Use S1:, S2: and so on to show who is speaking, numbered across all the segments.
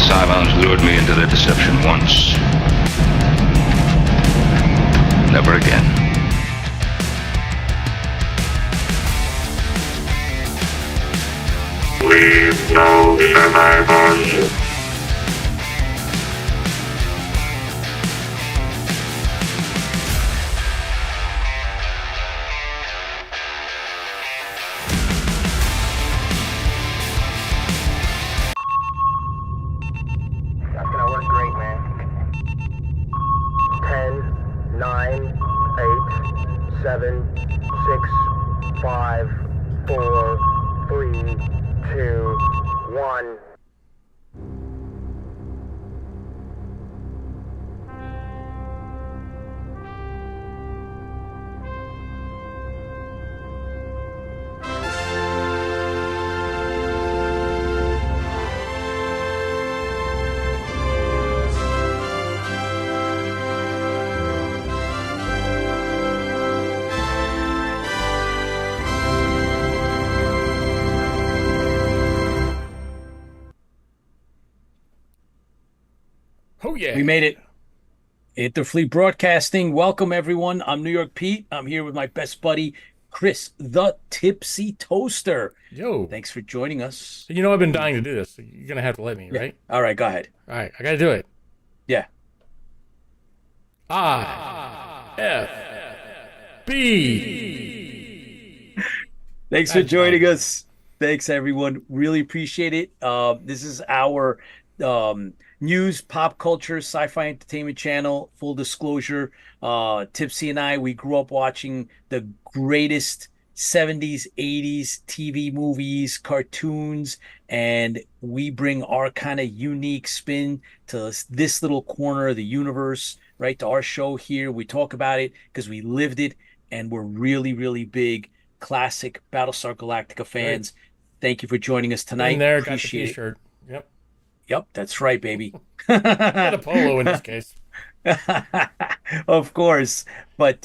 S1: Cylons lured me into their deception once. Never again.
S2: Leave no survivors.
S3: That's gonna work great, man. 10, 9, 8, 7, 6, 5, 4, 3, 2, 1.
S4: Oh, yeah.
S5: We made it. Interfleet Broadcasting. Welcome, everyone. I'm New York Pete. I'm here with my best buddy, Chris, the Tipsy Toaster.
S4: Yo.
S5: Thanks for joining us.
S4: You know I've been dying to do this, so you're going to have to let me, right?
S5: All right, go ahead.
S4: All right, I got to do it.
S5: Yeah.
S4: IFB.
S5: Thanks for joining us. Thanks, everyone. Really appreciate it. This is our news, pop culture, sci-fi entertainment channel. Full disclosure, Tipsy and I, we grew up watching the greatest 70s, 80s TV movies, cartoons, and we bring our kind of unique spin to this little corner of the universe, right? To our show here. We talk about it because we lived it, and we're really, really big classic Battlestar Galactica fans. Right. Thank you for joining us tonight.
S4: In there,
S5: appreciate
S4: got the t-shirt. Yep.
S5: Yep, that's right, baby.
S4: Got a polo in this case.
S5: Of course. But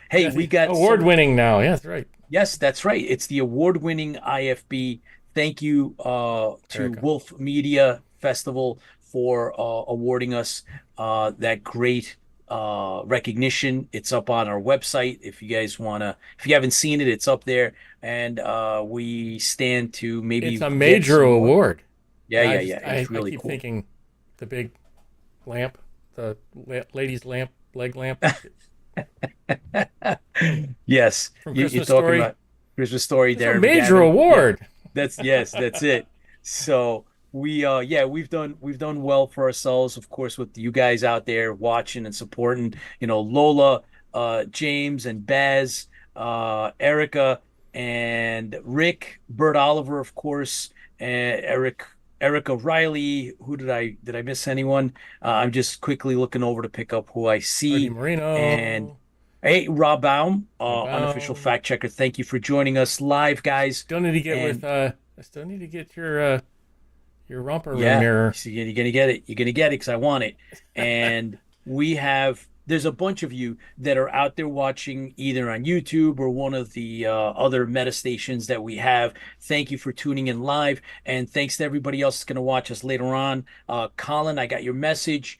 S5: hey, we got
S4: award-winning now. Yeah, that's right.
S5: Yes, that's right. It's the award-winning IFB. Thank you to
S4: Erica.
S5: Wolf Media Festival for awarding us that great recognition. It's up on our website. If you guys if you haven't seen it, it's up there. And we stand to maybe
S4: it's a major award.
S5: Yeah.
S4: I
S5: It's really
S4: keep
S5: cool.
S4: thinking the big lamp, the ladies' lamp, leg lamp.
S5: Yes,
S4: From
S5: you're
S4: Christmas
S5: talking
S4: Story.
S5: about Christmas Story.
S4: It's
S5: There,
S4: a major award.
S5: Yeah, that's it. So we've done well for ourselves, of course, with you guys out there watching and supporting. You know, Lola, James, and Baz, Erica, and Rick, Bert Oliver, of course, and Erica Riley. Who did I miss anyone? I'm just quickly looking over to pick up who I see.
S4: Freddie Marino.
S5: And hey, Rob Baum,
S4: Rob Baum.
S5: Unofficial fact checker. Thank you for joining us live, guys.
S4: Still need to get I still need to get your romper room mirror.
S5: So you're gonna get it. You're gonna get it because I want it. And there's a bunch of you that are out there watching either on YouTube or one of the other meta stations that we have. Thank you for tuning in live, and thanks to everybody else that's going to watch us later on. Colin, I got your message.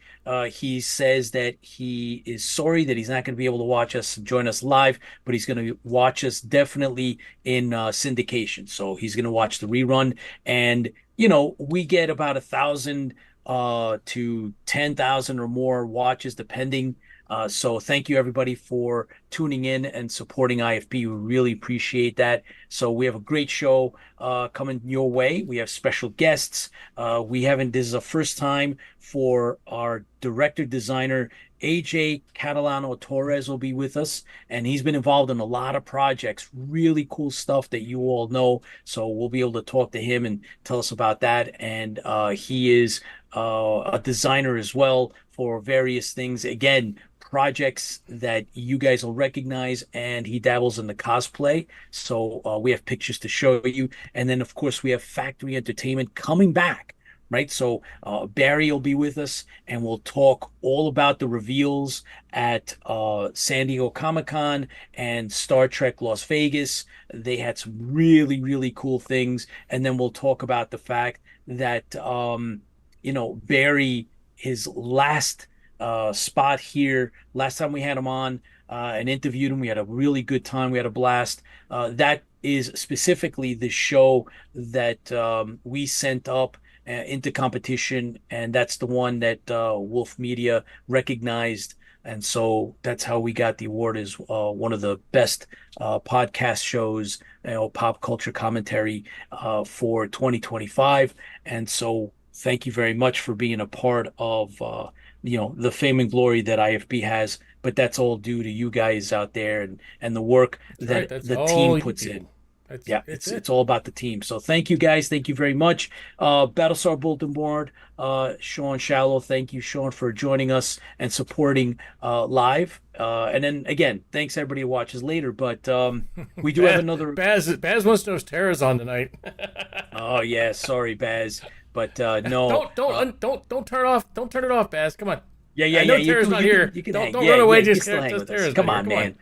S5: He says that he is sorry that he's not going to be able to watch us and join us live, but he's going to watch us definitely in syndication. So he's going to watch the rerun, and you know, we get about 1,000 to 10,000 or more watches depending. So thank you everybody for tuning in and supporting IFB. We really appreciate that. So we have a great show coming your way. We have special guests. This is a first time for our director designer, AJ Catalano-Torres will be with us, and he's been involved in a lot of projects, really cool stuff that you all know. So we'll be able to talk to him and tell us about that. And he is a designer as well for various things. Again, projects that you guys will recognize, and he dabbles in the cosplay. So we have pictures to show you. And then, of course, we have Factory Entertainment coming back, right? So Barry will be with us, and we'll talk all about the reveals at San Diego Comic-Con and Star Trek Las Vegas. They had some really, really cool things. And then we'll talk about the fact that Barry his last spot here. Last time we had him on and interviewed him, we had a really good time. We had a blast. That is specifically the show that we sent up into competition, and that's the one that Wolf Media recognized. And so that's how we got the award as one of the best podcast shows, pop culture commentary for 2025. And so thank you very much for being a part of the fame and glory that IFB has. But that's all due to you guys out there and the work that the team puts in. It's all about the team. So thank you guys. Thank you very much. Battlestar Bulletin Board, Sean Shallow. Thank you, Sean, for joining us and supporting live. And then again, thanks everybody who watches later. But we do have another.
S4: Baz wants those terrors on tonight.
S5: Oh yeah, sorry, Baz. But no.
S4: Don't turn it off. Don't turn it off, Baz. Come on.
S5: Yeah.
S4: Terror's not here. Don't run away. Just terror's.
S5: Come on, man.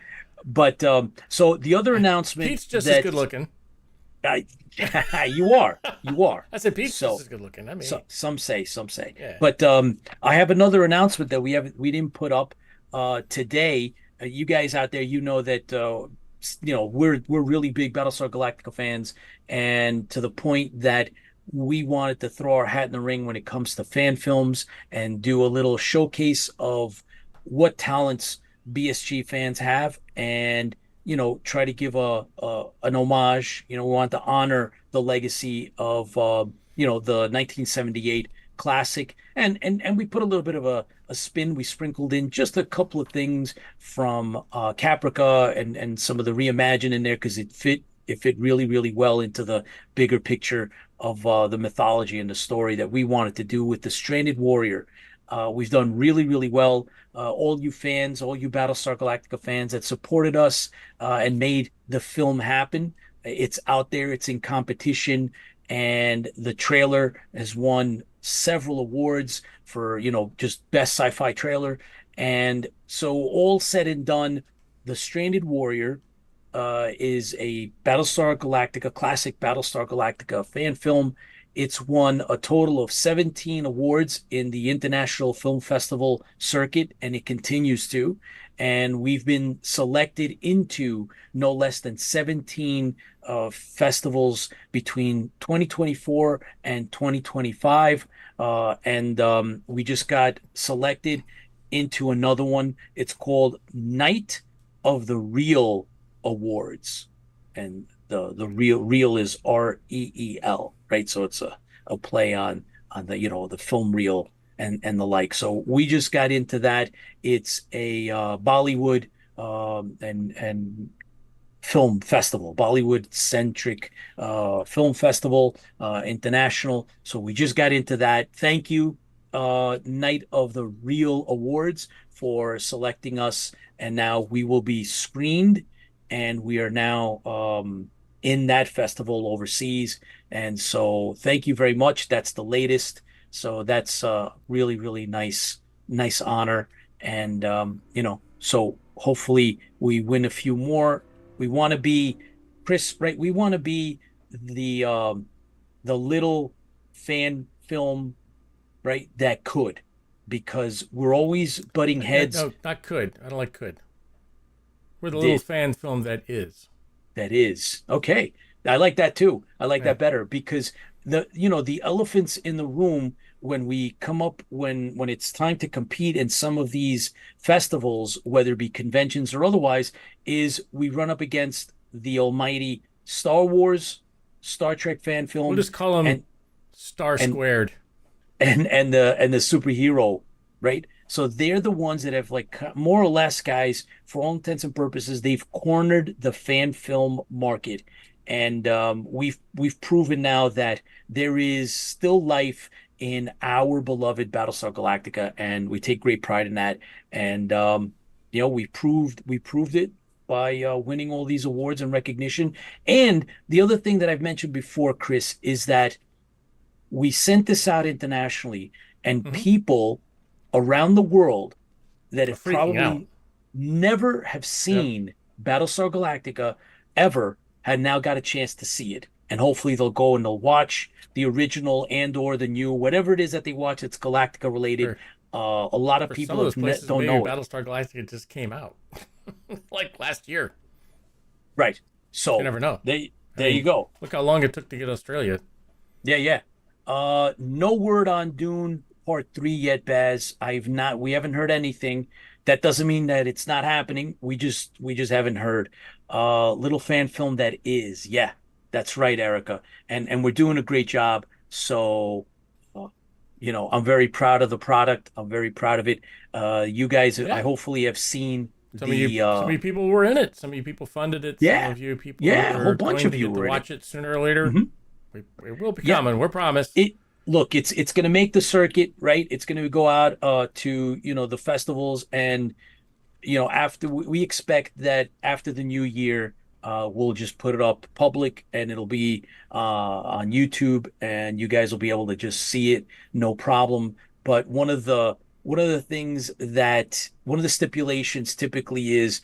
S5: But so the other announcement,
S4: Pete's just as good looking.
S5: You are.
S4: I said Pete's just as good looking. I mean,
S5: some say.
S4: Yeah.
S5: But I have another announcement that we didn't put up today. You guys out there, that we're really big Battlestar Galactica fans, and to the point that we wanted to throw our hat in the ring when it comes to fan films and do a little showcase of what talents BSG fans have, and try to give an homage. We want to honor the legacy of the 1978 classic, and we put a little bit of a spin. We sprinkled in just a couple of things from Caprica and some of the reimagine in there, because it fit really, really well into the bigger picture of the mythology and the story that we wanted to do with the Stranded Warrior. We've done really, really well. All you fans, all you Battlestar Galactica fans that supported us and made the film happen. It's out there. It's in competition. And the trailer has won several awards for, just best sci-fi trailer. And so all said and done, The Stranded Warrior is a Battlestar Galactica, classic Battlestar Galactica fan film. It's won a total of 17 awards in the International Film Festival circuit, and it continues to. And we've been selected into no less than 17 festivals between 2024 and 2025. And we just got selected into another one. It's called Night of the Real Awards. And the real is REEL, right? So it's a play on the the film reel and the like. So we just got into that. It's a Bollywood and film festival, Bollywood centric film festival, international. So we just got into that. Thank you, Night of the Real Awards, for selecting us, and now we will be screened, and we are now in that festival overseas. And so thank you very much. That's the latest. So that's really, really nice honor. And, so hopefully we win a few more. We want to be, Chris, right? We want to be the little fan film, right, that could, because we're always butting heads.
S4: No, not could. I don't like could. We're the little fan film that is.
S5: That is. Okay. I like that too. I like that better, because the elephants in the room when we come up, when it's time to compete in some of these festivals, whether it be conventions or otherwise, is we run up against the almighty Star Wars, Star Trek fan film.
S4: We'll just call them Star Squared.
S5: And the superhero, right? So they're the ones that have, like, more or less, guys, for all intents and purposes, they've cornered the fan film market. And we've proven now that there is still life in our beloved Battlestar Galactica, and we take great pride in that. And we proved it by winning all these awards and recognition. And the other thing that I've mentioned before, Chris, is that we sent this out internationally, and people around the world that have probably never have seen Battlestar Galactica ever had now got a chance to see it. and hopefully they'll go and they'll watch the original and or the new, whatever it is that they watch. It's Galactica related.
S4: Sure.
S5: A lot of
S4: For some
S5: people
S4: of those places,
S5: don't
S4: maybe
S5: know it.
S4: Battlestar Galactica just came out like last year.
S5: Right. So
S4: You never know.
S5: there you go.
S4: Look how long it took to get Australia.
S5: Yeah, yeah. No word on Dune Part 3 yet, Baz. We haven't heard anything. That doesn't mean that it's not happening. We just haven't heard. Little fan film that is. Yeah, that's right, Erica. And we're doing a great job. So, uh, I'm very proud of the product. I'm very proud of it. You guys, I
S4: Yeah.
S5: hopefully have seen
S4: Some of you people were in it. Some of you people funded it. Some
S5: yeah,
S4: of you people
S5: yeah, a whole
S4: are
S5: bunch
S4: going
S5: of
S4: to
S5: you
S4: get to
S5: were in it.
S4: watch it sooner or later.
S5: Mhm.
S4: We will be
S5: Yeah.
S4: coming. We're promised.
S5: Look, it's going to make the circuit, right? It's going to go out to the festivals, and after we expect that after the new year, we'll just put it up public, and it'll be on YouTube, and you guys will be able to just see it, no problem. But one of the things that one of the stipulations typically is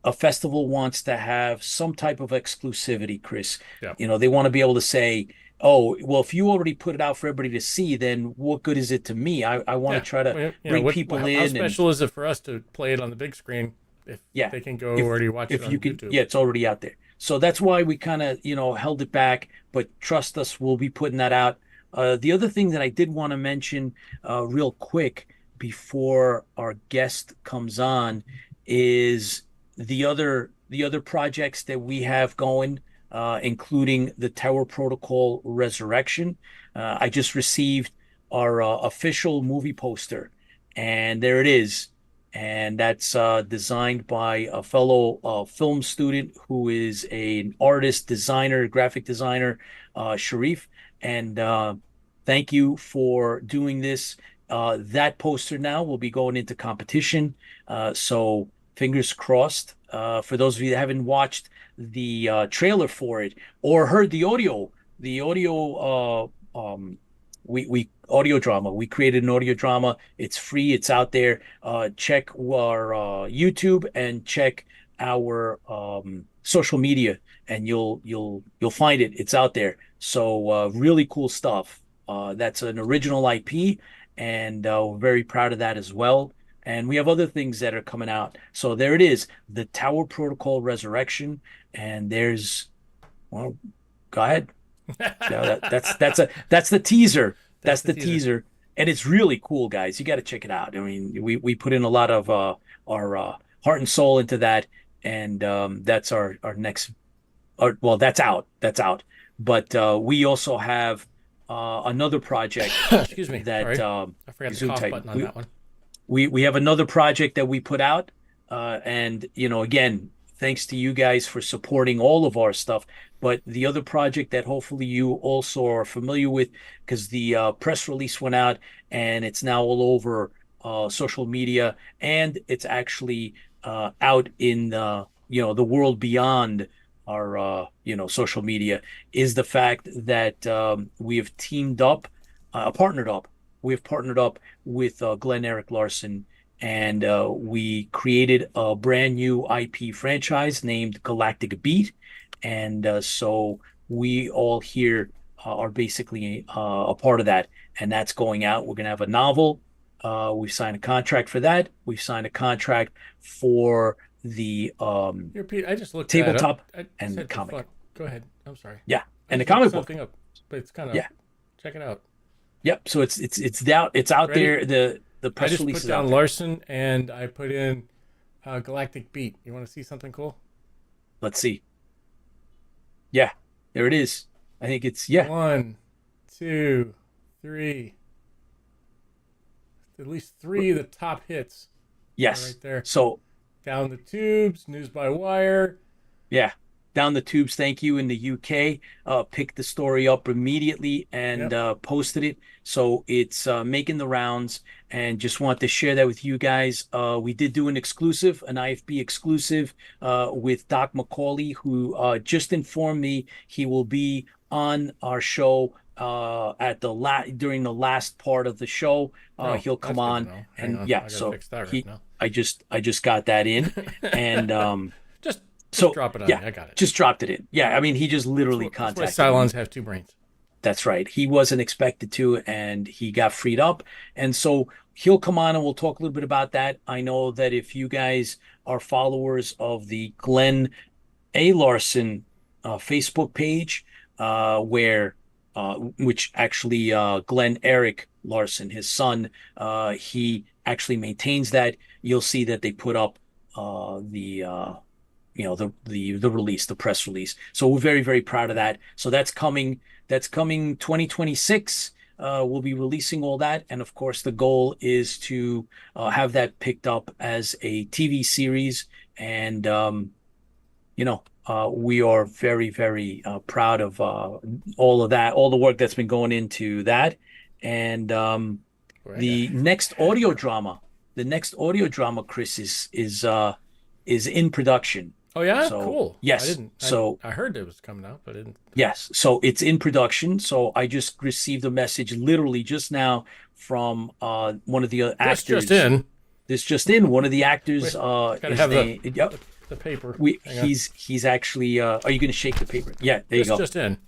S5: a festival wants to have some type of exclusivity, Chris.
S4: Yeah.
S5: They want to be able to say, oh, well, if you already put it out for everybody to see, then what good is it to me? I want
S4: Yeah.
S5: to try to
S4: Well,
S5: bring people
S4: how
S5: in. And
S4: special is it for us to play it on the big screen if
S5: yeah,
S4: they can go
S5: if
S4: already watch it
S5: if
S4: on
S5: you can,
S4: YouTube?
S5: yeah, it's already out there. So that's why we kind of, held it back. But trust us, we'll be putting that out. The other thing that I did want to mention real quick before our guest comes on is the other projects that we have going, including the Tower Protocol Resurrection. I just received our official movie poster, and there it is. And that's designed by a fellow film student who is an artist, designer, graphic designer, Sharif. And thank you for doing this. That poster now will be going into competition. So fingers crossed. For those of you that haven't watched the trailer for it or heard the audio we audio drama. We created an audio drama. It's free. It's out there. Check our YouTube and check our social media, and you'll find it. It's out there. So really cool stuff. That's an original IP, and we're very proud of that as well. And we have other things that are coming out. So there it is, the Tower Protocol Resurrection, and well, go ahead. Yeah, that's the teaser. That's the teaser, and it's really cool, guys. You got to check it out. I mean, we put in a lot of our heart and soul into that, and that's our next. Well, that's out. That's out. But we also have another project
S4: Excuse me.
S5: that
S4: Sorry. I forgot the
S5: Zoom
S4: cough
S5: type.
S4: button on that one.
S5: We have another project that we put out, and again, thanks to you guys for supporting all of our stuff. But the other project that hopefully you also are familiar with, because the press release went out and it's now all over social media, and it's actually out in the world beyond our social media, is the fact that we have teamed up, partnered up. We have partnered up with Glenn Eric Larson, and we created a brand new IP franchise named Galactic Beat. And so we all here are basically a part of that, and that's going out. We're going to have a novel. We've signed a contract for that. We've signed a contract for the
S4: Here, Pete, I just looked
S5: tabletop
S4: that up.
S5: and comic.
S4: Go ahead. I'm sorry.
S5: Yeah,
S4: I
S5: and the
S4: just looked
S5: comic book.
S4: something up, but it's kind of
S5: Yeah.
S4: Check it out.
S5: Yep. So it's out
S4: Ready?
S5: there. The
S4: I
S5: press
S4: just
S5: release
S4: put
S5: is out
S4: down
S5: there.
S4: Larson and I put in Galactic Beat. You want to see something cool?
S5: Let's see. Yeah, there it is. I think it's
S4: 1, 2, 3. At least 3 of the top hits.
S5: Yes.
S4: Right there.
S5: So
S4: Down the Tubes, News by Wire.
S5: yeah, Down the Tubes. Thank you in the UK. Picked the story up immediately and posted it. So it's making the rounds, and just want to share that with you guys. We did do an exclusive, an IFB exclusive, with Doc Macaulay, who just informed me he will be on our show during the last part of the show. He'll come on, and
S4: I
S5: yeah,
S4: gotta
S5: so
S4: fix that right now.
S5: I just got that in, and
S4: Just
S5: So
S4: drop it on
S5: yeah,
S4: me. I got it.
S5: just dropped it in. Yeah, I mean, he just literally
S4: That's why
S5: contacted me.
S4: Cylons have two brains.
S5: That's right. He wasn't expected to, and he got freed up. And so he'll come on and we'll talk a little bit about that. I know that if you guys are followers of the Glenn A. Larson Facebook page, where which actually Glenn Eric Larson, his son, he actually maintains that. You'll see that they put up the release, the press release. So we're very, very proud of that. So that's coming. That's coming 2026. We'll be releasing all that, and of course, the goal is to have that picked up as a TV series. And we are very, very proud of all of that, all the work that's been going into that. And the next audio drama, Chris, is in production.
S4: Oh yeah,
S5: So,
S4: cool.
S5: yes.
S4: I heard it was coming out, but I didn't.
S5: Yes, so it's in production. So I just received a message literally just now from one of the actors.
S4: Just in.
S5: This just in. One of the actors.
S4: Gotta
S5: his
S4: have
S5: name,
S4: the paper.
S5: He's actually. Are you going to shake the paper? Yeah, there you go.
S4: Just in.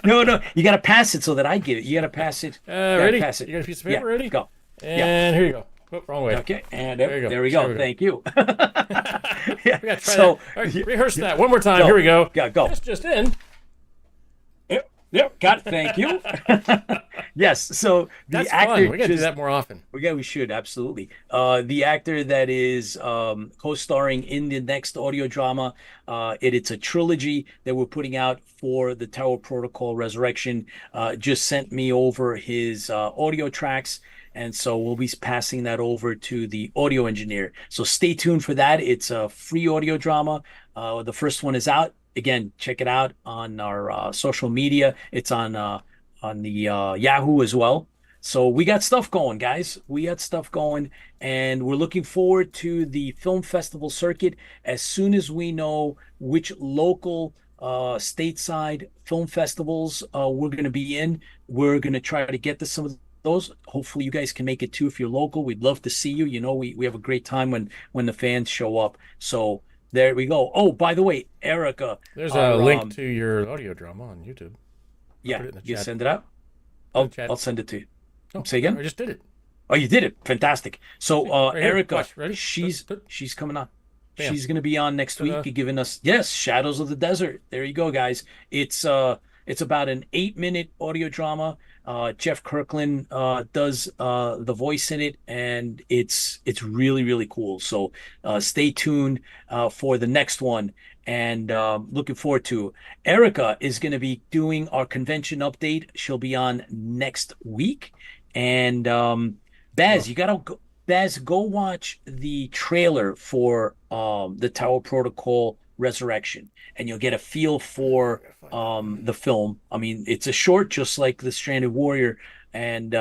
S5: No, you got to pass it so that I get it. You got to pass it.
S4: Ready?
S5: Pass it.
S4: You got a piece of paper ready?
S5: Go.
S4: And here you go. Oh, wrong way.
S5: Okay, and
S4: There you go.
S5: there we go.
S4: There we go.
S5: Thank you.
S4: We gotta try
S5: So
S4: that. All right, rehearse that one more time.
S5: Go.
S4: Here we go.
S5: Yeah, go.
S4: That's just in.
S5: Yep, got it. Thank you. Yes, so the
S4: That's
S5: actor
S4: fun. We gotta do that more often.
S5: Yeah, we should absolutely. The actor that is co-starring in the next audio drama, it's a trilogy that we're putting out for the Tower Protocol Resurrection. Just sent me over his audio tracks, and so we'll be passing that over to the audio engineer. So stay tuned for that. It's a free audio drama. The first one is out. Again, check it out on our social media. It's on the Yahoo as well. So we got stuff going, guys. We got stuff going, and we're looking forward to the film festival circuit. As soon as we know which local stateside film festivals we're going to be in, we're going to try to get to some of those. Hopefully you guys can make it too if you're local. We'd love to see you. You know, we have a great time when the fans show up. So there we go. Oh, by the way, Erica.
S4: There's a link to your audio drama on YouTube.
S5: Yeah, you
S4: chat.
S5: send it out? I'll send it to you.
S4: Oh,
S5: Say again?
S4: I just did it.
S5: Oh, you did it. Fantastic. So
S4: Right here.
S5: Erica,
S4: Watch. Ready?
S5: she's coming on.
S4: Bam.
S5: She's going to be on next
S4: Ta-da.
S5: week, giving us Shadows of the Desert. There you go, guys. It's about an 8-minute audio drama. Jeff Kirkland does the voice in it, and it's really, really cool. So stay tuned for the next one, and looking forward to it. Erica is going to be doing our convention update. She'll be on next week. And Baz, go watch the trailer for the Tower Protocol Resurrection, and you'll get a feel for the film. I mean, it's a short, just like the Stranded Warrior, and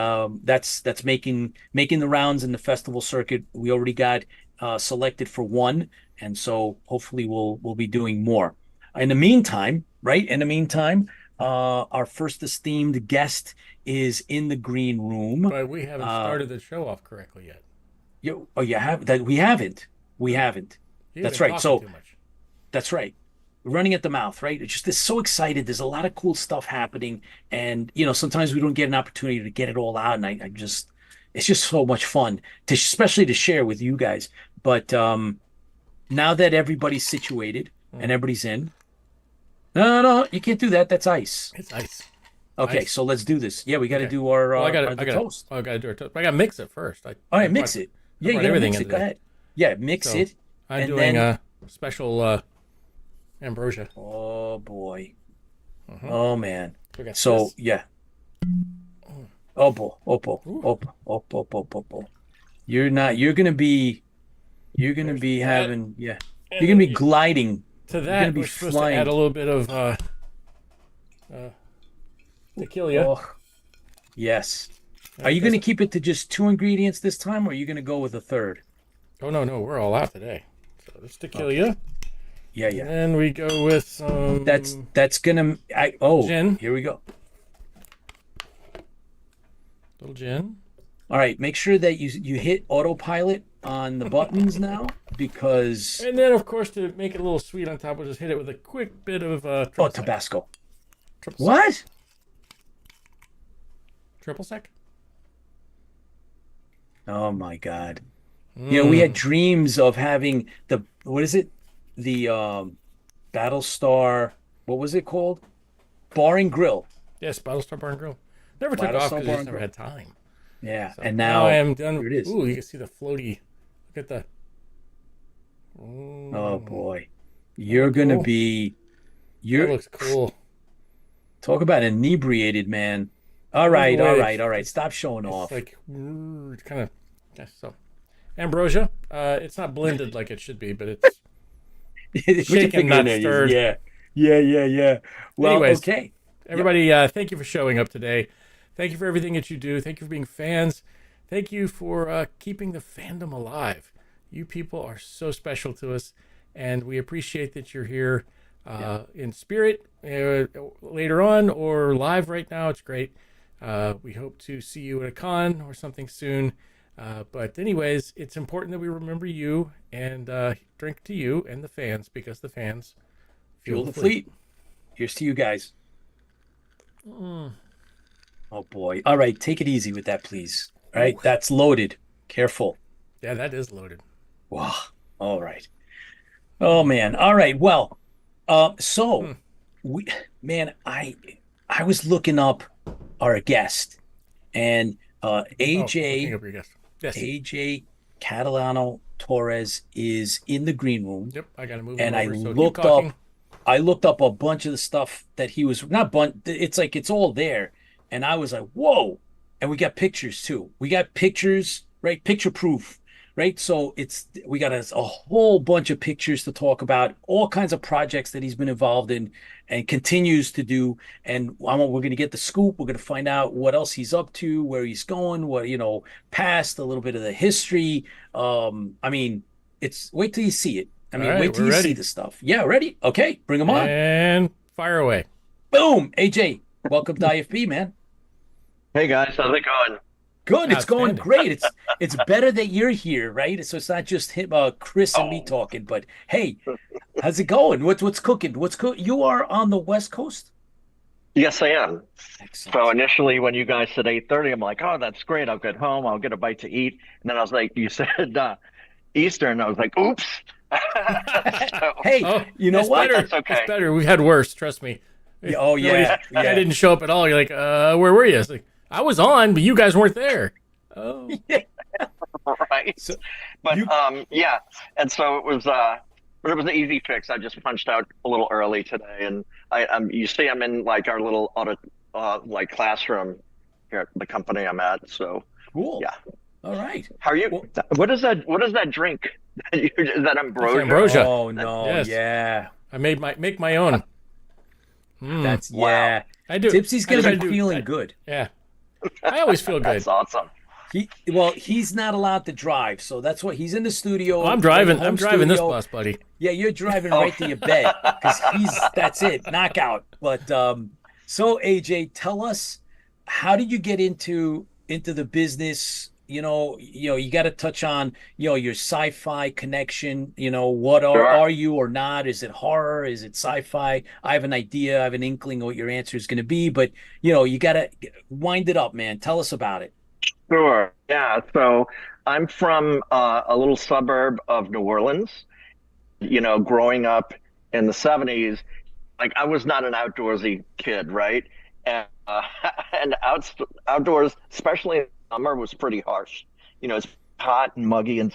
S5: that's making the rounds in the festival circuit. We already got selected for one, and so hopefully we'll be doing more. In the meantime, our first esteemed guest is in the green room.
S4: But we haven't started the show off correctly yet.
S5: You have that? We haven't.
S4: You've
S5: That's
S4: been
S5: right.
S4: talking
S5: So
S4: too much.
S5: that's right. Running at the mouth, right? It's so excited. There's a lot of cool stuff happening, and sometimes we don't get an opportunity to get it all out. And it's just so much fun especially to share with you guys. But now that everybody's situated and everybody's in, no, you can't do that. That's ice.
S4: It's ice.
S5: Okay,
S4: Ice.
S5: so let's do this. Yeah, we got to do our
S4: Well, I got
S5: our toast.
S4: I got to do our toast. I got to mix it first.
S5: All right, mix it. Yeah, you
S4: brought
S5: got to
S4: everything
S5: mix it.
S4: in
S5: Go
S4: today.
S5: ahead. Yeah, mix
S4: So,
S5: it.
S4: I'm
S5: and
S4: doing
S5: then-
S4: a special ambrosia.
S5: Oh boy.
S4: Mhm.
S5: Oh man.
S4: We got
S5: So
S4: this.
S5: yeah. Oppo. You're gonna be having you're gonna be gliding.
S4: to
S5: gonna
S4: that
S5: be
S4: we're supposed
S5: flying.
S4: to add a little bit of tequila.
S5: Oh, yes. Are you gonna keep it to just 2 ingredients this time, or are you gonna go with a third?
S4: Oh no, we're all out today. So this tequila.
S5: Yeah.
S4: And we go with some.
S5: That's gonna
S4: Gin.
S5: Here we go.
S4: Little gin.
S5: All right, make sure that you hit autopilot on the buttons now because
S4: And then, of course, to make it a little sweet on top, we'll just hit it with a quick bit of triple sec.
S5: Tabasco.
S4: Triple
S5: What?
S4: Sec. Triple sec?
S5: Oh my God. You know, we had dreams of having the what is it? The Battlestar, what was it called? Bar and Grill.
S4: Yes, Battlestar Bar and Grill. Never took off
S5: Battlestar
S4: because
S5: Bar
S4: I just
S5: and
S4: never
S5: Grill.
S4: had time.
S5: Yeah,
S4: So
S5: and now
S4: I am done.
S5: here it is.
S4: Ooh, you can see the floaty. Look at the.
S5: Oh boy. You're gonna
S4: cool?
S5: be
S4: That
S5: you're
S4: looks cool.
S5: talk about inebriated, man. All right, all right, all right. Stop showing
S4: It's
S5: off.
S4: like kind of. Yeah, so ambrosia. It's not blended like it should be, but it's
S5: Put your
S4: shaken,
S5: finger in
S4: not
S5: there.
S4: stirred.
S5: Yeah. Well,
S4: Anyways,
S5: okay.
S4: everybody, thank you for showing up today. Thank you for everything that you do. Thank you for being fans. Thank you for keeping the fandom alive. You people are so special to us, and we appreciate that you're here in spirit later on or live right now. It's great. We hope to see you at a con or something soon. But anyways, it's important that we remember you and drink to you and the fans because the fans
S5: Fuel the fleet. Here's to you guys. Oh boy. All right, take it easy with that, please. All right, that's loaded. Careful.
S4: Yeah, that is loaded.
S5: Wow. All right. Oh man. All right. Well, so we man, I was looking up our guest and
S4: Looking up your guest. Yes.
S5: AJ Catalano-Torres is in the green room.
S4: Yep, I got to move
S5: And
S4: him
S5: I
S4: over. So keep
S5: looked
S4: talking.
S5: up I looked up a bunch of the stuff that he was not bunch. It's like it's all there, and I was like, "Whoa!" And we got pictures too. We got pictures, right? Picture proof, right? So we got a whole bunch of pictures to talk about, all kinds of projects that he's been involved in and continues to do. And we're going to get the scoop. We're going to find out what else he's up to, where he's going, what past a little bit of the history. I mean, it's wait till you see it. I mean,
S4: All right,
S5: wait till
S4: we're
S5: you
S4: ready.
S5: see the stuff. Yeah, ready? Okay, bring them on.
S4: And fire away.
S5: Boom. AJ, welcome to IFB, man.
S6: Hey guys, how's it going?
S5: Good. It's going
S4: Outstanding.
S5: great. It's better that you're here, right? So it's not just him, Chris and me talking. But hey, how's it going? What's cooking? You are on the West Coast.
S6: Yes, I am.
S5: Excellent.
S6: So initially, when you guys said 8:30, I'm like, oh, that's great. I'll get home. I'll get a bite to eat. And then I was like, you said Eastern. I was like, oops. So,
S5: Hey,
S4: Oh,
S5: you know
S4: it's
S5: what?
S4: Better.
S6: That's okay.
S4: It's better. We've had worse. Trust me.
S5: Oh yeah,
S4: I
S5: yeah.
S4: didn't show up at all. You're like, where were you? It's like, I was on, but you guys weren't there. Oh,
S6: right.
S5: So
S6: But
S5: you-
S6: yeah. And so it was an easy fix. I just punched out a little early today, and you see, I'm in like our little like classroom here at the company I'm at. So
S5: Cool.
S6: yeah.
S5: All right.
S6: How are you?
S5: Well-
S6: What is that? What is that drink? Is that ambrosia?
S4: ambrosia.
S5: Oh no.
S4: Yes.
S5: Yeah.
S4: I make my own.
S5: That's
S6: Wow.
S5: yeah.
S4: I do.
S5: Tipsy's
S4: I
S5: gonna
S4: try
S5: be
S4: to do-
S5: feeling
S4: I-
S5: good.
S4: Yeah. I always feel good.
S6: That's awesome.
S5: He's not allowed to drive, so that's why he's in the studio.
S4: Oh, I'm driving.
S5: home
S4: I'm driving this
S5: studio.
S4: bus, buddy.
S5: Yeah, you're driving right to your bed because that's it, knockout. But so AJ, tell us, how did you get into the business? You got to touch on your sci-fi connection. What
S6: Sure.
S5: are you or not? Is it horror? Is it sci-fi? I have an idea. I have an inkling of what your answer is going to be, but you got to wind it up, man. Tell us about it.
S6: Sure. Yeah. So I'm from a little suburb of New Orleans. Growing up in the 70s, like I was not an outdoorsy kid, right? And and outdoors, especially in summer, was pretty harsh. It's hot and muggy, and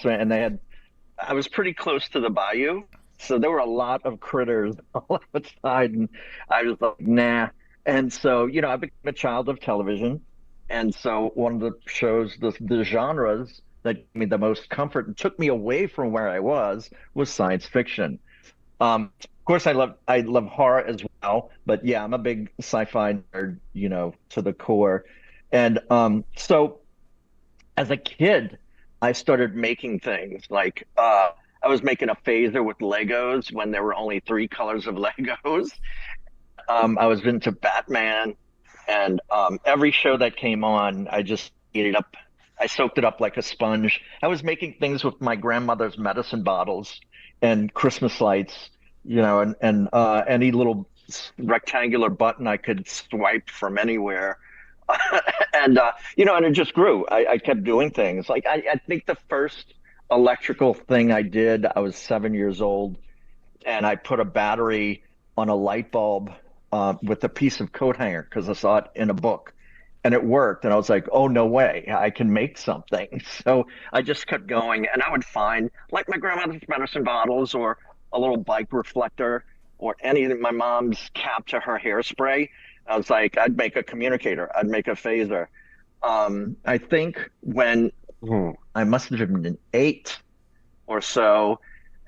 S6: I was pretty close to the bayou, so there were a lot of critters all outside, and I was like, nah. And so, I became a child of television, and so one of the shows, the genres that gave me the most comfort and took me away from where I was science fiction. Of course, I love horror as well, but yeah, I'm a big sci-fi nerd, to the core. And so as a kid, I started making things like I was making a phaser with Legos when there were only 3 colors of Legos. I was into Batman, and every show that came on, I just ate it up I soaked it up like a sponge. I was making things with my grandmother's medicine bottles and Christmas lights, and any little rectangular button I could swipe from anywhere. And it just grew. I kept doing things. Like I think the first electrical thing I did, I was 7 years old, and I put a battery on a light bulb with a piece of coat hanger because I saw it in a book, and it worked. And I was like, "Oh, no way! I can make something." So I just kept going, and I would find like my grandmother's medicine bottles, or a little bike reflector, or any of my mom's cap to her hairspray. I was like, I'd make a communicator, I'd make a phaser. I think when I must have been 8 or so,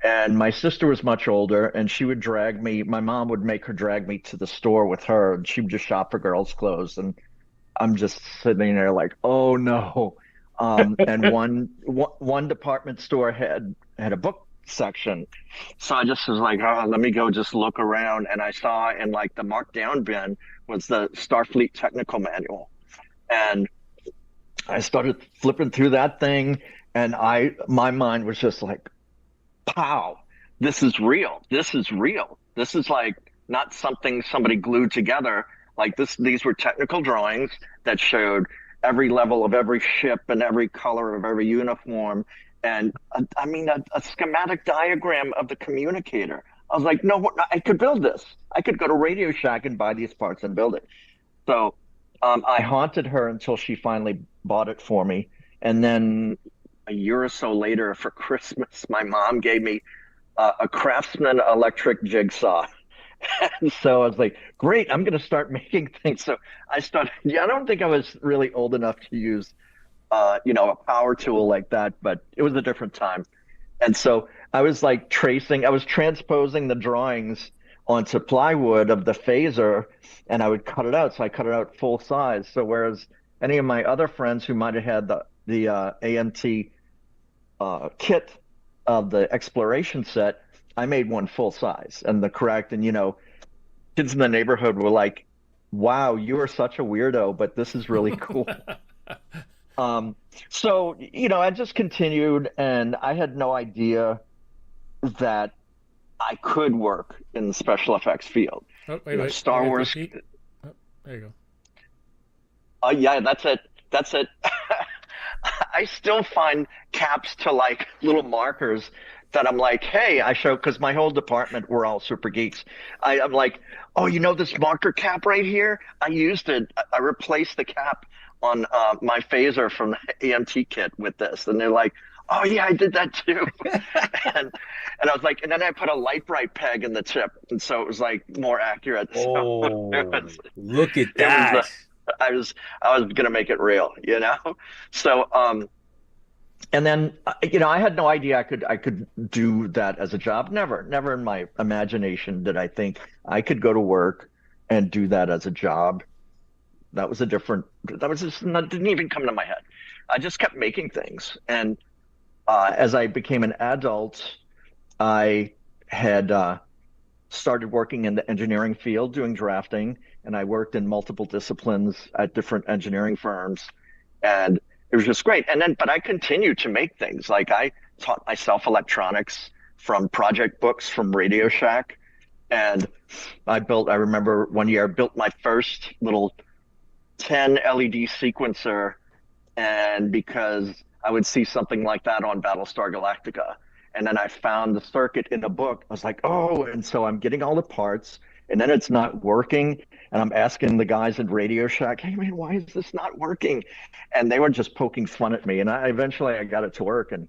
S6: and my sister was much older, and she would drag me. My mom would make her drag me to the store with her, and she would just shop for girls' clothes, and I'm just sitting there like, oh no. And one department store had a book section, so I just was like, oh, let me go just look around, and I saw in like the markdown bin was the Starfleet technical manual, and I started flipping through that thing, and my mind was just like, pow, this is real. This is real. This is like not something somebody glued together. Like these were technical drawings that showed every level of every ship and every color of every uniform. And I mean, a schematic diagram of the communicator. I was like, no, I could build this. I could go to Radio Shack and buy these parts and build it. So I haunted her until she finally bought it for me. And then a year or so later for Christmas, my mom gave me a Craftsman electric jigsaw. And so I was like, great, I'm going to start making things. So I started, I don't think I was really old enough to use, a power tool like that, but it was a different time. And so I was like I was transposing the drawings onto plywood of the phaser, and I would cut it out. So I cut it out full size. So whereas any of my other friends who might have had the AMT kit of the exploration set, I made one full size and the correct. And kids in the neighborhood were like, "Wow, you are such a weirdo, but this is really cool." So I just continued, and I had no idea that I could work in the special effects field.
S4: Oh, wait.
S6: Star Wars.
S4: Oh, there you go.
S6: Oh yeah, that's it. That's it. I still find caps to like little markers that I'm like, hey, I show, because my whole department, we're all super geeks. I'm like, oh, this marker cap right here? I used it. I replaced the cap on my phaser from the AMT kit with this. And they're like, oh yeah, I did that too. and I was like, and then I put a light bright peg in the tip. And so it was like more accurate.
S5: Oh,
S6: So
S5: look at that.
S6: I was gonna make it real, So and then I had no idea I could do that as a job. Never in my imagination did I think I could go to work and do that as a job. That was didn't even come to my head. I just kept making things, and as I became an adult, I had started working in the engineering field doing drafting, and I worked in multiple disciplines at different engineering firms, and it was just great. But I continued to make things. Like I taught myself electronics from project books from Radio Shack, and I remember one year I built my first little 10 LED sequencer, and because I would see something like that on Battlestar Galactica. And then I found the circuit in a book. I was like, oh, and so I'm getting all the parts, and then it's not working. And I'm asking the guys at Radio Shack, hey man, why is this not working? And they were just poking fun at me. And eventually I got it to work. And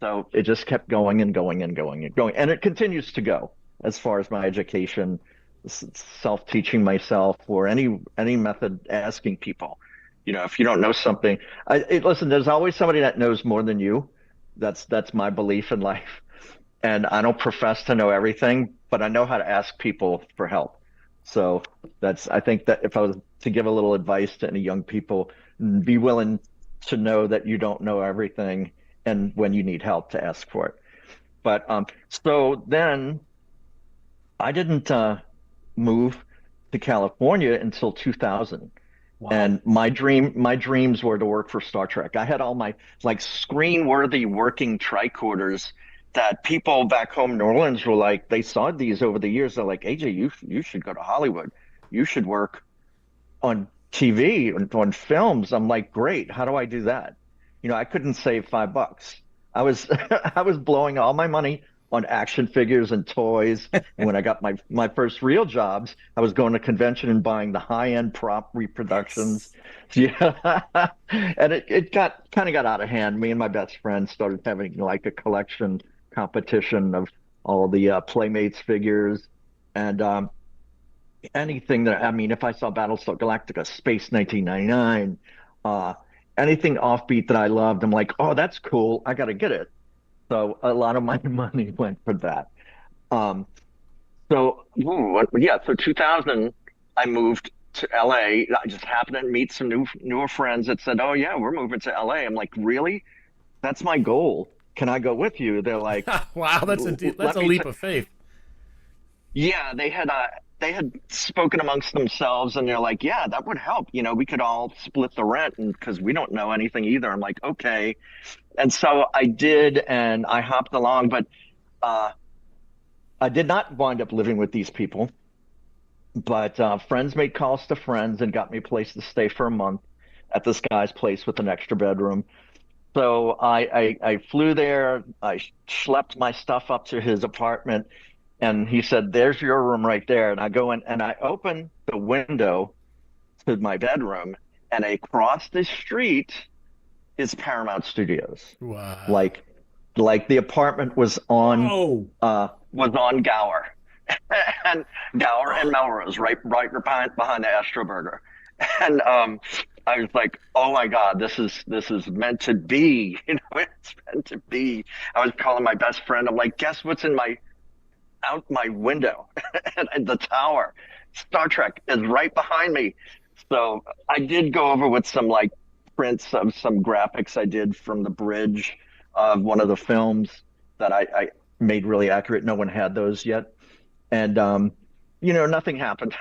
S6: so it just kept going and going and going and going. And it continues to go as far as my education, self-teaching myself, or any method, asking people. If you don't know something, listen, there's always somebody that knows more than you. That's my belief in life. And I don't profess to know everything, but I know how to ask people for help. So I think that if I was to give a little advice to any young people, be willing to know that you don't know everything, and when you need help to ask for it. But so then I didn't move to California until 2000.
S5: Wow.
S6: And my dreams were to work for Star Trek. I had all my like screen-worthy working tricorders that people back home in New Orleans were like, they saw these over the years. They're like, AJ, you should go to Hollywood. You should work on TV and on films. I'm like, great. How do I do that? I couldn't save $5. I was I was blowing all my money on action figures and toys. And when I got my first real jobs, I was going to convention and buying the high-end prop reproductions.
S5: Yes.
S6: Yeah. And it got out of hand. Me and my best friend started having like a collection competition of all the Playmates figures. And anything that, I mean, if I saw Battlestar Galactica, Space 1999, anything offbeat that I loved, I'm like, oh, that's cool. I got to get it. So a lot of my money went for that. Um, so 2000, I moved to LA. I just happened to meet some newer friends that said, "Oh yeah, we're moving to LA." I'm like, "Really? That's my goal. Can I go with you?" They're like,
S4: Wow, that's
S6: "Let
S4: a
S6: me
S4: leap of faith.
S6: Yeah, they had spoken amongst themselves and they're like, yeah, that would help. We could all split the rent and because we don't know anything either. I'm like, okay. And so I did and I hopped along, but uh I did not wind up living with these people. But friends made calls to friends and got me a place to stay for a month at this guy's place with an extra bedroom. So I flew there. I schlepped my stuff up to his apartment, and he said, "There's your room right there." And I go in and I open the window to my bedroom, and across the street is Paramount Studios.
S4: Wow.
S6: Like like the apartment
S5: Whoa.
S6: was on Gower and Gower and Melrose, right behind the Astro Burger. And I was like, oh my God, this is meant to be. It's meant to be. I was calling my best friend. I'm like, guess what's in my out my window and the tower. Star Trek is right behind me. So I did go over with some like prints of some graphics I did from the bridge of one of the films that I made really accurate. No one had those yet. And nothing happened.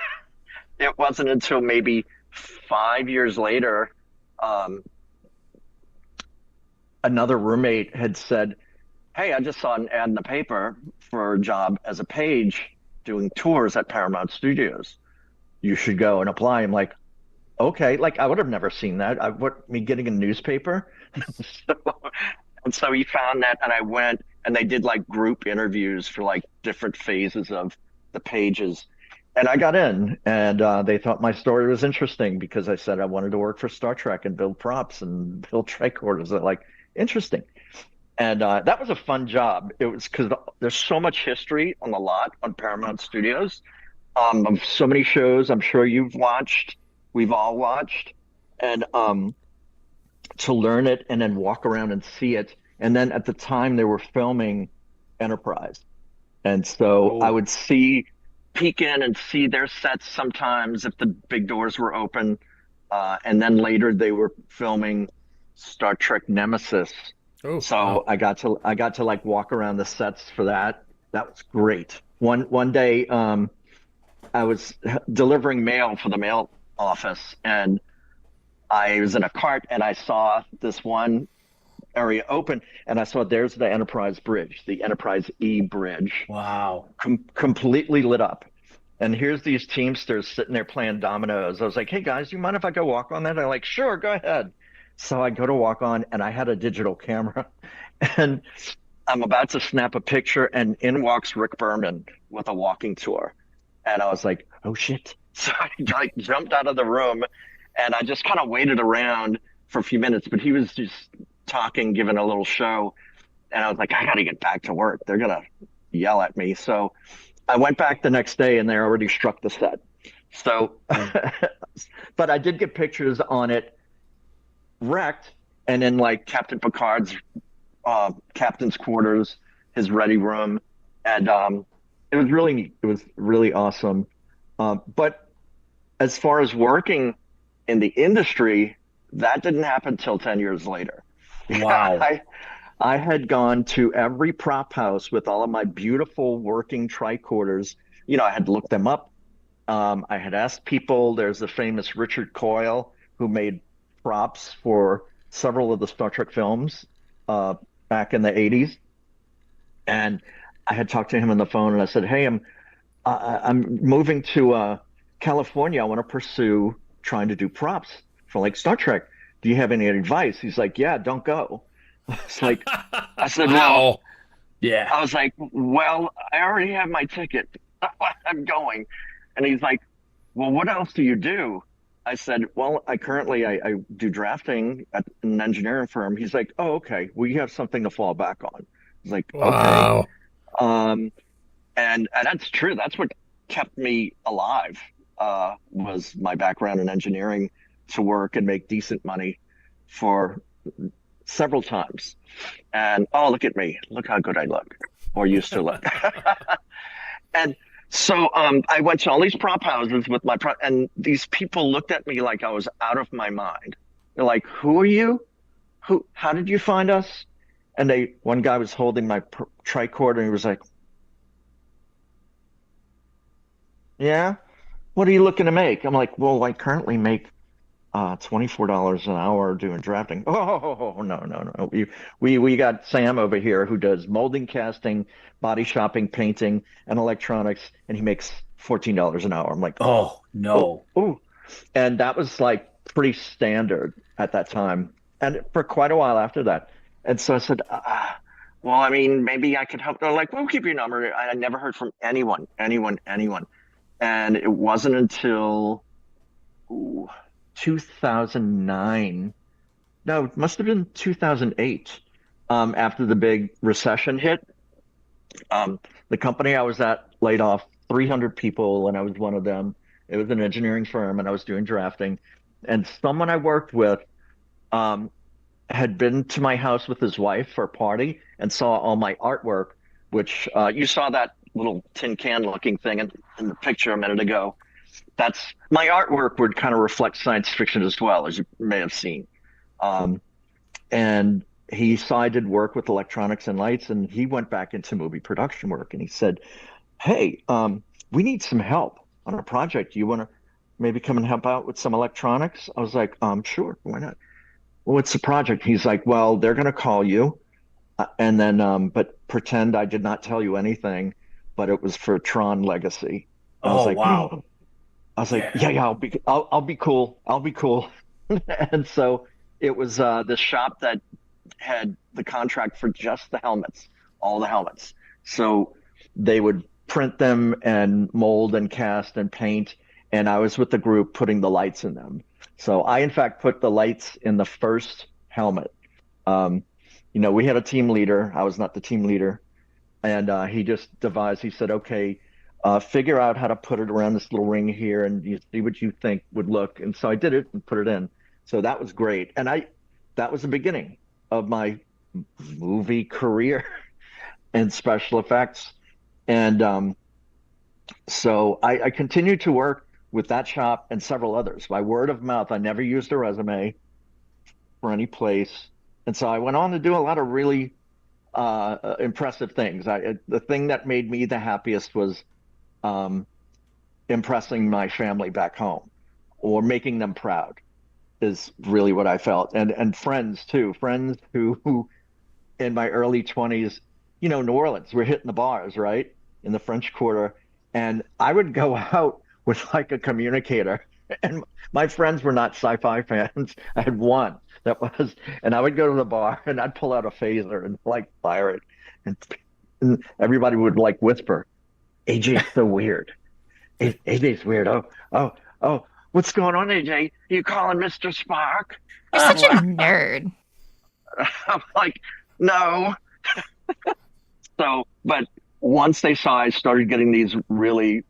S6: It wasn't until maybe 5 years later, um, another roommate had said, "Hey, I just saw an ad in the paper for a job as a page doing tours at Paramount Studios. You should go and apply." I'm like, okay, like I would have never seen that. Me getting a newspaper. so, and so he found that, and I went, and they did like group interviews for like different phases of the pages. And I got in, and they thought my story was interesting because I said I wanted to work for Star Trek and build props and build tricorders. They're like, interesting. And that was a fun job. It was because there's so much history on the lot on Paramount Studios, of so many shows I'm sure you've watched, we've all watched, and to learn it and then walk around and see it. And then at the time they were filming Enterprise, and so I
S5: Oh,
S6: would peek in and see their sets sometimes if the big doors were open. And then later they were filming Star Trek Nemesis.
S4: Oh,
S6: So
S4: wow.
S6: I got to like walk around the sets for that. That was great. One day, I was delivering mail for the mail office, and I was in a cart, and I saw this one area open, and I saw there's the Enterprise bridge, the Enterprise E bridge,
S5: wow.
S6: completely lit up. And here's these Teamsters sitting there playing dominoes. I was like, "Hey guys, you mind if I go walk on that?" They're like, "Sure, go ahead." So I go to walk on, and I had a digital camera, and I'm about to snap a picture, and in walks Rick Berman with a walking tour. And I was like, "Oh shit." So I like jumped out of the room, and I just kind of waited around for a few minutes, but he was just talking, giving a little show. And I was like, I got to get back to work. They're going to yell at me. So I went back the next day and they already struck the set. So,
S5: Mm.
S6: but I did get pictures on it wrecked, and in like Captain Picard's captain's quarters, his ready room. And it was really neat. It was really awesome. But as far as working in the industry, that didn't happen till 10 years later.
S5: Wow.
S6: I had gone to every prop house with all of my beautiful working tricorders. I had looked them up. I had asked people. There's the famous Richard Coyle who made props for several of the Star Trek films uh, back in the 80s. And I had talked to him on the phone and I said, "Hey, I'm moving to California. I want to pursue trying to do props for like Star Trek. Do you have any advice?" He's like, "Yeah, don't go." It's like I said, "Well,"
S4: Wow.
S5: Yeah.
S6: I was like, "Well, I already have my ticket. I'm going." And he's like, "Well, what else do you do?" I said, "Well, I do drafting at an engineering firm." He's like, "Oh, okay. Well, you have something to fall back on." I was like, "Okay."
S4: Wow.
S6: Um, and that's true. That's what kept me alive, was my background in engineering to work and make decent money for several times. And oh, look at me. Look how good I look, or used to look. And so I went to all these prop houses with my prop, and these people looked at me like I was out of my mind. They're like, "Who are you? How did you find us?" And one guy was holding my tricorder, and he was like, "Yeah, what are you looking to make?" I'm like, "Well, I currently make $24 an hour doing drafting." Oh, no, no, no. We got Sam over here who does molding, casting, body shopping, painting, and electronics, and he makes $14 an hour. I'm like,
S5: Oh
S6: oh,
S5: no.
S6: oh. And that was like pretty standard at that time. And for quite a while after that. And so I said, well, I mean, maybe I could help. They're like, "We'll keep your number." I never heard from anyone. And it wasn't until ooh, 2009. No, it must have been 2008, after the big recession hit. Um, the company I was at laid off 300 people, and I was one of them. It was an engineering firm, and I was doing drafting. And someone I worked with um, had been to my house with his wife for a party and saw all my artwork, which you saw that little tin can looking thing in the picture a minute ago. That's my artwork would kind of reflect science fiction as well, as you may have seen. Um, and he saw I did work with electronics and lights, and he went back into movie production work. And he said, "Hey, we need some help on a project. You want to maybe come and help out with some electronics?" I was like, "Sure, why not?" "Well, what's the project?" He's like, "Well, they're going to call you, and then, but pretend I did not tell you anything, but it was for Tron Legacy." I was
S5: Oh
S6: like,
S5: wow.
S6: "Yeah,
S5: Yeah.
S6: yeah, I'll be cool. I'll be cool." And so it was the shop that had the contract for just the helmets, all the helmets. So they would print them and mold and cast and paint, and I was with the group putting the lights in them. So I, in fact, put the lights in the first helmet. Um, we had a team leader. I was not the team leader, and he just devised. He said, "Okay, figure out how to put it around this little ring here, and you see what you think would look." And so I did it and put it in. So that was great, and that was the beginning of my movie career in special effects. And so I continued to work with that shop and several others by word of mouth. I never used a resume for any place, and so I went on to do a lot of really impressive things. The thing that made me the happiest was um, impressing my family back home or making them proud is really what I felt. And friends too, friends who in my early 20s, New Orleans, we're hitting the bars, right? In the French Quarter. And I would go out with like a communicator. And my friends were not sci-fi fans. I had one that was, and I would go to the bar and I'd pull out a phaser and like fire it. And everybody would like whisper, "AJ's so weird. AJ's weird. Oh, what's going on, AJ? You calling Mr. Spock?"
S7: You're
S6: I'm
S7: such a
S6: like,
S7: nerd.
S6: I'm like, "No." So, but once they saw I started getting these really,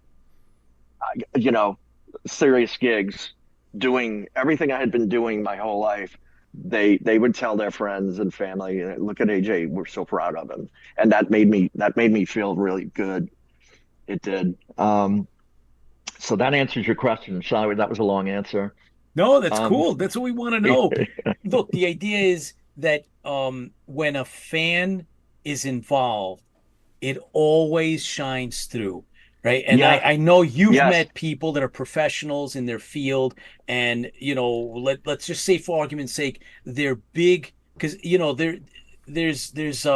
S6: you know, serious gigs, doing everything I had been doing my whole life, they would tell their friends and family, "Look at AJ, we're so proud of him," and that made me feel really good. It did. So that answers your question. Sorry, that was a long answer.
S5: No, that's
S6: Um,
S5: cool. That's what we want to know. Look, the idea is that when a fan is involved, it always shines through. right? And
S6: Yeah.
S5: I know you've
S6: Yes.
S5: met people that are professionals in their field, and let's just say for argument's sake, they're big because there's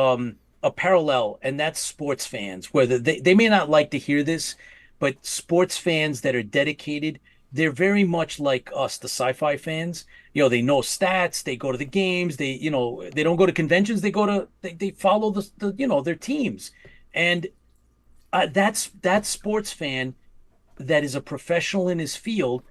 S5: a parallel, and that's sports fans, whether they may not like to hear this, but sports fans that are dedicated, they're very much like us, the sci-fi fans. They know stats, they go to the games, they don't go to conventions, they follow their teams. And that's that sports fan that is a professional in his field,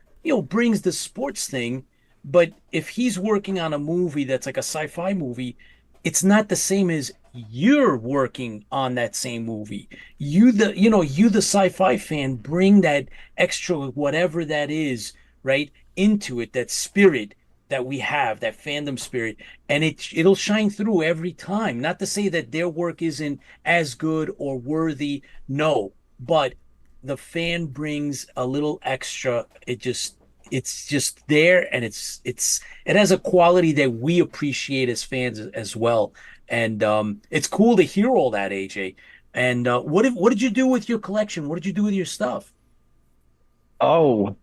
S5: brings the sports thing. But if he's working on a movie that's like a sci-fi movie, it's not the same as you're working on that same movie. You the sci-fi fan, bring that extra whatever that is, right, into it, that spirit that we have, that fandom spirit, and it'll shine through every time. Not to say that their work isn't as good or worthy, no, but the fan brings a little extra. It's just there, and it has a quality that we appreciate as fans as well. And it's cool to hear all that, AJ. And what did you do with your collection? What did you do with your stuff?
S6: Oh,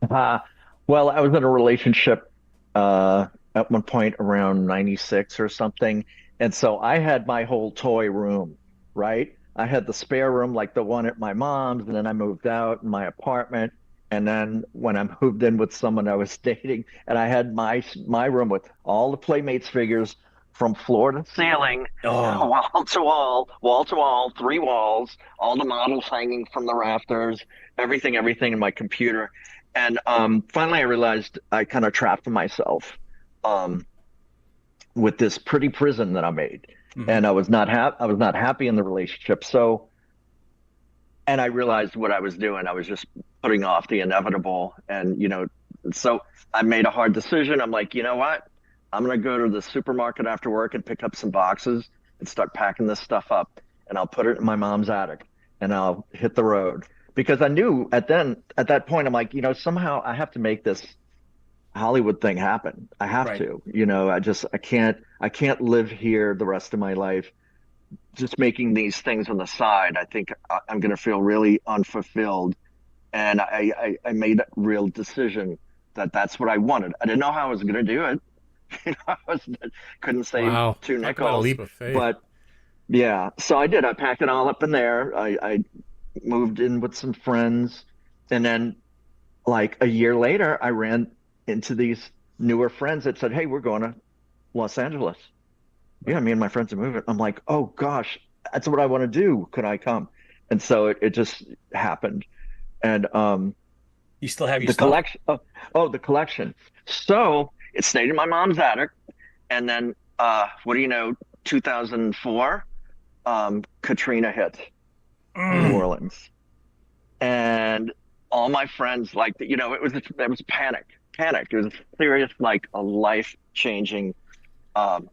S6: well, I was in a relationship at one point around 96 or something. And so I had my whole toy room, right? I had the spare room like the one at my mom's, and then I moved out in my apartment. And then when I moved in with someone I was dating, and I had my room with all the Playmates figures from floor to ceiling,
S5: Oh,
S6: wall to wall, three walls, all the models hanging from the rafters, everything in my computer. And finally, I realized I kind of trapped myself um, with this pretty prison that I made,
S5: mhm.
S6: and I was not happy in the relationship. And I realized what I was doing. I was just putting off the inevitable, and so I made a hard decision. I'm like, you know what? I'm gonna go to the supermarket after work and pick up some boxes and start packing this stuff up, and I'll put it in my mom's attic, and I'll hit the road because I knew at that point I'm like, somehow I have to make this Hollywood thing happen. I have
S5: Right.
S6: to, I can't live here the rest of my life just making these things on the side. I think I'm going to feel really unfulfilled. And I made a real decision that that's what I wanted. I didn't know how I was going to do it. I couldn't save
S4: Wow.
S6: two
S4: Talk about a
S6: nickels,
S4: leap of faith.
S6: but yeah. So I did. I packed it all up in there. I moved in with some friends, and then like a year later, I ran into these newer friends that said, "Hey, we're going to Los Angeles." Yeah, me and my friends are moving. I'm like, oh gosh, that's what I want to do. Could I come? And so it just happened. And
S5: You still have your
S6: the
S5: stuff?
S6: collection, the collection. So it stayed in my mom's attic. And then, what do you know, 2004, Katrina hit New
S5: Mm,
S6: Orleans. And all my friends, like, it was panic. It was serious, like a life-changing um,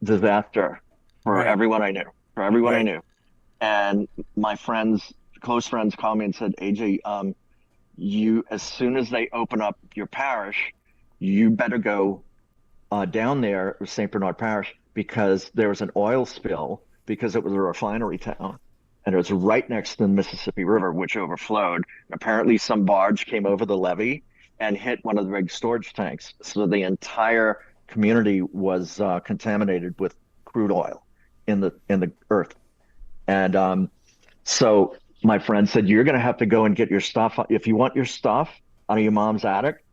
S6: disaster for
S5: right,
S6: everyone I knew, for everyone I
S5: right.
S6: knew. And my friends, close friends, called me and said, AJ, as soon as they open up your parish, you better go down there, St. Bernard Parish, because there was an oil spill because it was a refinery town. And it was right next to the Mississippi River, which overflowed. And apparently, some barge came over the levee and hit one of the big storage tanks. So the entire community was contaminated with crude oil in the earth. And so my friend said, "You're going to have to go and get your stuff. If you want your stuff out of your mom's attic,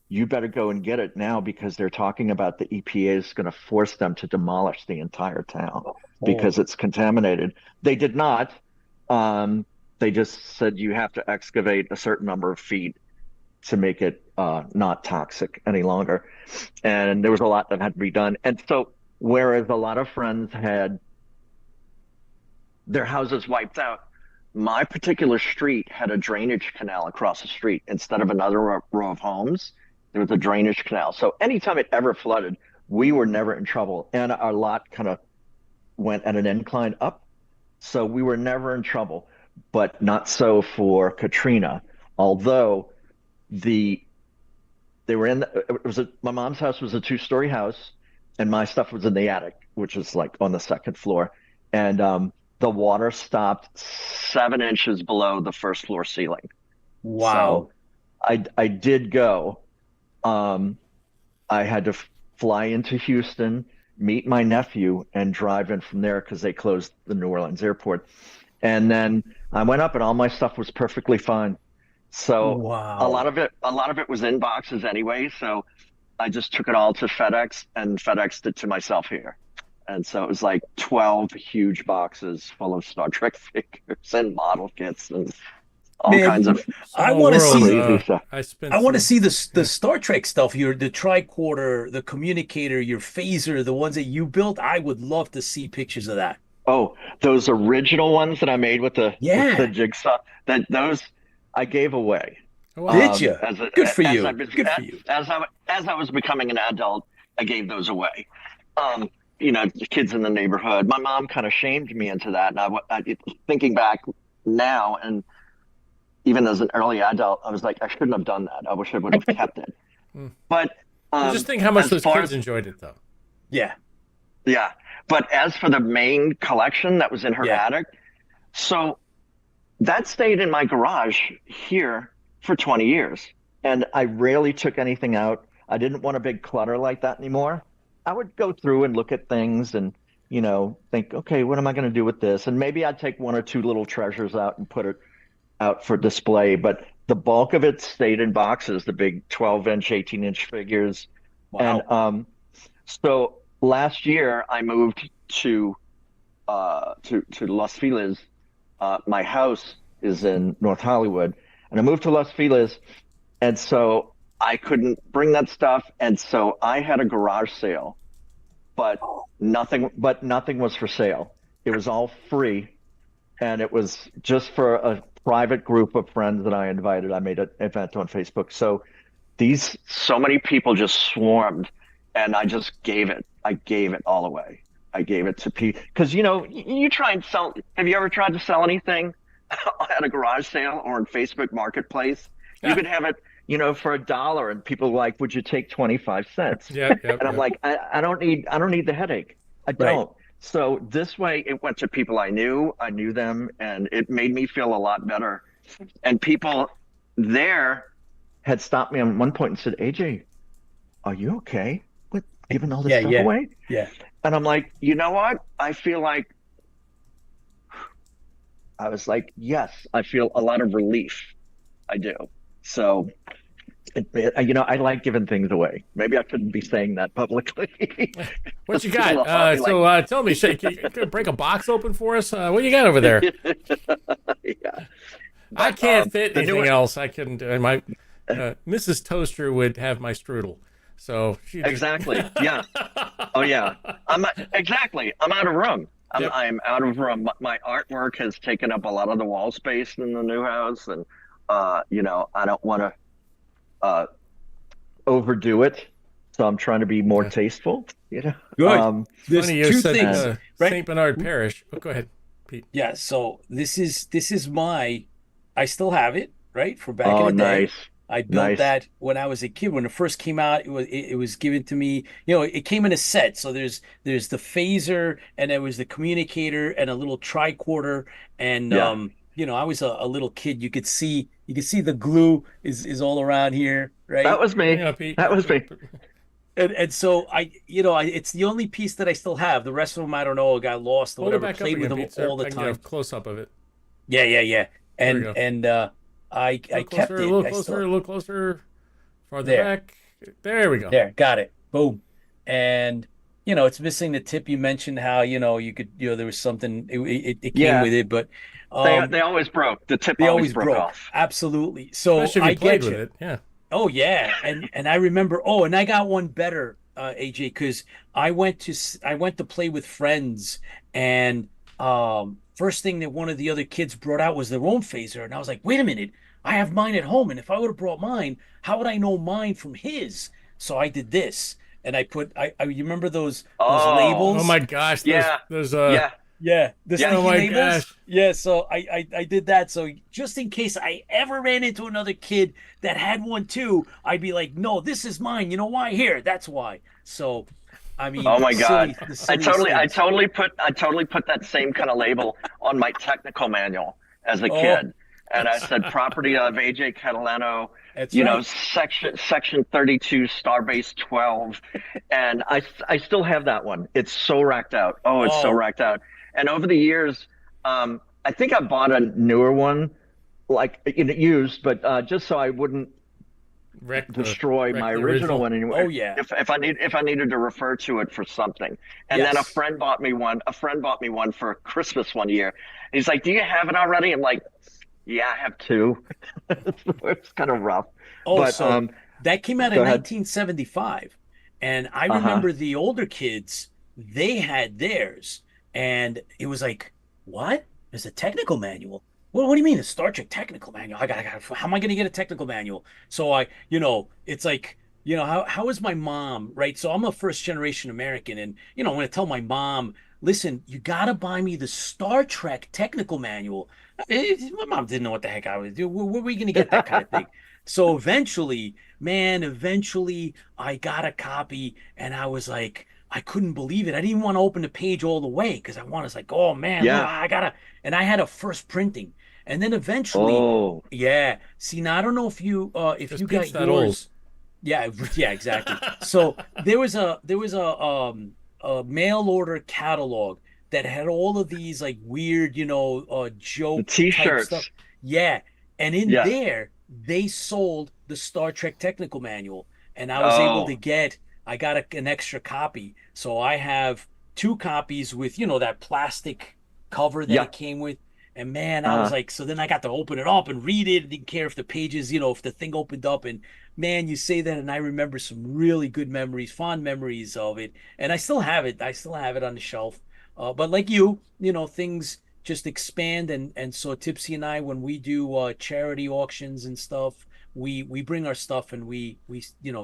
S6: you better go and get it now because they're talking about the EPA is going to force them to demolish the entire town
S5: Oh,
S6: because it's contaminated." They did not. Um, they just said you have to excavate a certain number of feet to make it not toxic any longer. And there was a lot that had to be done. And so, whereas a lot of friends had their houses wiped out, my particular street had a drainage canal across the street. Instead of another row of homes, there was a drainage canal. So anytime it ever flooded, we were never in trouble. And our lot kind of went at an incline up. So we were never in trouble, but not so for Katrina. Although the they were in my mom's house was a two-story house, and my stuff was in the attic, which was like on the second floor. And the water stopped 7 inches below the first floor ceiling.
S5: Wow.
S6: So I did go. I had to fly into Houston, meet my nephew, and drive in from there because they closed the New Orleans airport. And then I went up, and all my stuff was perfectly fine. So a
S5: Wow.
S6: lot of it was in boxes anyway. So I just took it all to FedEx and FedExed it to myself here. And so it was like 12 huge boxes full of Star Trek figures and model kits and all
S5: Man,
S6: kinds of
S5: I
S4: Small
S5: want to
S4: world.
S5: see.
S6: crazy stuff.
S4: I spent
S5: I want to
S4: some.
S5: see the Star Trek stuff. The tricorder, the communicator, your phaser, the ones that you built. I would love to see pictures of that.
S6: Oh, those original ones that I made with the
S5: Yeah.
S6: jigsaw, that those I gave away.
S4: Oh, wow.
S5: Did you?
S6: As a,
S5: Good for
S6: as
S5: you.
S6: I was,
S5: Good for you.
S6: as I was becoming an adult, I gave those away. The kids in the neighborhood. My mom kind of shamed me into that, and thinking back now, and even as an early adult, I was like, I shouldn't have done that. I wish I would have kept it.
S4: Hmm.
S6: But
S4: Just think how much
S6: as
S4: those
S6: far
S4: kids
S6: as
S4: enjoyed it, though.
S5: Yeah.
S6: yeah, but as for the main collection that was in her
S5: Yeah.
S6: attic, so that stayed in my garage here for 20 years. And I rarely took anything out. I didn't want a big clutter like that anymore. I would go through and look at things and, think, okay, what am I going to do with this? And maybe I'd take one or two little treasures out and put it out for display. But the bulk of it stayed in boxes, the big 12-inch, 18-inch figures.
S5: Wow.
S6: And so last year I moved to Los Feliz. My house is in North Hollywood, and I moved to Los Feliz, and so I couldn't bring that stuff, and so I had a garage sale, but nothing was for sale. It was all free, and it was just for a private group of friends that I invited. I made an event on Facebook, so so many people just swarmed, and I just gave it. I gave it all away. I gave it to people because you try and sell. Have you ever tried to sell anything at a garage sale or in Facebook Marketplace? You could have it, for $1, and people are like, "Would you take 25 cents?"
S4: Yeah,
S6: And I'm like, I don't need the headache. I don't. So this way, it went to people I knew them, and it made me feel a lot better. And people there had stopped me on one point and said, "AJ, are you okay with giving all this
S5: Yeah,
S6: stuff
S5: yeah.
S6: away?"
S5: Yeah.
S6: And I'm like, you know what? I was like, yes, I feel a lot of relief. I do. So, I like giving things away. Maybe I shouldn't be saying that publicly.
S4: What you
S6: People
S4: got?
S6: are like,
S4: Tell me, Shay, can you break a box open for us? What you got over there?
S6: yeah.
S4: I
S6: But,
S4: can't fit
S6: the
S4: anything
S6: newer-
S4: else. I couldn't do. And my Mrs. Toaster would have my strudel. So she just,
S6: Exactly. Yeah. Oh yeah. Exactly. I'm out of room.
S4: Yep.
S6: I'm out of room. My artwork has taken up a lot of the wall space in the new house, and I don't want to overdo it, so I'm trying to be more tasteful.
S5: Good. There's
S4: funny you
S5: two
S4: said
S5: things, right?
S4: St. Bernard Parish. Oh, go ahead, Pete.
S5: Yeah. So this is my. I still have it, right, for back
S6: Oh,
S5: in the day.
S6: nice.
S5: I built
S6: Nice.
S5: that when I was a kid. When it first came out, it was given to me. It came in a set. So there's the phaser, and there was the communicator, and a little tricorder, and
S6: Yeah.
S5: I was a little kid. You could see the glue is all around here, right?
S6: That was me.
S4: Hang on, Pete.
S6: That was me.
S5: And so it's the only piece that I still have. The rest of them I don't know, got lost or
S4: Hold it
S5: whatever.
S4: back up
S5: Played with
S4: again,
S5: them
S4: Pete, sir.
S5: all the
S4: I can get
S5: time.
S4: a close up of it.
S5: Yeah.
S4: There we
S5: And
S4: go.
S5: and I kept
S4: Closer,
S5: it.
S4: a little
S5: I
S4: closer,
S5: still-
S4: a little closer. Farther
S5: There.
S4: back. There we go.
S5: There, got it. Boom. And it's missing the tip. You mentioned how you could there was something it came
S6: Yeah.
S5: with it, but
S6: They always broke. The tip
S5: they
S6: always
S5: always
S6: broke off.
S5: Absolutely. So
S4: Especially if
S5: I
S4: you played
S5: get
S4: with
S5: you.
S4: it. Yeah.
S5: Oh yeah, and I remember. Oh, and I got one better, AJ, because I went to play with friends, and first thing that one of the other kids brought out was their own phaser, and I was like, wait a minute, I have mine at home, and if I would have brought mine, how would I know mine from his? So I did this, and I put you remember those
S6: Oh.
S5: labels?
S4: Oh my gosh.
S6: Yeah.
S4: Those
S6: Yeah.
S5: Yeah, the
S6: Yeah.
S5: sticky
S4: Oh my
S5: labels.
S4: gosh.
S5: Yeah, so I did that. So just in case I ever ran into another kid that had one too, I'd be like, no, this is mine. You know why? Here, that's why. So I mean,
S6: Oh my God!
S5: the
S6: I
S5: silliest things.
S6: totally put that same kind of label on my technical manual as a
S5: Oh,
S6: kid, and I said property of AJ Catalano,
S5: that's right.
S6: section 32, Starbase 12, and I still have that one. It's so racked out. Oh, it's so
S5: Oh,
S6: racked out. And over the years, I think I bought a newer one, like used, but just so I wouldn't destroy
S4: wreck
S6: my
S4: the
S6: original
S4: original.
S6: one anyway.
S5: oh yeah.
S6: If I needed to refer to it for something. And then a
S5: Yes.
S6: friend bought me one. A friend bought me one for Christmas one year. He's like, "Do you have it already?" I'm like, "Yeah, I have two." It's kind of rough.
S5: Oh,
S6: But
S5: so that came out in
S6: go ahead.
S5: 1975. And I
S6: Uh-huh.
S5: remember the older kids, they had theirs. And it was like, what? There's a technical manual. What do you mean, a Star Trek technical manual? How am I going to get a technical manual? So it's like, how is my mom, right? So I'm a first generation American. And, I'm going to tell my mom, listen, you got to buy me the Star Trek technical manual. My mom didn't know what the heck I was doing. Where were we going to get that kind of thing? So eventually, man, I got a copy and I was like, I couldn't believe it. I didn't even want to open the page all the way because I was like, oh man, look,
S6: Yeah.
S5: I gotta. And I had a first printing, and then eventually,
S6: Oh,
S5: yeah. See, now I don't know if
S4: Because
S5: you
S4: Pete's
S5: got
S4: that old.
S5: yours. Yeah, yeah, exactly. So there was a mail order catalog that had all of these like weird,
S6: the
S5: joke type stuff.
S6: T-shirts.
S5: Yeah, and in
S6: Yes.
S5: there they sold the Star Trek technical manual, and I was able to
S6: Oh,
S5: get. I got an extra copy, so I have two copies with that plastic cover that
S6: yeah.
S5: it came with. And man, I was
S6: Uh,
S5: like, so then I got to open it up and read it. I didn't care if the pages, if the thing opened up. And man, you say that, and I remember some really good memories, fond memories of it. And I still have it. I still have it on the shelf. But like things just expand. And so Tipsy and I, when we do charity auctions and stuff, we bring our stuff and we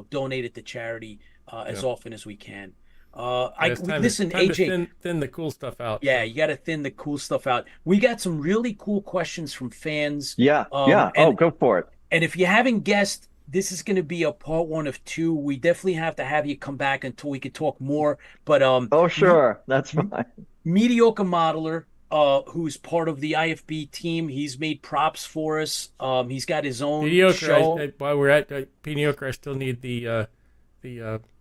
S5: donate it to charity as
S4: Yep.
S5: often as we can.
S4: Yeah, it's time
S5: Listen,
S4: to
S5: AJ.
S4: thin the cool stuff out.
S5: Yeah, you got to thin the cool stuff out. We got some really cool questions from fans.
S6: yeah.
S5: Um,
S6: Yeah. Oh,
S5: and
S6: go for it.
S5: and if you haven't guessed, this is going to be a part one of two. We definitely have to have you come back until we can talk more. But
S6: Oh, sure. That's fine.
S5: Mediocre Modeler, who's part of the IFB team, he's made props for us. He's got his own
S4: Mediocre.
S5: show.
S4: While we're at mediocre, I still need the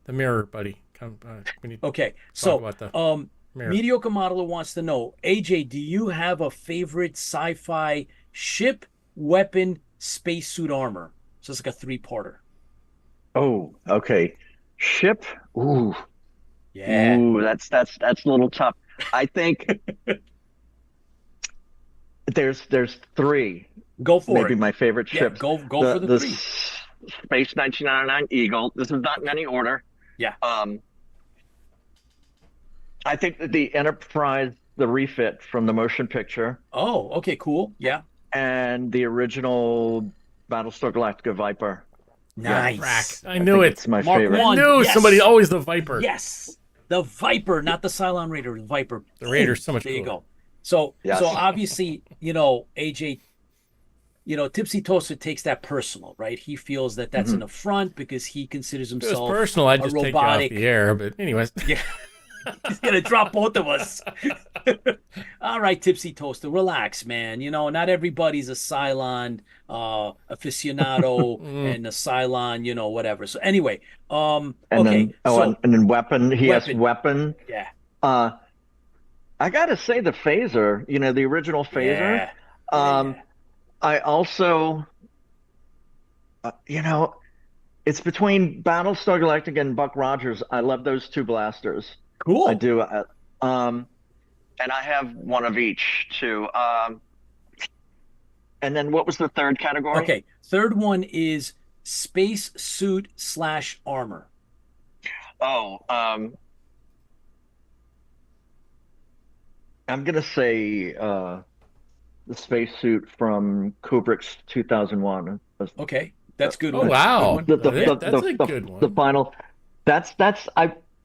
S4: mirror, buddy. We need to
S5: Okay,
S4: talk
S5: so
S4: about the mirror.
S5: Mediocre Modeler wants to know, AJ, do you have a favorite sci-fi ship, weapon, spacesuit armor? So it's like a three-parter.
S6: Oh, okay. Ship. Ooh.
S5: Yeah.
S6: Ooh, that's a little tough. I think there's three,
S5: Go for
S6: maybe
S5: it.
S6: my favorite
S5: Yeah,
S6: ships.
S5: go for the three.
S6: Space 1999 Eagle. This is not in any order.
S5: Yeah.
S6: I think that the Enterprise, the refit from the motion picture,
S5: Oh, okay, cool. Yeah.
S6: and the original Battlestar Galactica Viper.
S5: Nice.
S4: Rack. I knew it.
S6: It's my
S5: Mark
S6: favorite.
S5: one.
S4: I knew
S5: Yes.
S4: somebody always the Viper.
S5: Yes. The Viper, not the Cylon Raider, the Viper.
S4: The Raider's so much
S5: There you
S4: cooler.
S5: go. So
S6: Yes.
S5: so obviously, AJ, Tipsy Toaster takes that personal, right? He feels that that's an affront because he considers
S4: If it was
S5: himself
S4: personal, I'd
S5: a
S4: just take you off
S5: robotic.
S4: the air. But anyways,
S5: Yeah. He's gonna drop both of us. All right, Tipsy Toaster, relax, man. Not everybody's a Cylon aficionado and a Cylon, whatever. So anyway,
S6: And
S5: okay,
S6: then
S5: so
S6: and then weapon. He has
S5: Weapon.
S6: weapon.
S5: yeah,
S6: I gotta say the phaser. The original phaser.
S5: yeah,
S6: Um, I also, it's between Battlestar Galactica and Buck Rogers. I love those two blasters.
S5: cool.
S6: I do. And I have one of each too. And then what was the third category?
S5: Okay, third one is space suit / armor.
S6: Oh, I'm gonna say the spacesuit from Kubrick's 2001.
S5: Okay, that's good.
S4: oh
S5: one.
S4: wow,
S5: Good one.
S4: that's a good one.
S6: The final. That's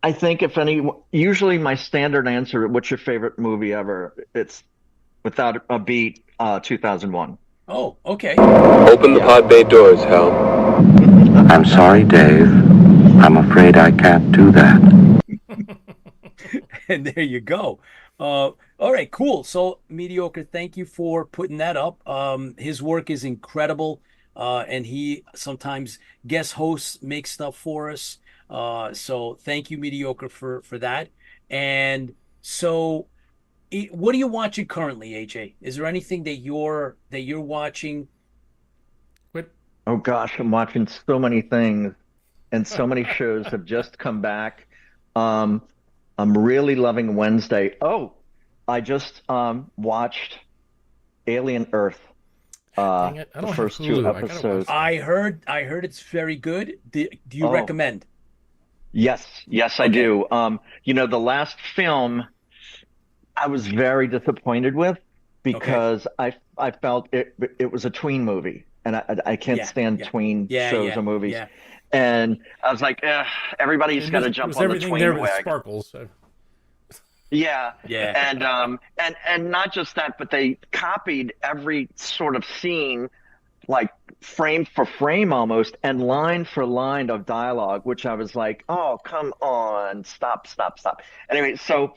S6: I think if any, usually my standard answer, what's your favorite movie ever? It's without a beat, 2001.
S5: Oh, okay.
S7: Open the pod bay doors, Hal.
S2: I'm sorry, Dave. I'm afraid I can't do that.
S5: And there you go. All right, cool. So Mediocre, thank you for putting that up. His work is incredible. And he sometimes guest hosts, makes stuff for us. So thank you, Mediocre, for that. And so what are you watching currently, AJ? Is there anything that you're watching?
S4: What?
S6: Oh gosh, I'm watching so many things, and so many shows have just come back. Um, I'm really loving Wednesday. Oh, I just watched Alien Earth,
S4: Dang it! I
S6: the
S4: don't have
S6: first two
S4: Hulu. I gotta watch
S6: episodes.
S4: that.
S5: I heard it's very good. Do you
S6: Oh,
S5: recommend?
S6: yes, yes, I
S5: Okay.
S6: do. The last film I was very disappointed with
S5: Okay.
S6: because I felt it was a tween movie, and I can't
S5: Yeah.
S6: stand
S5: Yeah.
S6: tween
S5: Yeah.
S6: shows
S5: Yeah.
S6: or movies.
S5: Yeah.
S6: And I was like, everybody's
S4: And
S6: got
S4: this
S6: to
S4: it
S6: jump
S4: was
S6: on the
S4: everything there
S6: tween
S4: but
S6: wagon.
S4: sparkles. So.
S6: Yeah,
S5: Yeah.
S6: and not just that, but they copied every sort of scene, like frame for frame almost, and line for line of dialogue, which I was like, oh, come on, stop, stop, stop. Anyway, so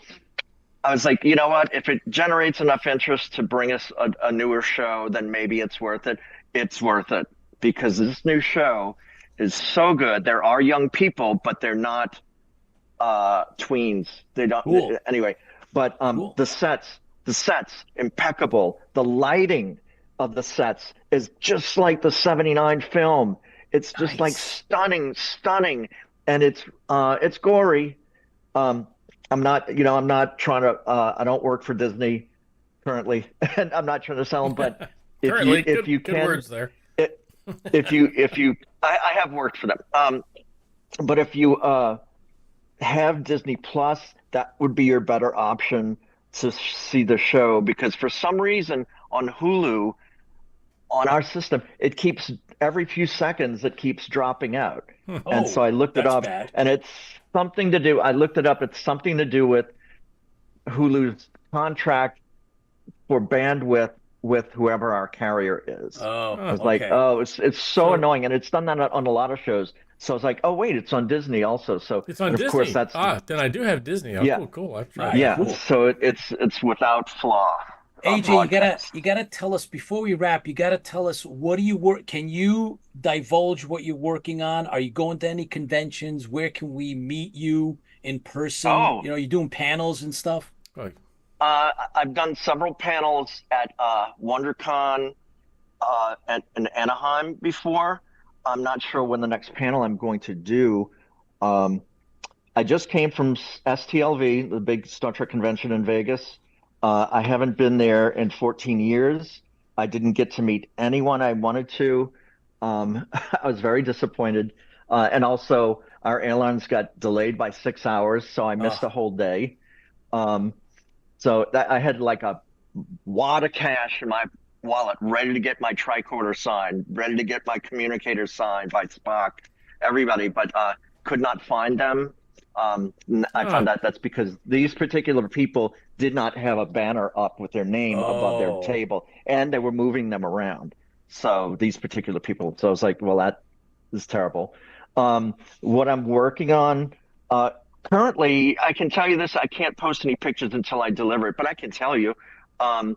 S6: I was like, you know what? If it generates enough interest to bring us a newer show, then maybe it's worth it. It's worth it because this new show is so good. There are young people, but they're not tweens. They don't
S5: Cool.
S6: anyway. But
S5: Cool.
S6: the sets impeccable. The lighting of the sets is just like the '79 film. It's just like
S5: Nice.
S6: stunning, stunning, and it's gory. Um, I'm not trying to. I don't work for Disney currently, and I'm not trying to sell them. But if you
S4: Currently,
S6: if you
S4: good
S6: can,
S4: words there.
S6: I have worked for them. But if you have Disney Plus, that would be your better option to see the show because for some reason on Hulu, on our system, it keeps every few seconds it keeps dropping out. And so
S5: Oh,
S6: I looked it
S5: that's
S6: up
S5: bad.
S6: and it's something to do. I looked it up. It's something to do with Hulu's contract for bandwidth with whoever our carrier is.
S5: Oh,
S6: I
S4: Oh,
S6: was like,
S5: okay.
S6: oh, it's so
S4: so
S6: annoying. And it's done that on a lot of shows. So I was like, oh, wait, it's on Disney also. So,
S4: it's on
S6: and of course,
S4: Disney.
S6: that's,
S4: Ah, then I do have Disney. Oh,
S6: yeah,
S4: cool, cool. I've
S5: All
S4: tried
S5: right,
S4: that.
S6: yeah.
S5: cool.
S6: So it's without flaw
S5: AJ,
S6: broadcast.
S5: you gotta tell us before we wrap, you gotta tell us what do you work, can you divulge what you're working on? Are you going to any conventions? Where can we meet you in person?
S6: Oh,
S5: You're doing panels and stuff?
S4: Oh,
S6: I've done several panels at WonderCon in Anaheim before. I'm not sure when the next panel I'm going to do. Um, I just came from STLV, the big Star Trek convention in Vegas. I haven't been there in 14 years. I didn't get to meet anyone I wanted to. I was very disappointed. And also, our airlines got delayed by 6 hours, so I missed a
S5: Oh,
S6: whole day. Um, so I had like a wad of cash in my wallet, ready to get my tricorder signed, ready to get my communicator signed by Spock, everybody, but could not find them. I found
S4: ah,
S6: out that's because these particular people did not have a banner up with their name above their
S5: oh,
S6: table, and they were moving them around. So these particular people. So I was like, well, that is terrible. What I'm working on uh, currently, I can tell you this. I can't post any pictures until I deliver it, but I can tell you. Um,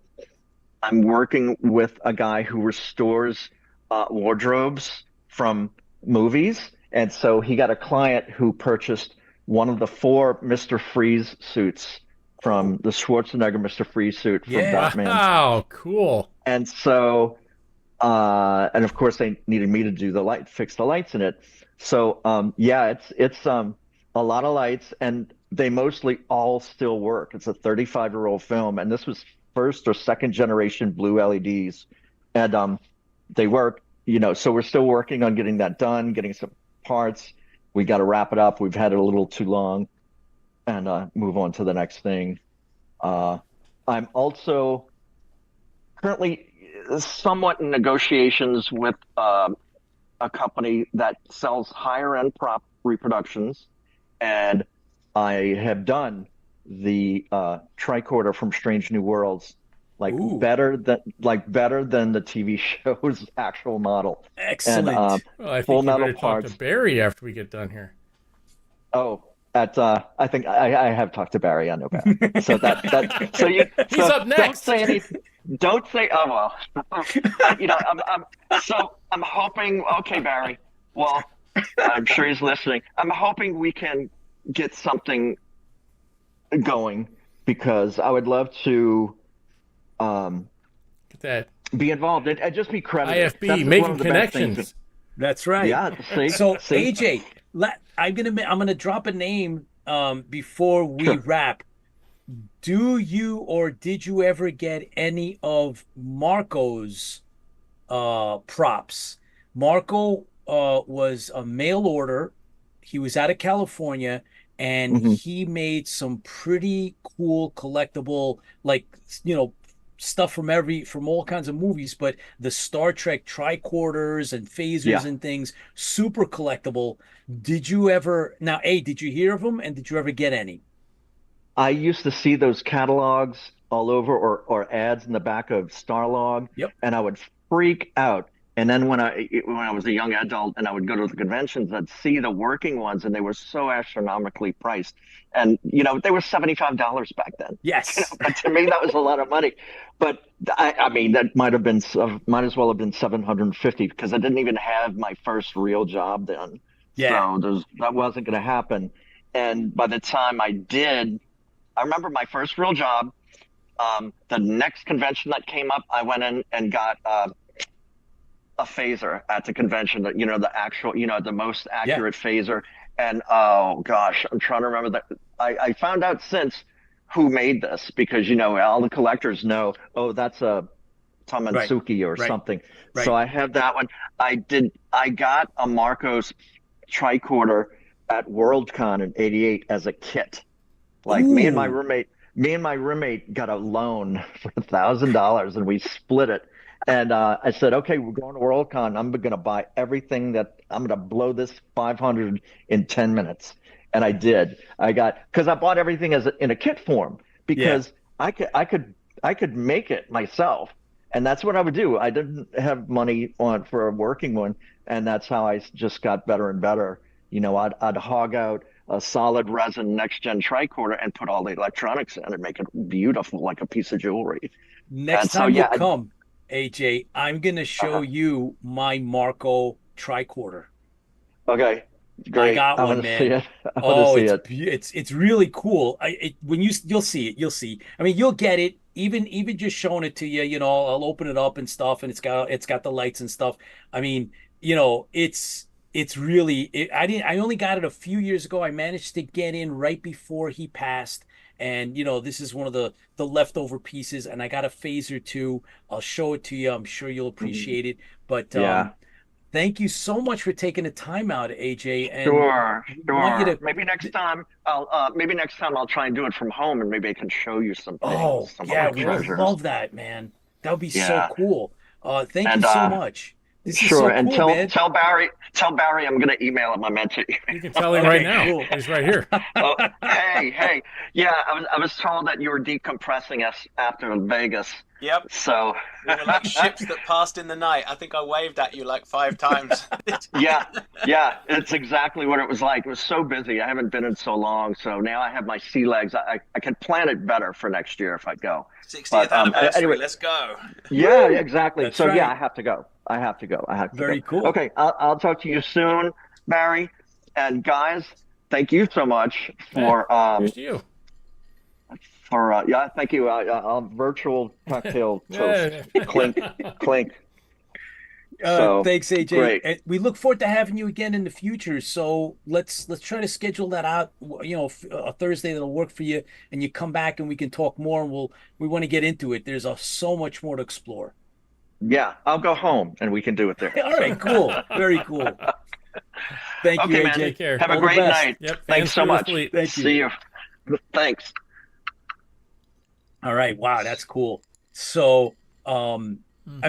S6: I'm working with a guy who restores wardrobes from movies. And so he got a client who purchased one of the four Mr. Freeze suits from
S5: oh,
S6: the Schwarzenegger Mr. Freeze suit from
S5: yeah.
S6: Batman.
S4: wow, cool.
S6: And so, and of course, they needed me to do the light, fix the lights in it. So, yeah, it's a lot of lights, and they mostly all still work. It's a 35-year-old film, and this was first or second generation blue LEDs, and they work. So we're still working on getting that done, getting some parts. We got to wrap it up. We've had it a little too long, and move on to the next thing. Uh, I'm also currently somewhat in negotiations with a company that sells higher end prop reproductions, and I have done the tricorder from Strange New Worlds,
S5: Ooh,
S6: better than the TV show's actual model, and
S5: excellent.
S4: Well, I
S6: Full
S4: think you
S6: Metal
S4: better talk to
S6: parts.
S4: Barry after we get done here.
S6: Oh, at I think I have talked to Barry. I know Barry. So so
S4: He's up
S6: don't
S4: next.
S6: say anything. Don't say, oh well. I'm hoping. Okay, Barry. Well, I'm sure he's listening. I'm hoping we can get something going because I would love to
S4: Get that
S6: be involved and just be credited.
S4: IFB
S6: That's one
S4: making
S6: of the best things.
S4: connections.
S5: That's right.
S6: Yeah. See.
S5: So
S6: See?
S5: AJ, I'm gonna drop a name before we
S6: Sure.
S5: wrap. Do you or did you ever get any of Marco's props? Marco was a mail order. He was out of California and
S6: Mhm.
S5: he made some pretty cool collectible, like, stuff from all kinds of movies, but the Star Trek tricorders and phasers
S6: Yeah.
S5: and things, super collectible. Did you ever, now, A, did you hear of them and did you ever get any?
S6: I used to see those catalogs all over or ads in the back of Starlog,
S5: Yep.
S6: and I would freak out. And then when I was a young adult and I would go to the conventions, I'd see the working ones, and they were so astronomically priced. And they were $75 back then.
S5: Yes.
S6: But to me, that was a lot of money. But I mean, that might as well have been 750 because I didn't even have my first real job then.
S5: Yeah.
S6: So that wasn't going to happen. And by the time I did, I remember my first real job. The next convention that came up, I went in and got a phaser at the convention. The actual, the most accurate phaser. And oh gosh, I'm trying to remember that. I found out since who made this because all the collectors know. Oh, that's a Tamansuki or something.
S5: Right.
S6: So I have that one. I got a Marcos tricorder at Worldcon in '88 as a kit. Like me and my roommate got a loan for $1,000 and we split it. And I said, okay, we're going to Worldcon. I'm going to buy everything I'm going to blow this 500 in 10 minutes. And I did. Because I bought everything in a kit form because I could make it myself. And that's what I would do. I didn't have money for a working one. And that's how I just got better and better. I'd hog out a solid resin next gen tricorder and put all the electronics in and make it beautiful like a piece of jewelry.
S5: Next time you come, AJ, I'm gonna show you my Marco tricorder.
S6: Okay, great.
S5: I got one, man. It's really cool. You'll see it, you'll see. I mean, you'll get it. Even just showing it to you, I'll open it up and stuff, and it's got the lights and stuff. I mean, it's really. I only got it a few years ago. I managed to get in right before he passed. And this is one of the leftover pieces, and I got a phaser too. I'll show it to you. I'm sure you'll appreciate it. But thank you so much for taking the time out, AJ. And
S6: sure.
S5: Maybe
S6: next time I'll try and do it from home, and maybe I can show you some things.
S5: Oh yeah, we would love that, man. That would be so cool. Thank you so much. This is so cool,
S6: and
S5: man.
S6: tell Barry I'm going to email him. I meant to.
S4: You can tell him right now. Cool. He's right here.
S6: Oh, hey. Yeah, I was told that you were decompressing us after Vegas.
S8: Yep.
S6: So
S8: we were like ships that passed in the night. I think I waved at you like 5 times.
S6: Yeah, it's exactly what it was like. It was so busy. I haven't been in so long, so now I have my sea legs. I could plan it better for next year if I go.
S8: 60th anniversary.
S6: Anyway,
S8: let's go.
S6: Yeah, exactly.
S5: That's
S6: so
S5: right.
S6: yeah, I have to go.
S5: Very cool.
S6: Okay, I'll talk to you soon, Barry. And guys, thank you so much for
S4: here's to you.
S6: Thank you. Virtual cocktail toast. Clink, clink.
S5: Thanks, AJ.
S6: Great.
S5: And we look forward to having you again in the future. So let's try to schedule that out. A Thursday that'll work for you, and you come back and we can talk more. And we want to get into it. There's so much more to explore.
S6: Yeah, I'll go home and we can do it there.
S5: All right, cool. Very cool. Thank you, AJ.
S6: Man.
S4: Take care.
S6: Have a great night.
S4: Yep.
S6: Thanks so much.
S5: Thank you.
S6: See you. Thanks.
S5: All right. Wow, that's cool. So, I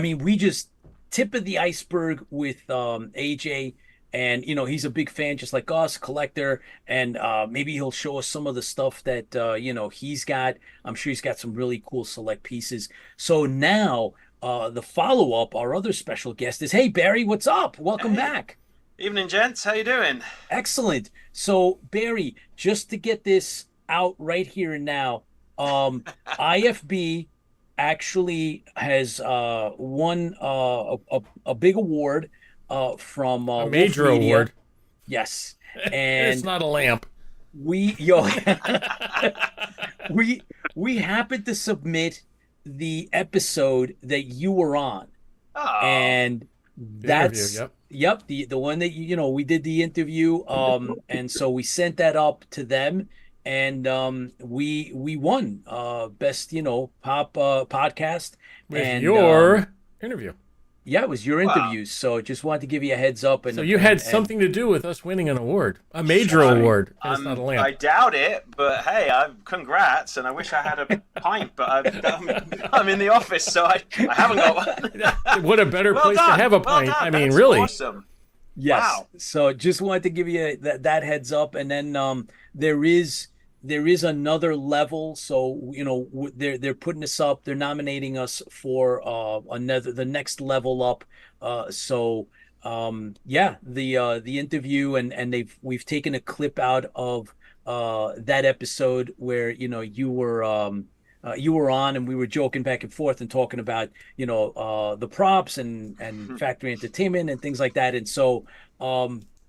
S5: mean, we just tip of the iceberg with AJ, and he's a big fan, just like us, collector, and maybe he'll show us some of the stuff that he's got. I'm sure he's got some really cool select pieces. So now, the follow-up, our other special guest is, hey Barry, what's up? Welcome back.
S8: Evening, gents. How you doing?
S5: Excellent. So, Barry, just to get this out right here and now, IFB actually has won a big award from
S4: A
S5: Wolf
S4: major
S5: Media.
S4: award.
S5: Yes,
S4: It's
S5: and
S4: not a lamp.
S5: we we happened to submit the episode that you were on,
S8: Oh,
S5: and
S4: The
S5: that's
S4: interview,
S5: yep, the one that we did the interview, and so we sent that up to them, and we won best pop podcast,
S4: with
S5: and
S4: your interview.
S5: yeah, it was your
S8: Wow.
S5: interview, so just wanted to give you a heads up. And
S4: So you had
S5: and-
S4: something to do with us winning an award, a major
S8: Sure.
S4: award. And it's not a
S8: I
S4: lamp.
S8: doubt it, but hey, congrats, and I wish I had a pint, but I'm in the office, so I haven't got one.
S4: What a better
S8: Well
S4: place
S8: done.
S4: to have a
S8: Well
S4: pint.
S8: done.
S4: I mean,
S8: That's
S4: really.
S8: awesome.
S5: Yes.
S8: Wow.
S5: So just wanted to give you that heads up, and then there is another level. So they're putting us up. They're nominating us for the next level up. So yeah, the interview, and we've taken a clip out of that episode where you were on, and we were joking back and forth and talking about the props and factory entertainment and things like that. And so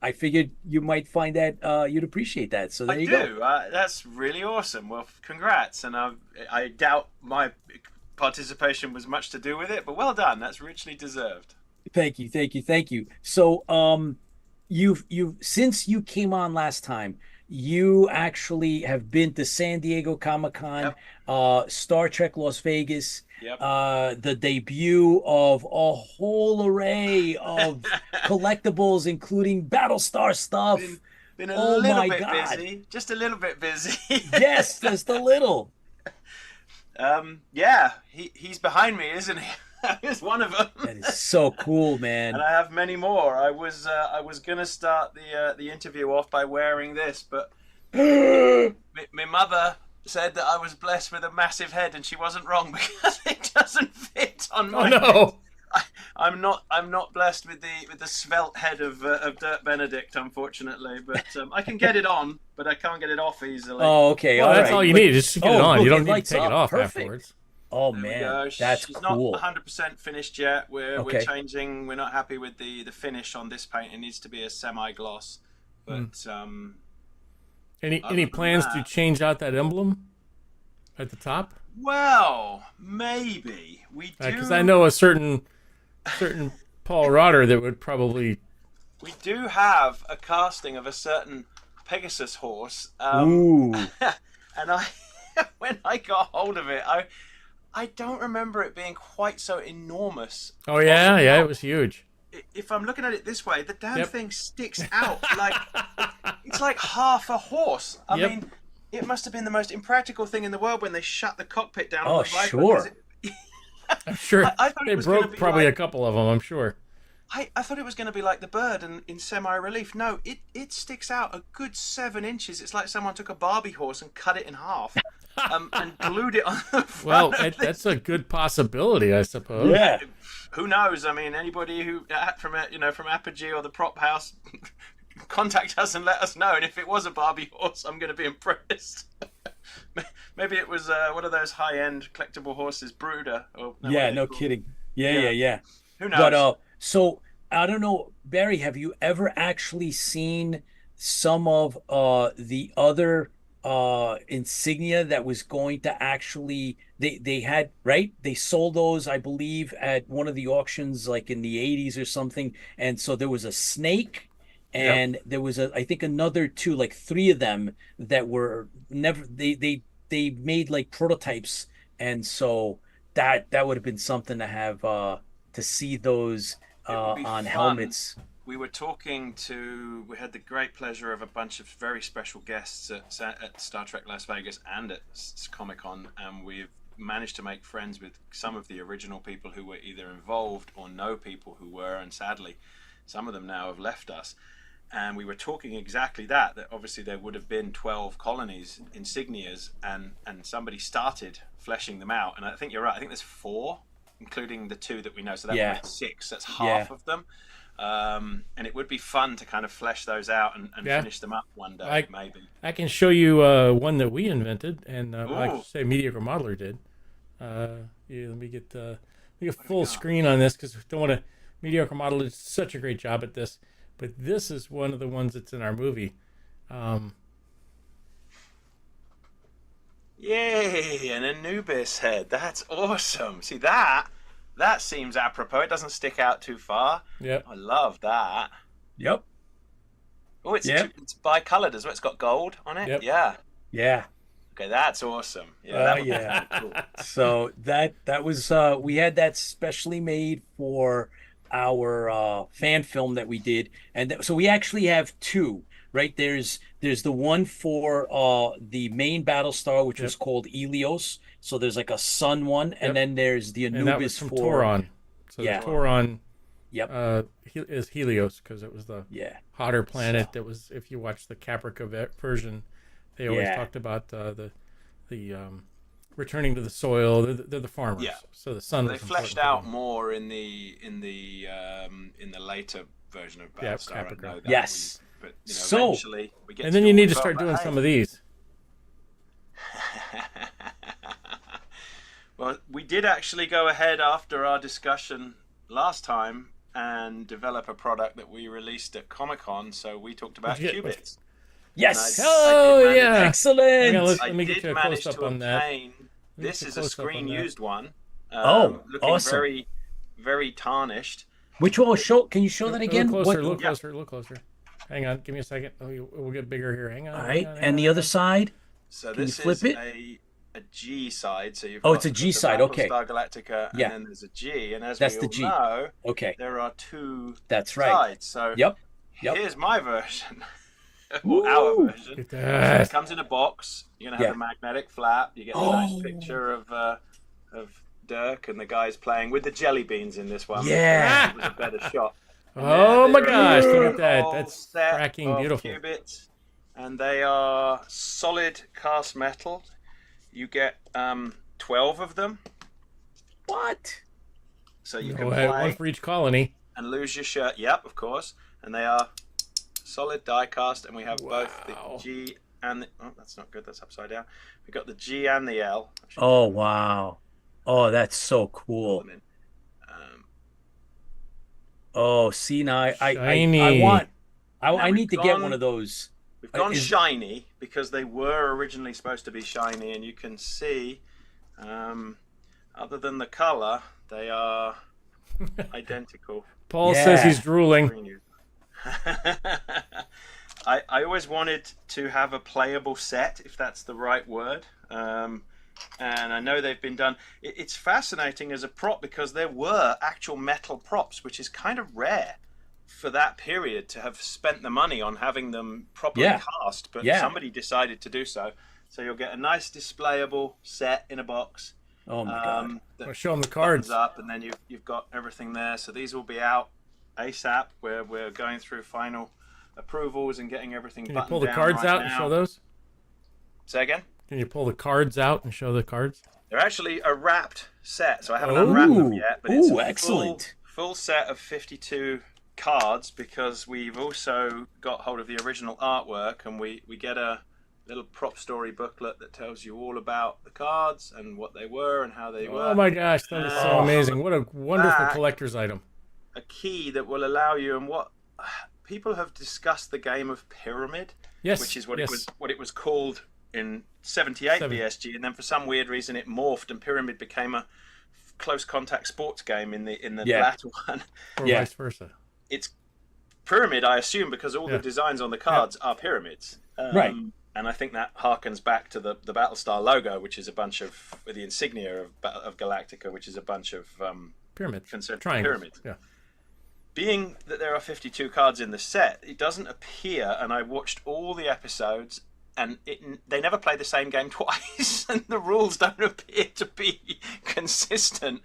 S5: I figured you might find that you'd appreciate that. So there you go.
S8: That's really awesome. Well, congrats, and I doubt my participation was much to do with it, but well done. That's richly deserved.
S5: Thank you. So you've since you came on last time, you actually have been to San Diego Comic-Con, Star Trek Las Vegas,
S8: Yep.
S5: the debut of a whole array of collectibles, including Battlestar stuff.
S8: Been a
S5: Oh
S8: little
S5: my
S8: bit
S5: God.
S8: busy, just a little bit busy.
S5: Yes, just a little.
S8: Yeah, he's behind me, isn't he? He's one of them.
S5: That is so cool, man.
S8: And I have many more. I was gonna start the interview off by wearing this, but my mother said that I was blessed with a massive head, and she wasn't wrong because it doesn't fit on my
S4: Oh no!
S8: head. I'm not blessed with the svelte head of Dirk Benedict, unfortunately. But I can get it on, but I can't get it off easily.
S5: Oh, okay.
S4: Well,
S5: all
S4: that's
S5: right.
S4: all you
S5: But-
S4: need. Just get it
S5: Oh,
S4: on.
S5: look,
S4: You don't
S5: it
S4: need to
S5: lights
S4: take it
S5: up.
S4: off
S5: Perfect.
S4: afterwards.
S5: Oh
S8: There we
S5: man,
S8: go.
S5: that's
S8: She's
S5: cool.
S8: not 100% finished yet. We're
S5: Okay.
S8: changing. We're not happy with the finish on this paint. It needs to be a semi-gloss. But
S4: Any
S8: Other than
S4: plans to
S8: that-
S4: change out that emblem at the top?
S8: well, maybe we do.
S4: Because I know a certain Paul Rotter that would probably.
S8: We do have a casting of a certain Pegasus horse.
S5: Ooh.
S8: And when I got hold of it, I don't remember it being quite so enormous.
S4: Oh yeah, it was huge.
S8: If I'm looking at it this way, the damn
S4: Yep.
S8: thing sticks out like it's like half a horse. I
S4: Yep.
S8: mean, it must have been the most impractical thing in the world when they shut the cockpit down.
S5: Oh,
S8: on the Viper,
S5: sure.
S8: 'cause
S4: I'm sure
S8: I thought it
S4: they
S8: was gonna
S4: broke
S8: be
S4: probably
S8: like-
S4: a couple of them. I'm sure.
S8: I thought it was going to be like the bird in semi-relief. No, it sticks out a good 7 inches. It's like someone took a Barbie horse and cut it in half and glued it on the front.
S4: Well,
S8: of
S4: that's a good possibility, I suppose.
S5: Yeah.
S8: Who knows? I mean, anybody who from Apogee or the Prop House, contact us and let us know. And if it was a Barbie horse, I'm going to be impressed. Maybe it was one of those high-end collectible horses, Brooder. Or, what
S5: Yeah,
S8: are they
S5: no
S8: called?
S5: kidding. Yeah.
S8: Who knows?
S5: But so I don't know, Barry, have you ever actually seen some of the other insignia that was going to actually they had, right? They sold those, I believe, at one of the auctions like in the 80s or something. And so there was a snake and there was I think another two, like 3 of them that were never they made like prototypes. And so that would have been something to have to see those
S8: It would be
S5: on
S8: fun.
S5: helmets.
S8: We had the great pleasure of a bunch of very special guests at Star Trek Las Vegas and at Comic-Con, and we've managed to make friends with some of the original people who were either involved or know people who were, and sadly, some of them now have left us. And we were talking exactly that obviously there would have been 12 colonies, insignias, and somebody started fleshing them out. And I think you're right, I think there's 4, including the 2 that we know, so that
S5: Yeah.
S8: would make 6, that's half
S5: Yeah.
S8: of them. And it would be fun to kind of flesh those out and
S4: Yeah.
S8: finish them up one day, maybe.
S4: I can show you one that we invented, and like you say, Mediocre Modeler did. Yeah, let me get full screen on this because we don't want to. Mediocre Modeler did such a great job at this, but this is one of the ones that's in our movie.
S8: Yay! An Anubis head. That's awesome. See that seems apropos. It doesn't stick out too far.
S4: Yep.
S8: I love that.
S5: Yep.
S8: Oh, it's bi-colored as well. It's got gold on it.
S4: Yep.
S8: Yeah.
S5: Yeah.
S8: Okay, that's awesome. Yeah. That would be
S5: Yeah.
S8: cool.
S5: So that was we had that specially made for our fan film that we did, and so we actually have two. Right, there's the one for the main Battlestar, which was called Helios. So there's like a sun one, and then there's the Anubis
S4: And that was from
S5: for
S4: Toron. So
S5: Yeah.
S4: the Toron
S5: Yep.
S4: is Helios because it was the
S5: Yeah.
S4: hotter planet that was. If you watch the Caprica version, they always
S5: Yeah.
S4: talked about the returning to the soil. They're the farmers.
S8: Yeah.
S4: So the sun.
S8: They
S4: was
S8: fleshed
S4: important
S8: out
S4: to them.
S8: more in the later version of
S4: Yeah,
S8: Battlestar. I
S4: Caprica.
S8: know that
S5: Yes.
S8: but
S5: So-
S8: eventually we get.
S4: And then you need to start doing some of these.
S8: Well, we did actually go ahead after our discussion last time and develop a product that we released at Comic-Con. So we talked about
S4: What'd you get?
S8: qubits.
S5: Yes.
S8: And
S4: Oh,
S8: I did
S4: yeah.
S8: manage-
S5: Excellent.
S4: Yeah,
S8: I
S4: let me get
S8: did
S4: you a
S8: manage
S4: close-up
S8: to
S4: on that.
S8: obtain. This
S4: get
S8: is a
S4: close-up on
S8: screen
S4: that.
S8: used one. Looking
S5: awesome.
S8: very, very tarnished.
S5: Which one? Can you show that again?
S4: A little closer,
S5: What-
S4: a little closer. Hang on, give me a second. We'll get bigger here. Hang on.
S5: All
S4: hang
S5: right,
S4: on, hang
S5: and the
S4: on.
S5: other side.
S8: So
S5: Can you
S8: this
S5: flip
S8: is
S5: it?
S8: a G side. So you've
S5: Oh,
S8: got
S5: it's a G
S8: the
S5: side, okay.
S8: Battlestar Galactica, and
S5: Yeah.
S8: then there's a G. And as
S5: That's
S8: we
S5: the
S8: all
S5: G.
S8: know,
S5: Okay,
S8: there are two
S5: that's right.
S8: sides. So
S5: Yep.
S8: here's my version. Or our
S5: Ooh.
S8: version.
S4: Look at
S8: It
S4: that.
S8: comes in a box. You're gonna have
S5: Yeah.
S8: a magnetic flap. You get a nice
S5: Oh.
S8: picture of Dirk and the guys playing with the jelly beans in this one.
S5: Yeah.
S8: It was a better shot. And
S4: Oh my
S8: they're a
S4: gosh, look at that.
S8: whole
S4: That's
S8: set
S4: cracking
S8: of
S4: beautiful.
S8: Qubits, and they are solid cast metal. You get 12 of them,
S5: What?
S8: so you
S4: No
S8: can
S4: way,
S8: play
S4: one for each colony.
S8: and lose your shirt. Yep, of course. And they are solid die cast, and we have both the
S4: Wow.
S8: G and the, oh, that's not good. That's upside down. We got the G and the L. I should
S5: Oh wow. Oh, that's so
S8: pull
S5: cool.
S8: them in.
S5: Oh, see now I
S4: Shiny.
S5: want
S8: Now
S5: I
S8: we've
S5: need to get
S8: gone-
S5: one of those.
S8: We've gone
S5: Is-
S8: shiny because they were originally supposed to be shiny, and you can see, other than the color, they are identical.
S4: Paul says
S5: Yeah.
S4: he's drooling.
S8: Green you. I always wanted to have a playable set, if that's the right word. And I know they've been done. It's fascinating as a prop because there were actual metal props, which is kind of rare for that period to have spent the money on having them properly
S5: Yeah.
S8: cast. But
S5: Yeah.
S8: somebody decided to do so. So you'll get a nice displayable set in a box.
S5: Oh my god.
S8: That
S4: I'll show him the
S8: buttons
S4: cards.
S8: up, and then you've got everything there. So these will be out ASAP. Where we're going through final approvals and getting everything
S4: Can you
S8: buttoned
S4: pull the
S8: down
S4: cards
S8: right
S4: out and
S8: now.
S4: show those?
S8: Say again?
S4: Can you pull the cards out and show the cards?
S8: They're actually a wrapped set, so I haven't unwrapped them yet. But it's
S5: Ooh,
S8: a
S5: excellent.
S8: full set of 52 cards because we've also got hold of the original artwork, and we get a little prop story booklet that tells you all about the cards and what they were and how they were.
S4: Oh my gosh, that is so amazing. What a wonderful
S8: Back.
S4: collector's item.
S8: A key that will allow you, and what people have discussed the game of Pyramid,
S4: Yes.
S8: which is what
S4: yes.
S8: it was called in 78
S4: Seven.
S8: BSG, and then for some weird reason it morphed, and Pyramid became a close contact sports game in the
S5: Yeah.
S8: latter one.
S4: Or
S5: Yeah.
S4: vice versa.
S8: It's Pyramid, I assume, because all
S4: Yeah.
S8: the designs on the cards are pyramids.
S5: Right.
S8: And I think that harkens back to the Battlestar logo, which is a bunch of the insignia of Galactica, which is a bunch of
S4: Pyramids.
S8: concentric
S4: Triangles.
S8: pyramids.
S4: Yeah.
S8: Being that there are 52 cards in the set, it doesn't appear, and I watched all the episodes, and they never play the same game twice, and the rules don't appear to be consistent.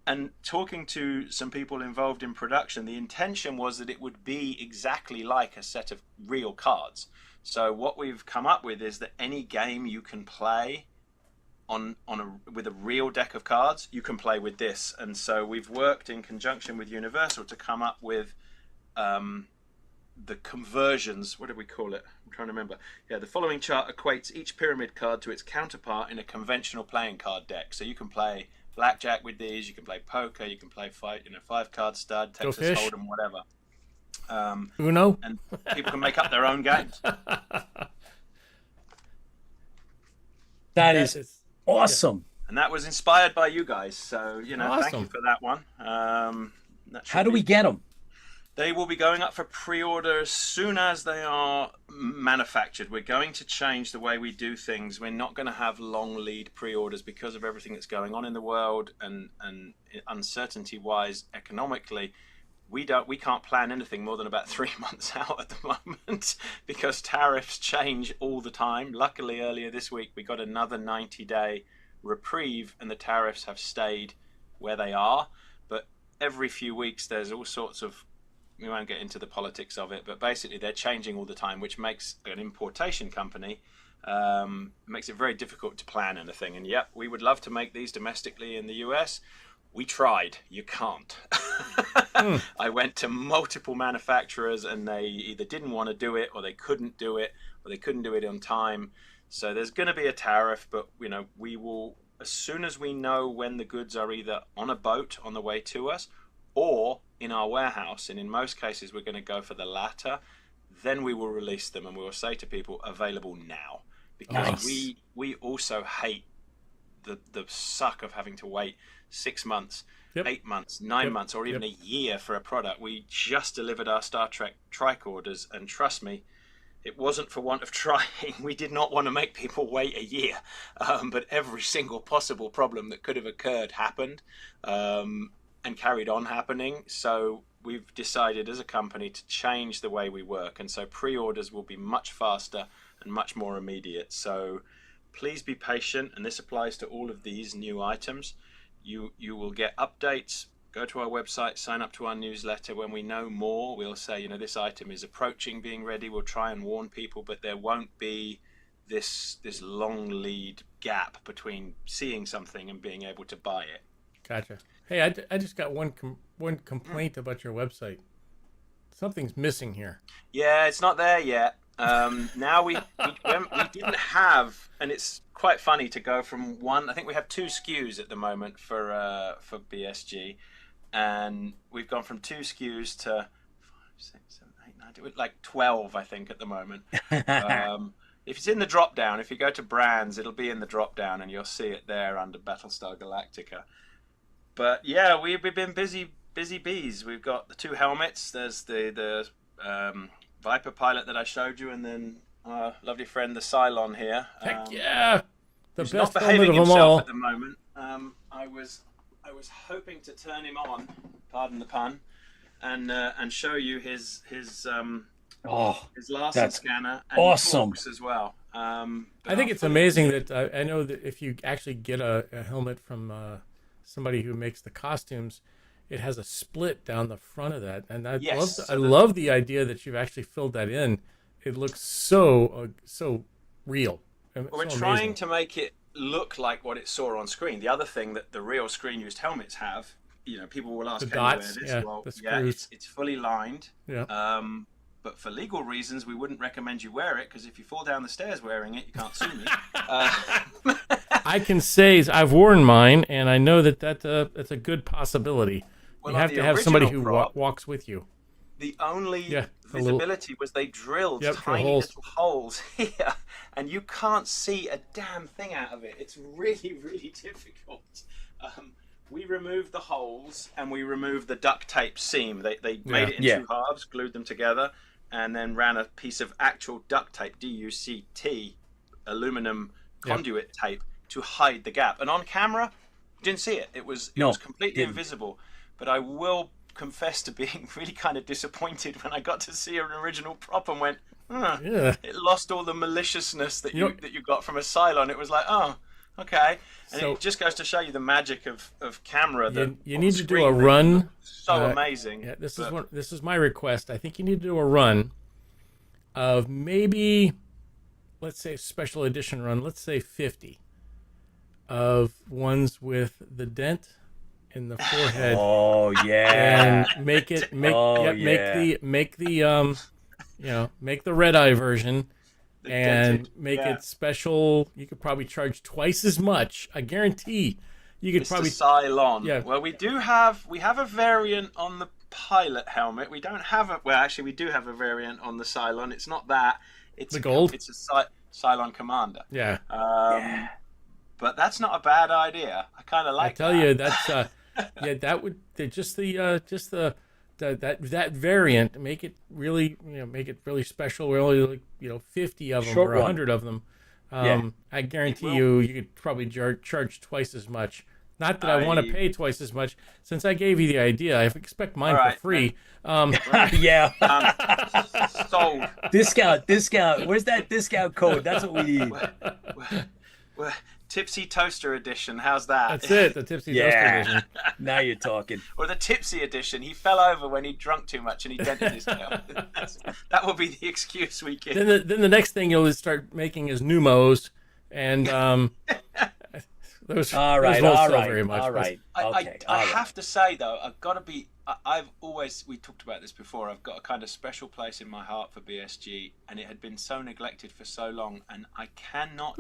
S8: And talking to some people involved in production, the intention was that it would be exactly like a set of real cards. So what we've come up with is that any game you can play with a real deck of cards, you can play with this. And so we've worked in conjunction with Universal to come up with the conversions. What did we call it? I'm trying to remember. Yeah, the following chart equates each pyramid card to its counterpart in a conventional playing card deck. So you can play blackjack with these, you can play poker, you can play 5-card stud, Texas Hold'em, whatever.
S4: Uno,
S8: and people can make up their own games.
S5: That is awesome.
S8: And that was inspired by you guys. So,
S4: awesome.
S8: Thank you for that one.
S5: How do we get them?
S8: They will be going up for pre-order as soon as they are manufactured. We're going to change the way we do things. We're not going to have long lead pre-orders because of everything that's going on in the world and uncertainty-wise economically. We can't plan anything more than about 3 months out at the moment because tariffs change all the time. Luckily, earlier this week, we got another 90-day reprieve and the tariffs have stayed where they are. But every few weeks, there's all sorts of, we won't get into the politics of it, but basically they're changing all the time, which makes an importation company, makes it very difficult to plan anything. And yep, we would love to make these domestically in the US. We tried. You can't. I went to multiple manufacturers and they either didn't want to do it or they couldn't do it or they couldn't do it on time. So there's going to be a tariff, but we will, as soon as we know when the goods are either on a boat on the way to us or in our warehouse, and in most cases we're going to go for the latter, then we will release them and we will say to people, available now. Because we also hate the suck of having to wait 6 months, 8 months, 9 months, or even a year for a product. We just delivered our Star Trek tricorders, and trust me, it wasn't for want of trying. We did not want to make people wait a year, but every single possible problem that could have occurred happened and carried on happening. So we've decided as a company to change the way we work, and so pre-orders will be much faster and much more immediate. So please be patient, and this applies to all of these new items. You will get updates. Go to our website, sign up to our newsletter. When we know more, we'll say, this item is approaching being ready. We'll try and warn people, but there won't be this long lead gap between seeing something and being able to buy it.
S4: Gotcha. Hey, I just got one complaint about your website. Something's missing here.
S8: Yeah, it's not there yet. Now we didn't have, and it's quite funny to go from one. I think we have 2 SKUs at the moment for BSG, and we've gone from 2 SKUs to 5, 6, 7, 8, 9, like 12, I think, at the moment. If it's in the drop down, if you go to brands, it'll be in the drop down, and you'll see it there under Battlestar Galactica. But yeah, we've been busy bees. We've got the 2 helmets. There's the Viper pilot that I showed you, and then our lovely friend the Cylon here.
S4: Heck yeah! The
S8: Who's
S4: best
S8: not
S4: helmet
S8: behaving
S4: of them all.
S8: himself at the moment. I was hoping to turn him on, pardon the pun, and show you his Larsen scanner and
S5: awesome
S8: his as well.
S4: I think it's amazing that I know that if you actually get a helmet from somebody who makes the costumes, it has a split down the front of that, and I love the idea that you've actually filled that in. It looks so real.
S8: Well, we're trying to make it look like what it saw on screen. The other thing that the real screen-used helmets have, people will ask,
S4: the
S8: "Can
S4: dots,
S8: you wear this?" Well, it's fully lined.
S4: Yeah.
S8: But for legal reasons, we wouldn't recommend you wear it, because if you fall down the stairs wearing it, you can't sue me.
S4: I can say I've worn mine, and I know that's a good possibility.
S8: Well,
S4: you have to have somebody who walks with you.
S8: The only visibility was they drilled tiny little holes here, and you can't see a damn thing out of it. It's really, really difficult. We removed the holes, and we removed the duct tape seam. They made it in 2 halves, glued them together, and then ran a piece of actual duct tape, DUCT, aluminum conduit tape, to hide the gap. And on camera, you didn't see it. It was completely invisible. But I will confess to being really kind of disappointed when I got to see an original prop and went, it lost all the maliciousness that you got from a Cylon. It was like, oh, okay. And it just goes to show you the magic of camera.
S4: You need to do a run.
S8: So amazing.
S4: Yeah, this is my request. I think you need to do a run of maybe, let's say, a special edition run. Let's say 50 of ones with the dent in the forehead.
S5: Oh yeah.
S4: And make
S5: Oh,
S4: make the make the red eye version
S8: The
S4: and
S8: dented,
S4: make
S8: yeah.
S4: it special. You could probably charge twice as much. I guarantee you could
S8: Mr.
S4: probably
S8: Cylon.
S4: Yeah.
S8: Well, we have a variant on the pilot helmet. We don't have a we do have a variant on the Cylon. It's not that. It's
S4: The gold?
S8: It's a Cylon Commander.
S4: Yeah.
S5: Yeah.
S8: But that's not a bad idea. I kind of like.
S4: I tell
S8: that.
S4: you, that's that would just that variant make it really special. We're only 50 of them
S5: Short
S4: or
S5: one.
S4: 100 of them.
S5: Yeah.
S4: I guarantee you could probably charge twice as much. Not that I want to pay twice as much. Since I gave you the idea, I expect mine
S8: All right,
S4: for free.
S5: Yeah.
S8: Sold.
S5: Discount. Where's that discount code? That's what we need.
S8: Well, Tipsy Toaster Edition. How's that?
S4: That's it. The Tipsy Toaster
S5: Yeah.
S4: Edition.
S5: Now you're talking.
S8: Or the Tipsy Edition. He fell over when he drunk too much and he dented his tail. That will be the excuse we give.
S4: Then the next thing you'll start making is Numos, and those
S5: All right.
S4: won't
S5: All
S4: sell
S5: right.
S4: very much.
S5: All
S4: but-
S5: right.
S8: I
S5: Okay. all right.
S8: have to say though, I've got to be. I've always, we talked about this before. I've got a kind of special place in my heart for BSG, and it had been so neglected for so long, and I cannot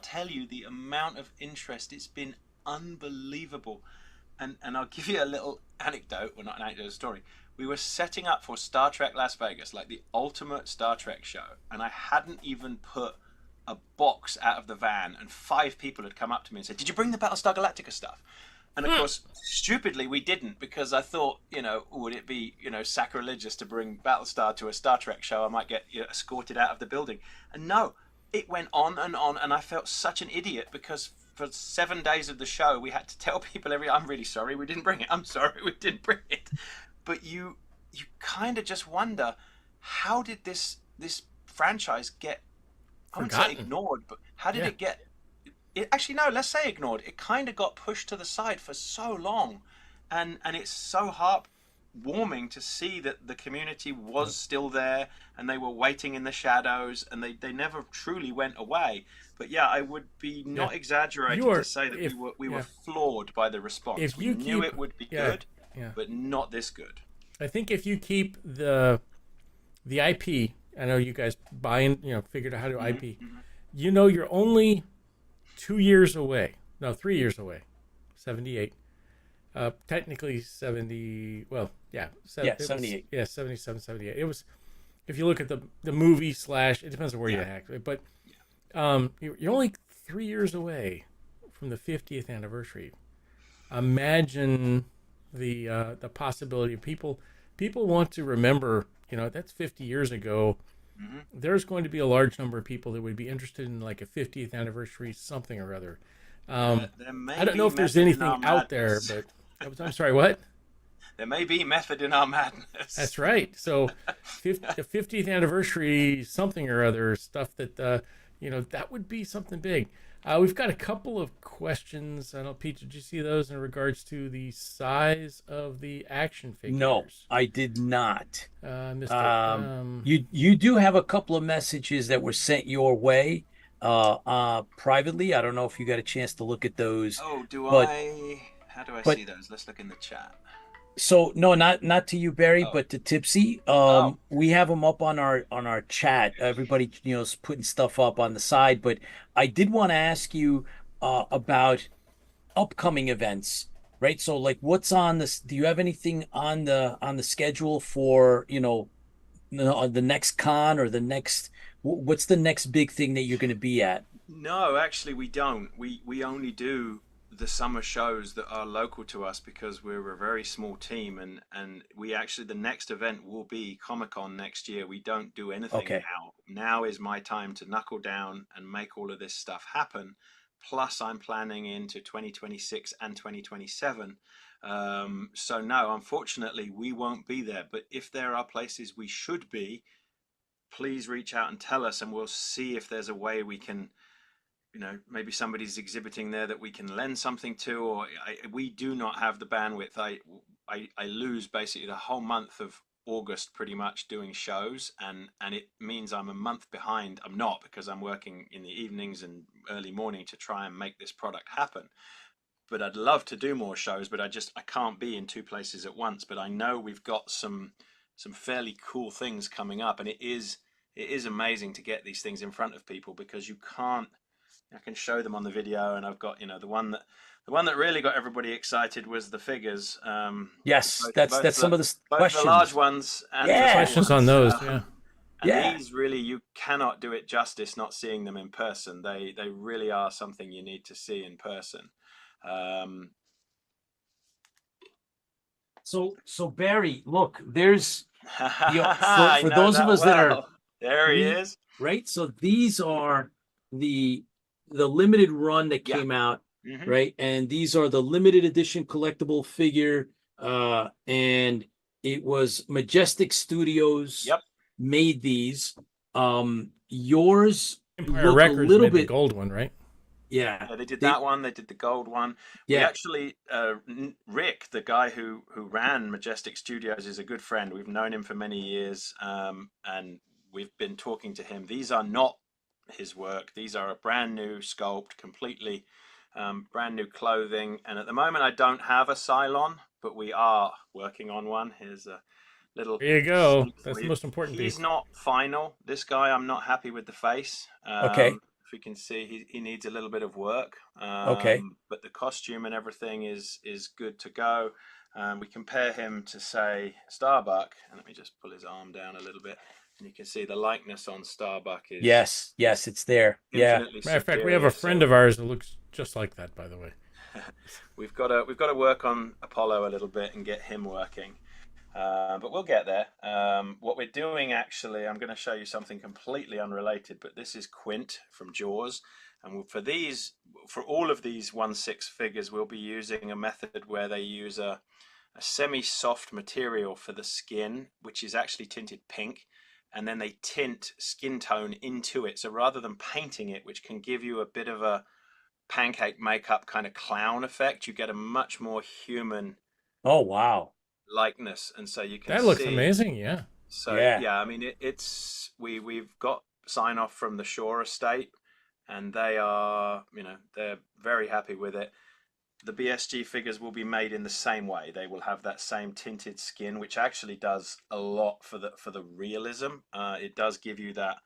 S8: tell you the amount of interest. It's been unbelievable, and I'll give you a little anecdote, well, not an anecdote, a story. We were setting up for Star Trek Las Vegas, like the ultimate Star Trek show, and I hadn't even put a box out of the van, and 5 people had come up to me and said, "Did you bring the Battlestar Galactica stuff?" And of course, stupidly, we didn't, because I thought, would it be, sacrilegious to bring Battlestar to a Star Trek show? I might get escorted out of the building. And no, it went on, and I felt such an idiot, because for 7 days of the show, we had to tell people I'm really sorry we didn't bring it. I'm sorry we didn't bring it. But you kind of just wonder, how did this franchise get, I wouldn't say
S4: Forgotten.
S8: ignored, but how did
S4: Yeah.
S8: it get... Actually, no, let's say ignored. It kind of got pushed to the side for so long. And it's so heartwarming to see that the community was still there, and they were waiting in the shadows, and they never truly went away. But yeah, I would be not exaggerating to say that we were floored by the response.
S4: If
S8: We
S4: you
S8: knew
S4: keep-
S8: it would be
S4: yeah,
S8: good,
S4: yeah.
S8: but not this good.
S4: I think if you keep the IP, I know you guys figured out how to IP. You're only 2 years away. No, 3 years away. 78. Technically 70. Well, yeah.
S5: Yeah, 78.
S4: 77, 78. It was, if you look at the movie / it depends on where you hack. But you're only 3 years away from the 50th anniversary. Imagine the possibility of people want to remember, that's 50 years ago. There's going to be a large number of people that would be interested in like a 50th anniversary something or other.
S8: There may
S4: I don't
S8: be
S4: know if there's
S8: method in
S4: anything
S8: our
S4: out there,
S8: madness.
S4: but I'm sorry, what?
S8: There may be method in our madness.
S4: That's right. So the 50th anniversary something or other stuff that, that would be something big. We've got a couple of questions. I don't know, Pete, did you see those in regards to the size of the action figures?
S5: No, I did not.
S4: Mr.
S5: You do have a couple of messages that were sent your way privately. I don't know if you got a chance to look at those.
S8: Oh,
S5: but-
S8: how do I
S5: but-
S8: see those? Let's look in the chat.
S5: So no, not to you, Barry, but to Tipsy.
S8: Oh.
S5: We have them up on our chat. Everybody, is putting stuff up on the side. But I did want to ask you about upcoming events, right? So like, what's on this? Do you have anything on the schedule for the next con or the next? What's the next big thing that you're going to be at?
S8: No, actually, we don't. We only do the summer shows that are local to us, because we're a very small team, and we actually, the next event will be Comic-Con next year. We don't do anything now is my time to knuckle down and make all of this stuff happen. Plus I'm planning into 2026 and 2027. So no, unfortunately we won't be there, but if there are places we should be, please reach out and tell us, and we'll see if there's a way we can, maybe somebody's exhibiting there that we can lend something to, or we do not have the bandwidth. I lose basically the whole month of August pretty much doing shows, and it means I'm a month behind. I'm not, because I'm working in the evenings and early morning to try and make this product happen. But I'd love to do more shows, but I can't be in two places at once. But I know we've got some fairly cool things coming up, and it is amazing to get these things in front of people, because you can't. I can show them on the video, and I've got, you know, the one that really got everybody excited was the figures.
S5: Yes,
S8: both
S5: that's some of the
S8: both
S5: questions.
S8: the large ones and
S5: Yeah.
S8: the small
S4: Questions on
S8: ones.
S4: those, yeah.
S8: And
S5: Yeah.
S8: these really, you cannot do it justice not seeing them in person. They really are something you need to see in person.
S5: So Barry, look, there's
S8: I
S5: for
S8: know
S5: those of
S8: that
S5: us that are
S8: well. There he is.
S5: right. So these are the limited run that
S8: Yeah.
S5: came out,
S8: Mhm.
S5: right? And these are the limited edition collectible figure, and it was Majestic Studios
S8: Yep.
S5: made these. Yours
S4: Empire
S5: look
S4: Records
S5: a little
S4: made
S5: bit
S4: the gold one, right?
S5: yeah.
S8: Yeah, they did that one. They did the gold one. We
S5: Yeah.
S8: actually, Rick, the guy who ran Majestic Studios, is a good friend. We've known him for many years, and we've been talking to him. These are not his work. These are a brand new sculpt, completely brand new clothing. And at the moment, I don't have a Cylon, but we are working on one. Here's a little.
S4: There you go.
S8: sneak
S4: That's
S8: for
S4: the
S8: you.
S4: most important
S8: He's
S4: piece.
S8: not final. This guy, I'm not happy with the face.
S5: Okay.
S8: If we can see, he needs a little bit of work.
S5: Okay.
S8: But the costume and everything is good to go. We compare him to, say, Starbuck, and let me just pull his arm down a little bit, and you can see the likeness on Starbuck is
S5: Yes, it's there. Yeah.
S8: infinitely
S4: Matter of fact, we have a friend of ours that looks just like that, by the way.
S8: We've got to work on Apollo a little bit and get him working. But we'll get there. What we're doing, actually, I'm going to show you something completely unrelated, but this is Quint from Jaws. And for all of these 1/6 figures, we'll be using a method where they use a semi-soft material for the skin, which is actually tinted pink, and then they tint skin tone into it. So rather than painting it, which can give you a bit of a pancake makeup kind of clown effect, you get a much more human
S5: Oh wow.
S8: likeness, and so you can
S4: That looks
S8: see.
S4: amazing, yeah.
S8: So
S5: Yeah.
S8: I mean, we've got sign off from the Shore estate, and they are, you know, they're very happy with it. The BSG figures will be made in the same way. They will have that same tinted skin, which actually does a lot for the realism. It does give you that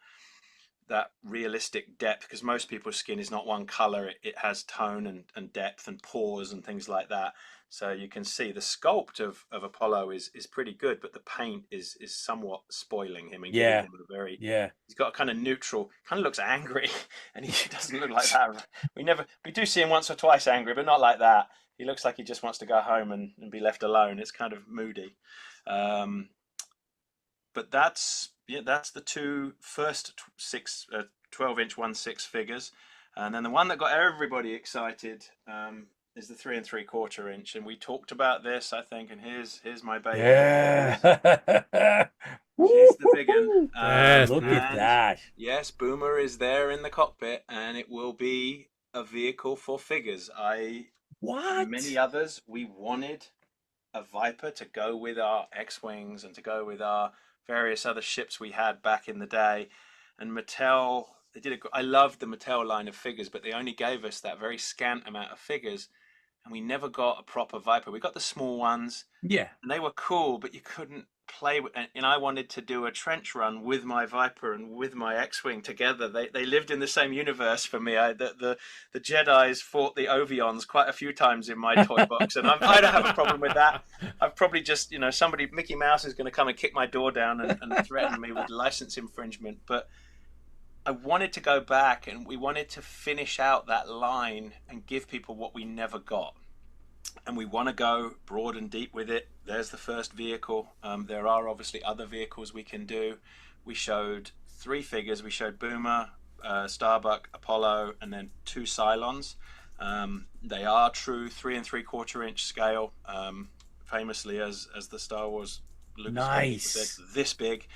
S8: realistic depth, because most people's skin is not one color. It has tone and depth and pores and things like that. So you can see the sculpt of Apollo is pretty good, but the paint is somewhat spoiling him and
S5: Yeah.
S8: giving him a very,
S5: Yeah.
S8: he's got a kind of neutral, kind of looks angry, and he doesn't look like that. We do see him once or twice angry, but not like that. He looks like he just wants to go home and be left alone. It's kind of moody. But that's the two first 12-inch 1/6 figures, and then the one that got everybody excited is the 3 3/4 inch, and we talked about this, I think. And here's my baby.
S5: Yeah.
S8: Here's the big one.
S4: Yes,
S5: Look at
S8: And
S5: that.
S8: yes, Boomer is there in the cockpit, and it will be a vehicle for figures.
S5: What?
S8: Many others, we wanted a Viper to go with our X-Wings and to go with our various other ships we had back in the day. And Mattel, I loved the Mattel line of figures, but they only gave us that very scant amount of figures, and we never got a proper Viper. We got the small ones,
S5: Yeah.
S8: and they were cool, but you couldn't play with. And I wanted to do a trench run with my Viper and with my X-Wing together. They lived in the same universe for me. The Jedis fought the Ovions quite a few times in my toy box, and I don't have a problem with that. I've probably just, Mickey Mouse is going to come and kick my door down and threaten me with license infringement. But I wanted to go back, and we wanted to finish out that line and give people what we never got. And we want to go broad and deep with it. There's the first vehicle. There are obviously other vehicles we can do. We showed 3 figures. We showed Boomer, Starbuck, Apollo, and then 2 Cylons. They are true 3 3/4 inch scale, famously as the Star Wars Lucas
S5: Nice.
S8: said, this big.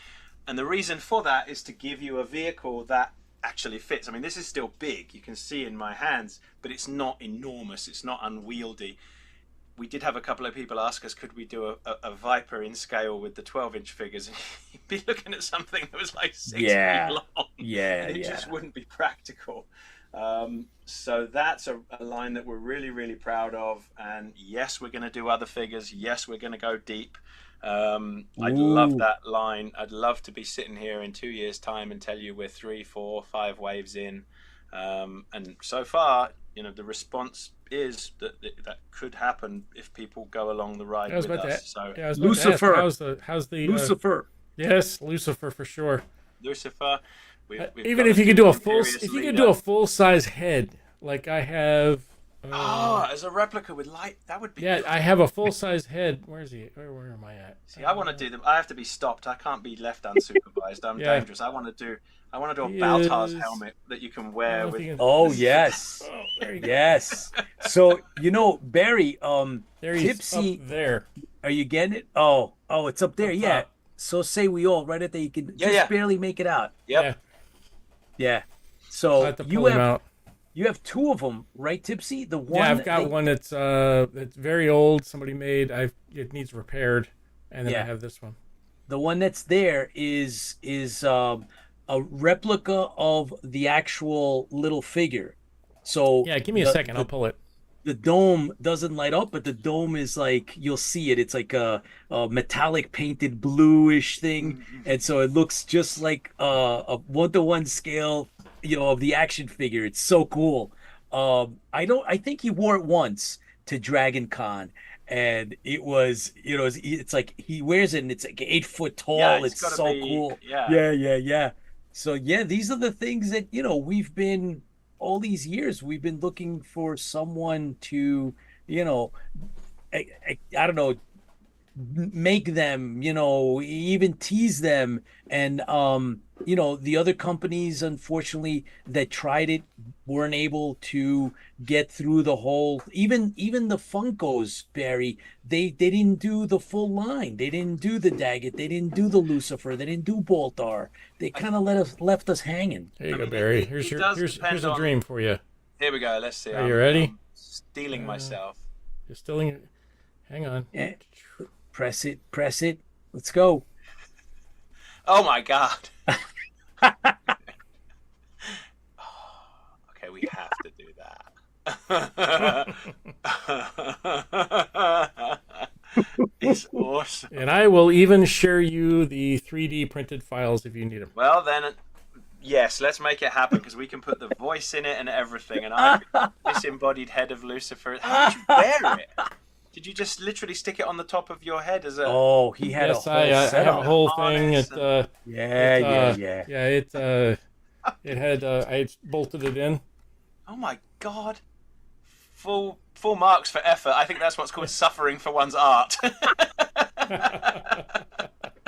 S8: And the reason for that is to give you a vehicle that actually fits. I mean, this is still big. You can see in my hands, but it's not enormous. It's not unwieldy. we did have a couple of people ask us, could we do a Viper in scale with the 12-inch figures? And you'd be looking at something that was like 6 feet long.
S5: Yeah,
S8: and it just wouldn't be practical. So that's a line that we're really, really proud of. And yes, we're going to do other figures. Yes, we're going to go deep. I'd love that line. I'd love to be sitting here in 2 years' time and tell you we're 3, 4, 5 waves in. And so far, the response is that could happen if people go along the ride with us. So
S5: Lucifer,
S4: how's the
S5: Lucifer?
S4: Yes, Lucifer for sure.
S8: Lucifer.
S4: Even if you could do a full size head, like I have.
S8: As a replica with light, that would be.
S4: Yeah,
S8: beautiful.
S4: I have a full size head. Where am I at?
S8: See, I want to do them. I have to be stopped. I can't be left unsupervised. I'm dangerous. I want to do a Baltar's helmet that you can wear with.
S5: Oh yes, yes. So Barry,
S4: Tipsy
S5: up
S4: there.
S5: Are you getting it? Oh, it's up there. Yeah. So say we all right at there. You can just barely make it out.
S8: Yep.
S5: Yeah. So you have 2 of them, right, Tipsy? The one.
S4: Yeah, I've got one that's very old. Somebody made. It needs repaired, and then I have this one.
S5: The one that's there is a replica of the actual little figure. So
S4: yeah, give me a second. I'll pull it.
S5: The dome doesn't light up, but the dome is like, you'll see it. It's like a metallic painted bluish thing, and so it looks just like a 1-to-1 scale, of the action figure. It's so cool. I think he wore it once to Dragon Con, and it was, it's like he wears it and it's like 8 foot tall.
S8: Yeah,
S5: it's so cool.
S8: Yeah.
S5: So yeah, these are the things that we've been. All these years we've been looking for someone to, I don't know, make them, even tease them. And, the other companies, unfortunately, that tried it weren't able to get through the whole, even the Funkos, Barry, they didn't do the full line. They didn't do the Daggett. They didn't do the Lucifer. They didn't do Baltar. They kind of left us hanging.
S4: There you go, Barry. Here's a dream for you.
S8: Here we go. Let's see.
S4: Are you ready?
S8: I'm stealing myself.
S4: You're stealing. Hang on.
S5: Yeah. Press it. Let's go.
S8: Oh my God. Okay, we have to do that. It's awesome.
S4: And I will even share you the 3D printed files if you need them.
S8: Well, then, yes, let's make it happen because we can put the voice in it and everything. And I'm the disembodied head of Lucifer. How did you wear it? Did you just literally stick it on the top of your head as a?
S5: Oh, he had
S4: I have a whole thing. It had I bolted it in.
S8: Oh my God! Full marks for effort. I think that's what's called suffering for one's art.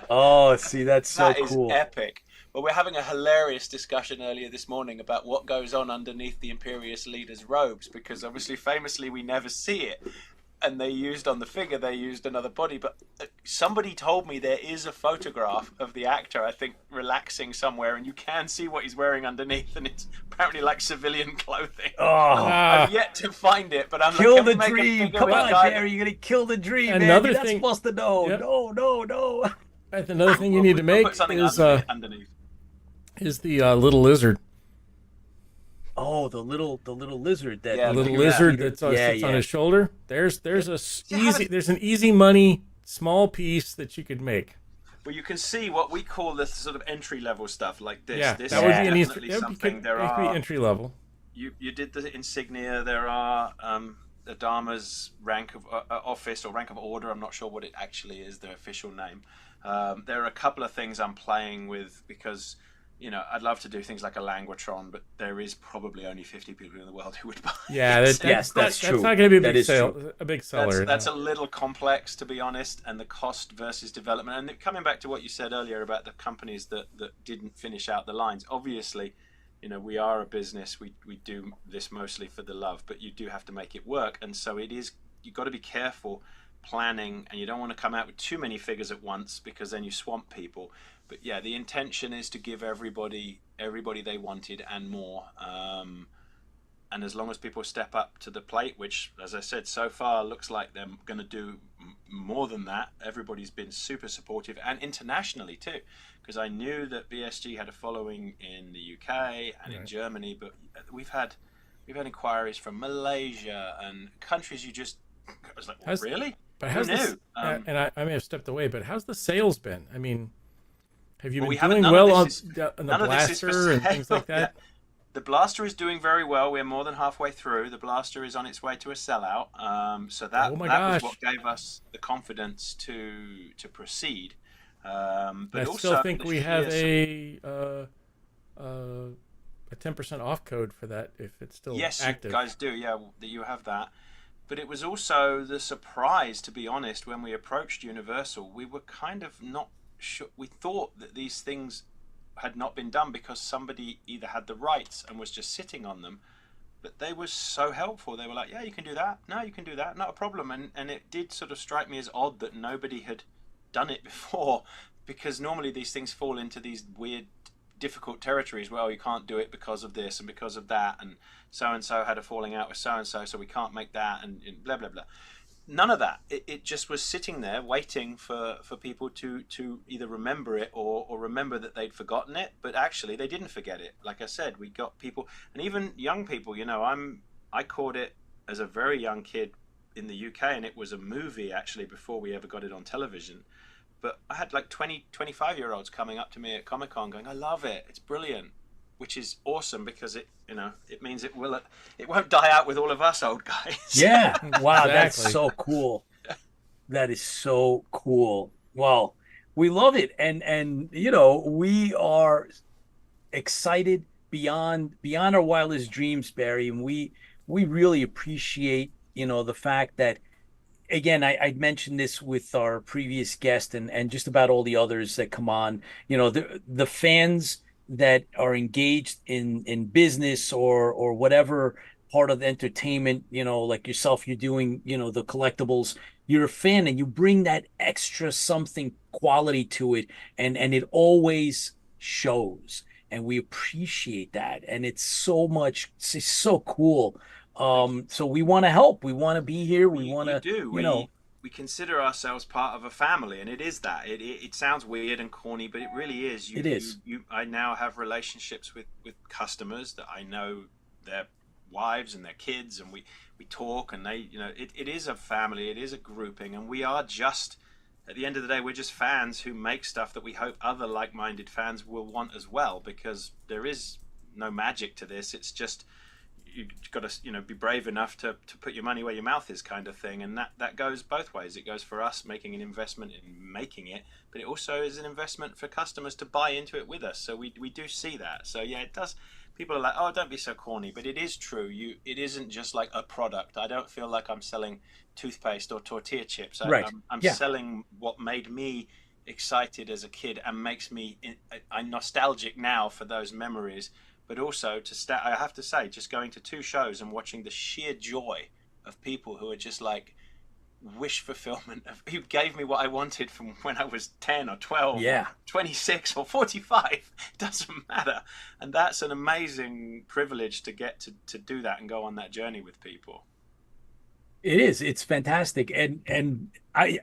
S5: Oh, see, that's so cool.
S8: That is epic. Well, we're having a hilarious discussion earlier this morning about what goes on underneath the Imperious leader's robes, because obviously, famously, we never see it. And they used on the figure, they used another body. But somebody told me there is a photograph of the actor, I think, relaxing somewhere, and you can see what he's wearing underneath, and it's apparently like civilian clothing.
S5: Oh,
S8: I've yet to find it, but I'm
S5: kill
S8: like,
S5: the dream. Come on, Barry, you're gonna kill the dream.
S4: Another
S5: man. You're
S4: thing,
S5: not supposed to know.
S4: Yep.
S5: No.
S4: That's another thing you need to make
S8: underneath.
S4: Is the little lizard.
S5: Oh, the little lizard that
S4: lizard that sits on his shoulder. There's an easy money small piece that you could make.
S8: Well, you can see what we call the sort of entry level stuff like this.
S4: Yeah,
S8: this
S4: that would be
S8: definitely something. There
S4: are be entry level.
S8: You did the insignia. There are the Dharma's rank of office or rank of order. I'm not sure what it actually is, the official name. There are a couple of things I'm playing with because. I'd love to do things like a Languatron, but there is probably only 50 people in the world who would buy it.
S5: Yeah, that's true.
S4: That's not going to be a big seller.
S8: That's a little complex, to be honest, and the cost versus development. And coming back to what you said earlier about the companies that didn't finish out the lines, obviously, we are a business. We do this mostly for the love, but you do have to make it work. And so you've got to be careful planning, and you don't want to come out with too many figures at once because then you swamp people. But yeah, the intention is to give everybody they wanted and more. and as long as people step up to the plate, which, as I said, so far looks like they're going to do more than that. Everybody's been super supportive, and internationally too, because I knew that BSG had a following in the UK and in Germany, but we've had inquiries from Malaysia and countries you just, I was like, well, really?
S4: But
S8: Who
S4: how's
S8: knew?
S4: and I may have stepped away, but how's the sales been? I mean, have you been
S8: we haven't-
S4: doing
S8: none
S4: well
S8: of
S4: on
S8: this is-
S4: the
S8: none of this is for
S4: blaster and
S8: sale.
S4: things like that?
S8: Yeah. The blaster is doing very well. We're more than halfway through. The blaster is on its way to a sellout. So that
S4: Oh my
S8: that was
S4: gosh.
S8: what gave us the confidence to proceed. But
S4: I
S8: also
S4: still think
S8: the
S4: we
S8: sheer
S4: have a 10% off code for that if it's still
S8: yes,
S4: active.
S8: you guys do. Yeah, that you have that. But it was also the surprise, to be honest, when we approached Universal. We were kind of not sure. We thought that these things had not been done because somebody either had the rights and was just sitting on them, but they were so helpful. They were like, yeah, you can do that. No, you can do that. Not a problem. And it did sort of strike me as odd that nobody had done it before, because normally these things fall into these weird, difficult territories. Well, you can't do it because of this and because of that, and so had a falling out with so we can't make that, and blah, blah, blah. None of that. It just was sitting there waiting for people to either remember it or remember that they'd forgotten it. But actually, they didn't forget it. Like I said, we got people, and even young people. You know, I caught it as a very young kid in the UK, and it was a movie actually before we ever got it on television. But I had like 20, 25-year-olds coming up to me at Comic-Con going, "I love it. It's brilliant." Which is awesome, because it means it won't die out with all of us old guys.
S5: Yeah. Wow, that's
S4: Exactly.
S5: so cool. That is so cool. Well, we love it. And we are excited beyond our wildest dreams, Barry. And we really appreciate, the fact that, again, I mentioned this with our previous guest and just about all the others that come on, the fans that are engaged in business or whatever part of the entertainment, like yourself, you're doing, the collectibles, you're a fan and you bring that extra something quality to it, and it always shows, and we appreciate that, and it's so cool. So we want to help, we want to be here, we want to
S8: do. We consider ourselves part of a family, and it is that. It sounds weird and corny, but it really is.
S5: It is.
S8: I now have relationships with customers that I know their wives and their kids, and we talk, and they, it is a family, it is a grouping, and we are just, at the end of the day, we're just fans who make stuff that we hope other like-minded fans will want as well, because there is no magic to this. It's just, you've got to be brave enough to put your money where your mouth is, kind of thing, and that goes both ways. It goes for us making an investment in making it, but it also is an investment for customers to buy into it with us. So we do see that. So yeah, it does. People are like, oh, don't be so corny, but it is true. It isn't just like a product. I don't feel like I'm selling toothpaste or tortilla chips.
S5: Right.
S8: I'm
S5: Yeah.
S8: selling what made me excited as a kid and makes me I'm nostalgic now for those memories. But also I have to say, just going to 2 shows and watching the sheer joy of people who are just like wish fulfillment, who gave me what I wanted from when I was 10 or 12,
S5: Yeah.
S8: or 26 or 45, doesn't matter. And that's an amazing privilege to get to do that and go on that journey with people.
S5: It is. It's fantastic. And I,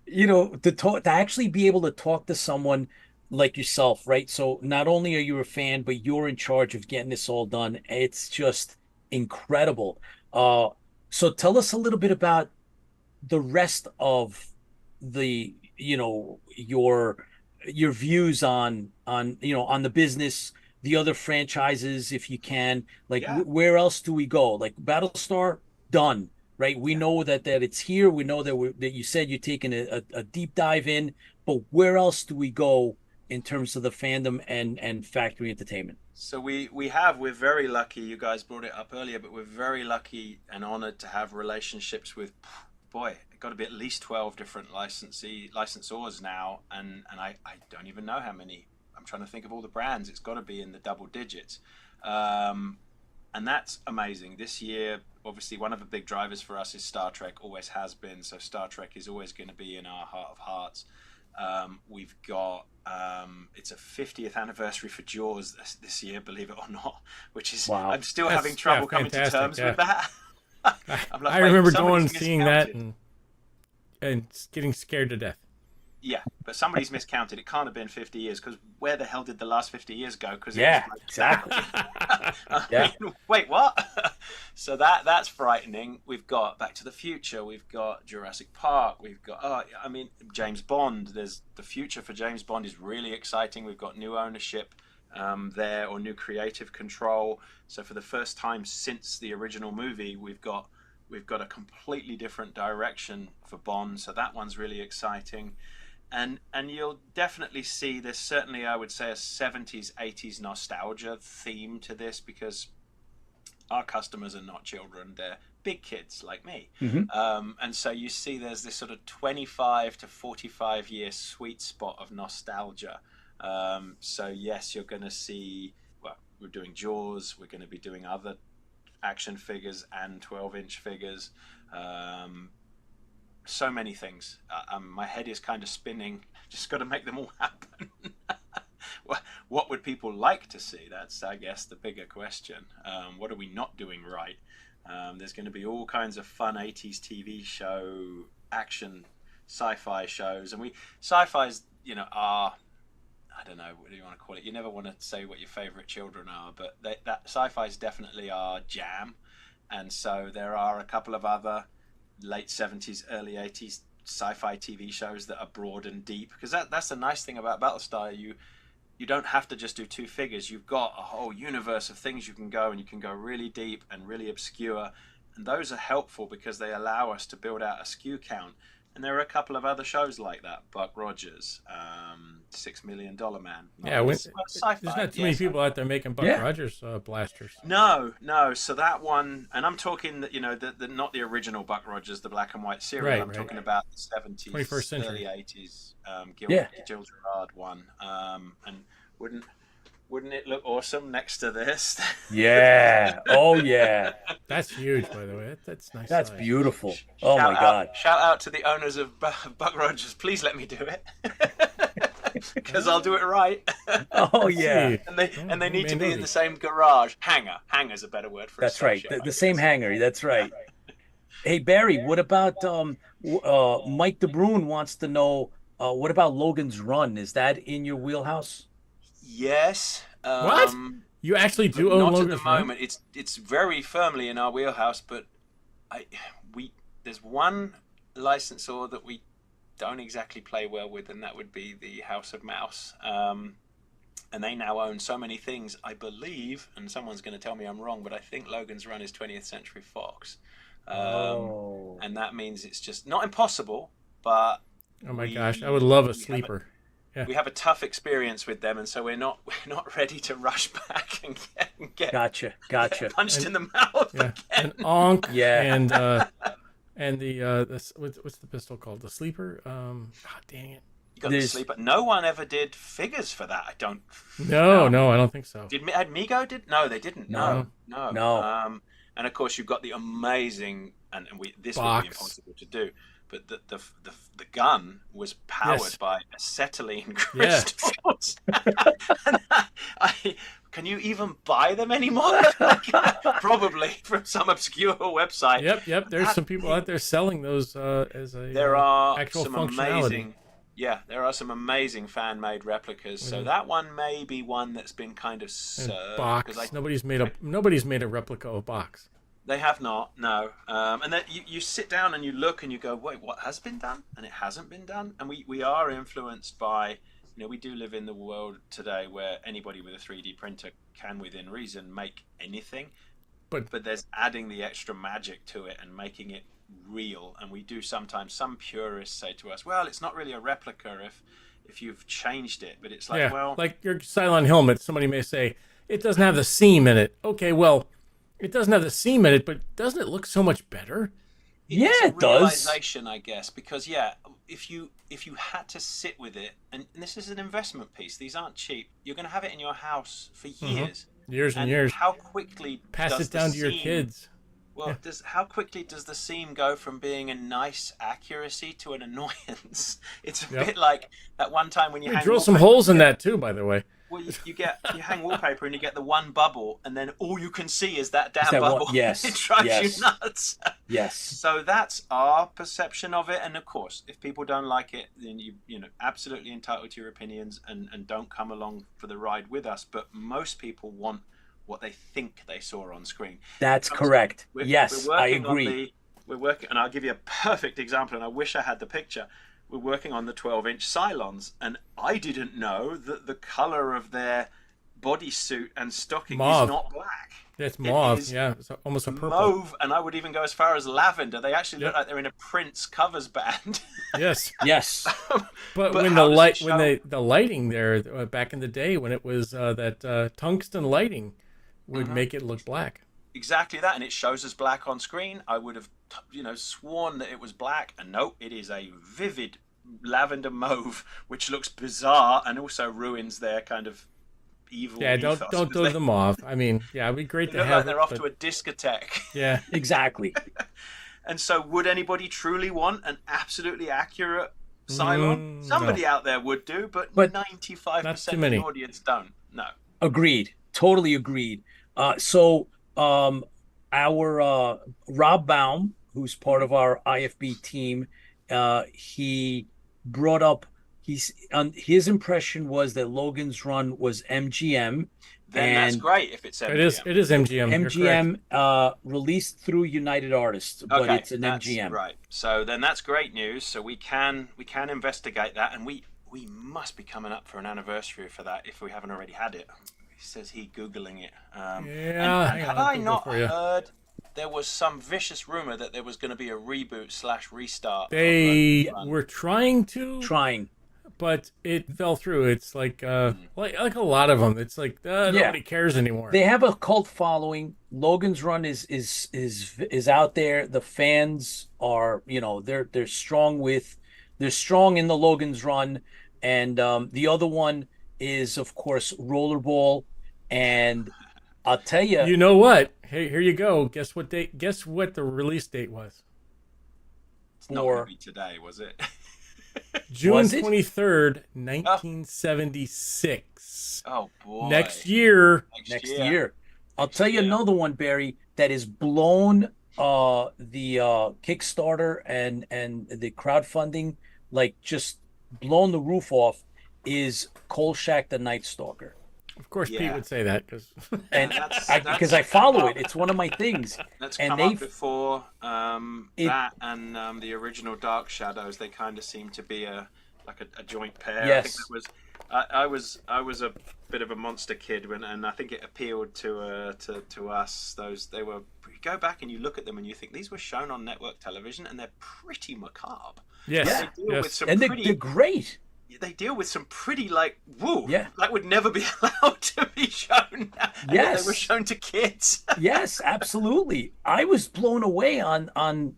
S5: to actually be able to talk to someone like yourself, right? So not only are you a fan, but you're in charge of getting this all done. It's just incredible. So tell us a little bit about the rest of the, your views on the business, the other franchises, if you can. Like,
S8: Yeah.
S5: where else do we go? Like Battlestar, done. Right, we know that it's here. We know that you said you're taking a deep dive in, but where else do we go in terms of the fandom and factory entertainment?
S8: So we're very lucky. You guys brought it up earlier, but we're very lucky and honored to have relationships with, boy, it got to be at least 12 different licensors now, and I don't even know how many. I'm trying to think of all the brands. It's got to be in the double digits. And that's amazing. This year, obviously, one of the big drivers for us is Star Trek, always has been. So Star Trek is always going to be in our heart of hearts. We've got it's a 50th anniversary for Jaws this year, believe it or not, which is
S5: Wow.
S8: I'm still having trouble coming to terms with that. I'm like,
S4: I
S8: wait,
S4: remember going
S8: somebody's
S4: and seeing that
S8: miscounted.
S4: and getting scared to death.
S8: Yeah, but somebody's miscounted. It can't have been 50 years, because where the hell did the last 50 years go? Because
S5: Yeah, exactly. Yeah.
S8: Wait, what? So that's frightening. We've got Back to the Future. We've got Jurassic Park. We've got James Bond. There's the future for James Bond is really exciting. We've got new ownership there, or new creative control. So for the first time since the original movie, we've got a completely different direction for Bond. So that one's really exciting. And you'll definitely see there's certainly, I would say, a 70s, 80s nostalgia theme to this, because our customers are not children, they're big kids like me. And so you see there's this sort of 25 to 45 year sweet spot of nostalgia. So yes, you're going to see, well, we're doing Jaws, we're going to be doing other action figures and 12-inch figures. So many things. My head is kind of spinning. Just got to make them all happen. What would people like to see? That's, I guess, the bigger question. What are we not doing right? There's going to be all kinds of fun 80s TV show, action, sci-fi shows. And sci-fi's, are, I don't know, what do you want to call it? You never want to say what your favorite children are, but that sci-fi's definitely our jam. And so there are a couple of other late 70s, early 80s sci-fi TV shows that are broad and deep, because that's the nice thing about Battlestar. You don't have to just do two figures. You've got a whole universe of things you can go, and you can go really deep and really obscure, and those are helpful because they allow us to build out a SKU count. And there are a couple of other shows like that. Buck Rogers, $6 Million Man.
S4: Yeah, there's not too many people out there making Buck Rogers blasters.
S8: No. So that one, and I'm talking that the not the original Buck Rogers, the black and white serial.
S4: Right,
S8: I'm talking about the 70s,
S4: 21st century,
S8: early 80s, Gil Gerard one. And wouldn't it look awesome next to this?
S5: Yeah. Oh yeah.
S4: That's huge, by the way. That's nice.
S5: That's
S4: size.
S5: Beautiful. Oh my God.
S8: Shout out to the owners of Buck Rogers. Please let me do it. Because I'll do it right.
S5: Oh yeah.
S8: and they need to be in the same garage. Hangar's a better word for it.
S5: That's right. The same hangar. That's right. Hey Barry, what about Mike DeBrune wants to know what about Logan's Run? Is that in your wheelhouse?
S8: Yes.
S4: What? You actually do own
S8: Logan's Run?
S4: Logan's
S8: Not at the moment. It's very firmly in our wheelhouse, but there's one licensor that we don't exactly play well with, and that would be the House of Mouse. And they now own so many things, I believe, and someone's going to tell me I'm wrong, but I think Logan's Run is 20th Century Fox. And that means it's just not impossible, but
S4: oh my gosh, I would love a sleeper.
S8: We have a tough experience with them, and so we're not ready to rush back and get
S5: Gotcha.
S8: punched in the mouth again.
S4: And Onk,
S5: Yeah.
S4: and the what's the pistol called? The sleeper. God dang it!
S8: You got the sleeper. No one ever did figures for that. I don't.
S4: No, I don't think so.
S8: Had Mego did? No, they didn't. No. And of course, you've got the amazing, and this would be impossible to do, but the gun was powered by acetylene crystals. Can you even buy them anymore? Probably from some obscure website.
S4: Yep. There's some people out there selling those as a
S8: there are
S4: actual
S8: some
S4: functionality.
S8: There are some amazing fan-made replicas. So that one may be one that's been kind of
S4: Box. Nobody's made a replica of Box.
S8: They have not, no. And then you sit down and you look and you go, wait, what has been done? And it hasn't been done. And we are influenced by, we do live in the world today where anybody with a 3D printer can, within reason, make anything. But there's adding the extra magic to it and making it real. And we do sometimes, some purists say to us, well, it's not really a replica if you've changed it. But it's like,
S4: like your Cylon helmet, somebody may say, it doesn't have the seam in it. Okay, well, it doesn't have the seam in it, but doesn't it look so much better?
S5: It does.
S8: Realization, I guess, because if you had to sit with it, and this is an investment piece. These aren't cheap. You're going to have it in your house for years,
S4: years and years.
S8: How quickly
S4: pass it down to your kids?
S8: Well, how quickly does the seam go from being a nice accuracy to an annoyance? It's a bit like that one time when you
S4: We
S8: hang
S4: drill some
S8: wallpaper.
S4: holes in that too, by the way.
S8: Well, you hang wallpaper and you get the one bubble, and then all you can see is that damn
S5: that one-
S8: bubble.
S5: yes,
S8: It drives
S5: yes.
S8: you nuts.
S5: Yes.
S8: So that's our perception of it, and of course, if people don't like it, then you know absolutely entitled to your opinions, and don't come along for the ride with us. But most people want what they think they saw on screen.
S5: That's correct. Yes,
S8: we're
S5: I
S8: working on
S5: agree.
S8: we're working, and I'll give you a perfect example, and I wish I had the picture. We're working on the 12-inch Cylons, and I didn't know that the color of their bodysuit and stocking
S4: Mauve.
S8: is not black.
S4: It's
S8: It
S4: mauve.
S8: is
S4: Yeah, it's almost a purple.
S8: Mauve, and I would even go as far as lavender. They actually look
S4: Yep.
S8: like they're in a Prince covers band.
S4: Yes.
S5: Yes.
S4: But when
S8: how
S4: the
S8: does it
S4: when
S8: show?
S4: the lighting there back in the day when it was that tungsten lighting would make it look black.
S8: Exactly that, and it shows as black on screen. I would have, sworn that it was black, and no, it is a vivid lavender mauve, which looks bizarre and also ruins their kind of evil.
S4: Yeah,
S8: ethos,
S4: don't do
S8: because
S4: them off. I mean, yeah, it'd be great
S8: They
S4: to
S8: look
S4: have
S8: like they're
S4: it,
S8: off
S4: but-
S8: to a discotheque.
S4: Yeah,
S5: Exactly.
S8: And so, would anybody truly want an absolutely accurate Cylon? Somebody out there would do, but
S5: But
S8: 95%
S4: not too
S8: of
S4: many.
S8: the audience don't. No.
S5: Agreed. Totally agreed. Our Rob Baum, who's part of our IFB team, he brought up his impression was that Logan's Run was MGM.
S8: Then that's
S5: And
S8: great if it's MGM.
S4: it is MGM. You're correct.
S5: MGM released through United Artists, but
S8: Okay,
S5: it's an
S8: that's
S5: MGM.
S8: right. So then that's great news. So we can investigate that, and we must be coming up for an anniversary for that if we haven't already had it. He says he googling it.
S4: Yeah,
S8: and
S4: hang on,
S8: have
S4: I'll
S8: I
S4: Google
S8: not
S4: for you.
S8: heard there was some vicious rumor that there was going to be a reboot/restart?
S4: They
S8: of Run?
S4: were trying to,
S5: Trying.
S4: but it fell through. It's like a lot of them. It's like nobody cares anymore.
S5: They have a cult following. Logan's Run is out there. The fans are, they're strong in the Logan's Run, and the other one is of course Rollerball, and I'll tell you,
S4: You know what? Hey, here you go. Guess what date? Guess what the release date was?
S8: It's not going to be today, was it?
S4: June
S5: Was it?
S4: 23rd, 1976.
S8: Oh boy!
S4: Next year.
S5: next year. I'll tell you another one, Barry, that is blown the Kickstarter and the crowdfunding, like just blown the roof off, is Kolchak the Night Stalker.
S4: Of course, Pete
S8: Yeah.
S4: would say that because
S5: And
S8: That's-
S5: because I follow it, it's one of my things.
S8: That's
S5: and
S8: come
S5: they
S8: up before. That and the original Dark Shadows, they kind of seem to be a joint pair.
S5: Yes.
S8: I think that was. I was a bit of a monster kid and I think it appealed to us. They were. You go back and you look at them and you think these were shown on network television and they're pretty macabre.
S4: yes,
S8: They deal with
S4: yes.
S8: some
S5: And
S8: pretty.
S5: they're great.
S8: They deal with some pretty woo.
S5: Yeah.
S8: That would never be allowed to be shown. And yet
S5: Yes.
S8: They were shown to kids.
S5: Yes, absolutely. I was blown away on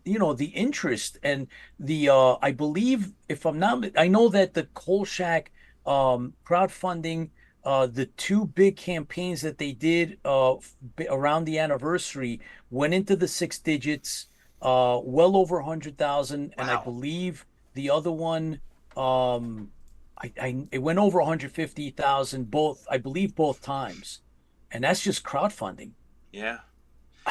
S5: the interest and the I believe, if I'm not, I know that the Kolchak crowdfunding, the two big campaigns that they did around the anniversary went into the six digits, well over 100,000, and I
S8: Wow.
S5: believe the other one it went over 150,000 both, I believe, both times. And that's just crowdfunding.
S8: Yeah.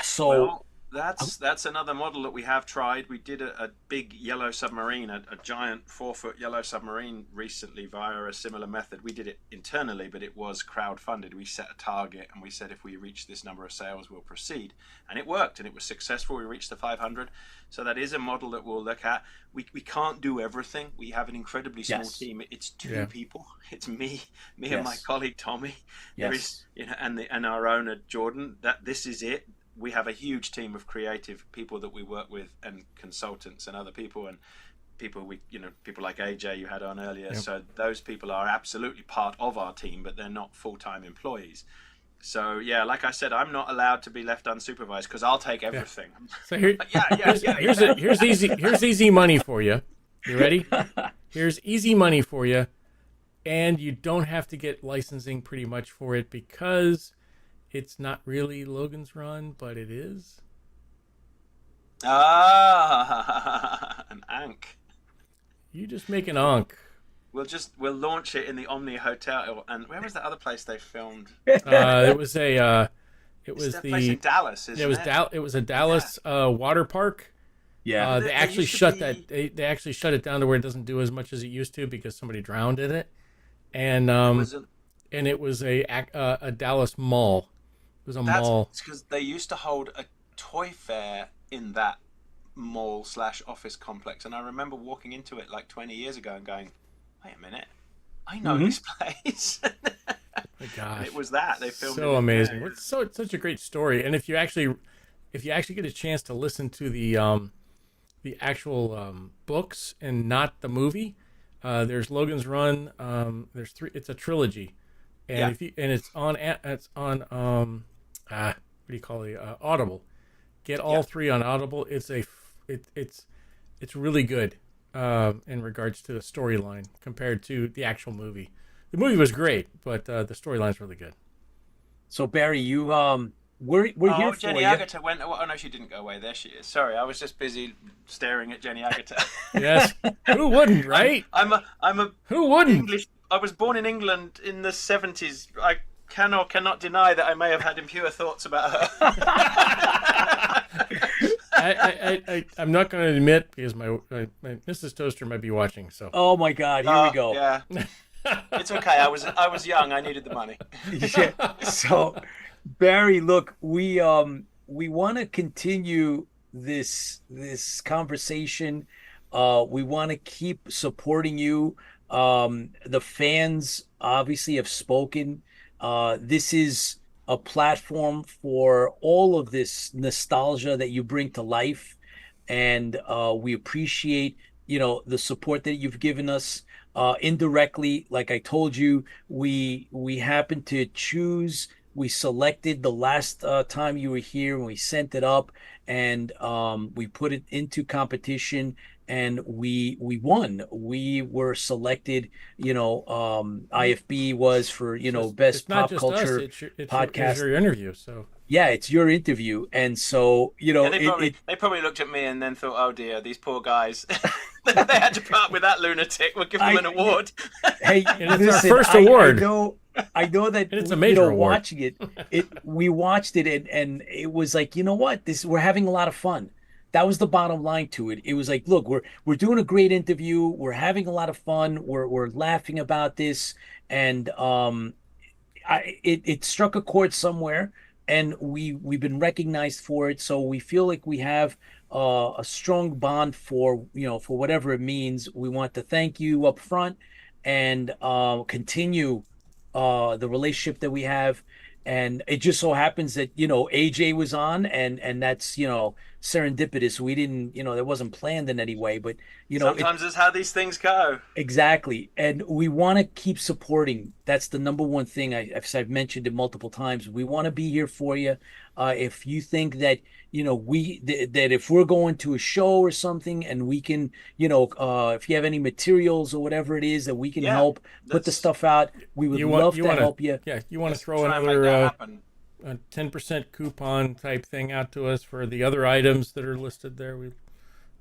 S5: So
S8: Well, that's another model that we have tried. We did a big yellow submarine, a giant 4-foot yellow submarine recently via a similar method. We did it internally, but it was crowdfunded. We set a target and we said if we reach this number of sales, we'll proceed. And it worked and it was successful. We reached the 500. So that is a model that we'll look at. We can't do everything. We have an incredibly small
S5: Yes.
S8: team. It's two
S4: Yeah.
S8: people. It's me
S5: Yes.
S8: and my colleague Tommy. There
S5: Yes.
S8: is, and our owner Jordan. This is it. We have a huge team of creative people that we work with and consultants and other people and people people like AJ you had on earlier.
S4: Yep.
S8: So those people are absolutely part of our team, but they're not full-time employees. So yeah, like I said, I'm not allowed to be left unsupervised because I'll take everything.
S4: So here,
S8: Yeah.
S4: here's easy money for you. You ready? Here's easy money for you, and you don't have to get licensing pretty much for it because it's not really Logan's Run, but it is.
S8: An Ankh.
S4: You just make an onk.
S8: We'll launch it in the Omni Hotel. And where was that other place they filmed?
S4: It was a it
S8: It's
S4: was
S8: that place in Dallas, isn't
S4: it was it was a Dallas water park.
S5: Yeah.
S4: They
S8: There
S4: actually
S8: used to
S4: shut
S8: be-
S4: that. They actually shut it down to where it doesn't do as much as it used to because somebody drowned in it, and it was a Dallas mall. It was a mall.
S8: That's because they used to hold a toy fair in that mall / office complex, and I remember walking into it like 20 years ago and going, "Wait a minute, I know this place."
S4: My gosh,
S8: And it was that they filmed.
S4: so
S8: it
S4: amazing.
S8: there.
S4: It's such a great story, and if you actually get a chance to listen to the actual books and not the movie, there's Logan's Run. There's 3. It's a trilogy, and
S8: Yeah.
S4: it's on what do you call it? Audible. Get all 3 on Audible. It's really good in regards to the storyline compared to the actual movie. The movie was great, but the storyline's really good.
S5: So Barry, you we're here for
S8: Jenny
S5: you.
S8: Agutter went. Oh no, she didn't go away. There she is. Sorry, I was just busy staring at Jenny Agutter.
S4: Yes, who wouldn't, right?
S8: I'm a
S4: Who wouldn't?
S8: English. I was born in England in the 70s. I cannot deny that I may have had impure thoughts about her.
S4: I'm not going to admit because my Mrs. Toaster might be watching. So
S5: Oh my God, here we go.
S8: Yeah. It's okay. I was young. I needed the money.
S5: Yeah. So, Barry, look, we want to continue this conversation. We want to keep supporting you. The fans obviously have spoken. This is a platform for all of this nostalgia that you bring to life, and we appreciate the support that you've given us. Indirectly, like I told you, we happened to choose. We selected the last time you were here, and we sent it up, and we put it into competition, and we won. We were selected. IFB was for best
S4: it's not
S5: pop
S4: just
S5: culture
S4: us, it's
S5: podcast.
S4: your interview. So
S5: Yeah, it's your interview, and so
S8: Yeah, they probably looked at me and then thought, "Oh dear, these poor guys." They had to part with that lunatic. We'll give them an award.
S5: Hey,
S4: it's
S5: listen,
S4: our first award.
S5: I know that
S4: And it's a major award.
S5: watching we watched it and it was like, you know what? We're having a lot of fun. That was the bottom line to it. It was like, look, we're doing a great interview. We're having a lot of fun. We're laughing about this, and it struck a chord somewhere, and we've been recognized for it. So we feel like we have a strong bond for whatever it means. We want to thank you up front and continue the relationship that we have. And it just so happens that AJ was on, and that's serendipitous. We didn't that wasn't planned in any way, but
S8: Sometimes it's how these things go.
S5: exactly. And we want to keep supporting. That's the number one thing. I've mentioned it multiple times. We want to be here for you. If you think that that if we're going to a show or something, and we can if you have any materials or whatever it is that we can help put the stuff out, we would love to help you.
S4: Yeah, you want to throw
S8: Try and make that
S4: another
S8: happen.
S4: a 10% coupon type thing out to us for the other items that are listed there.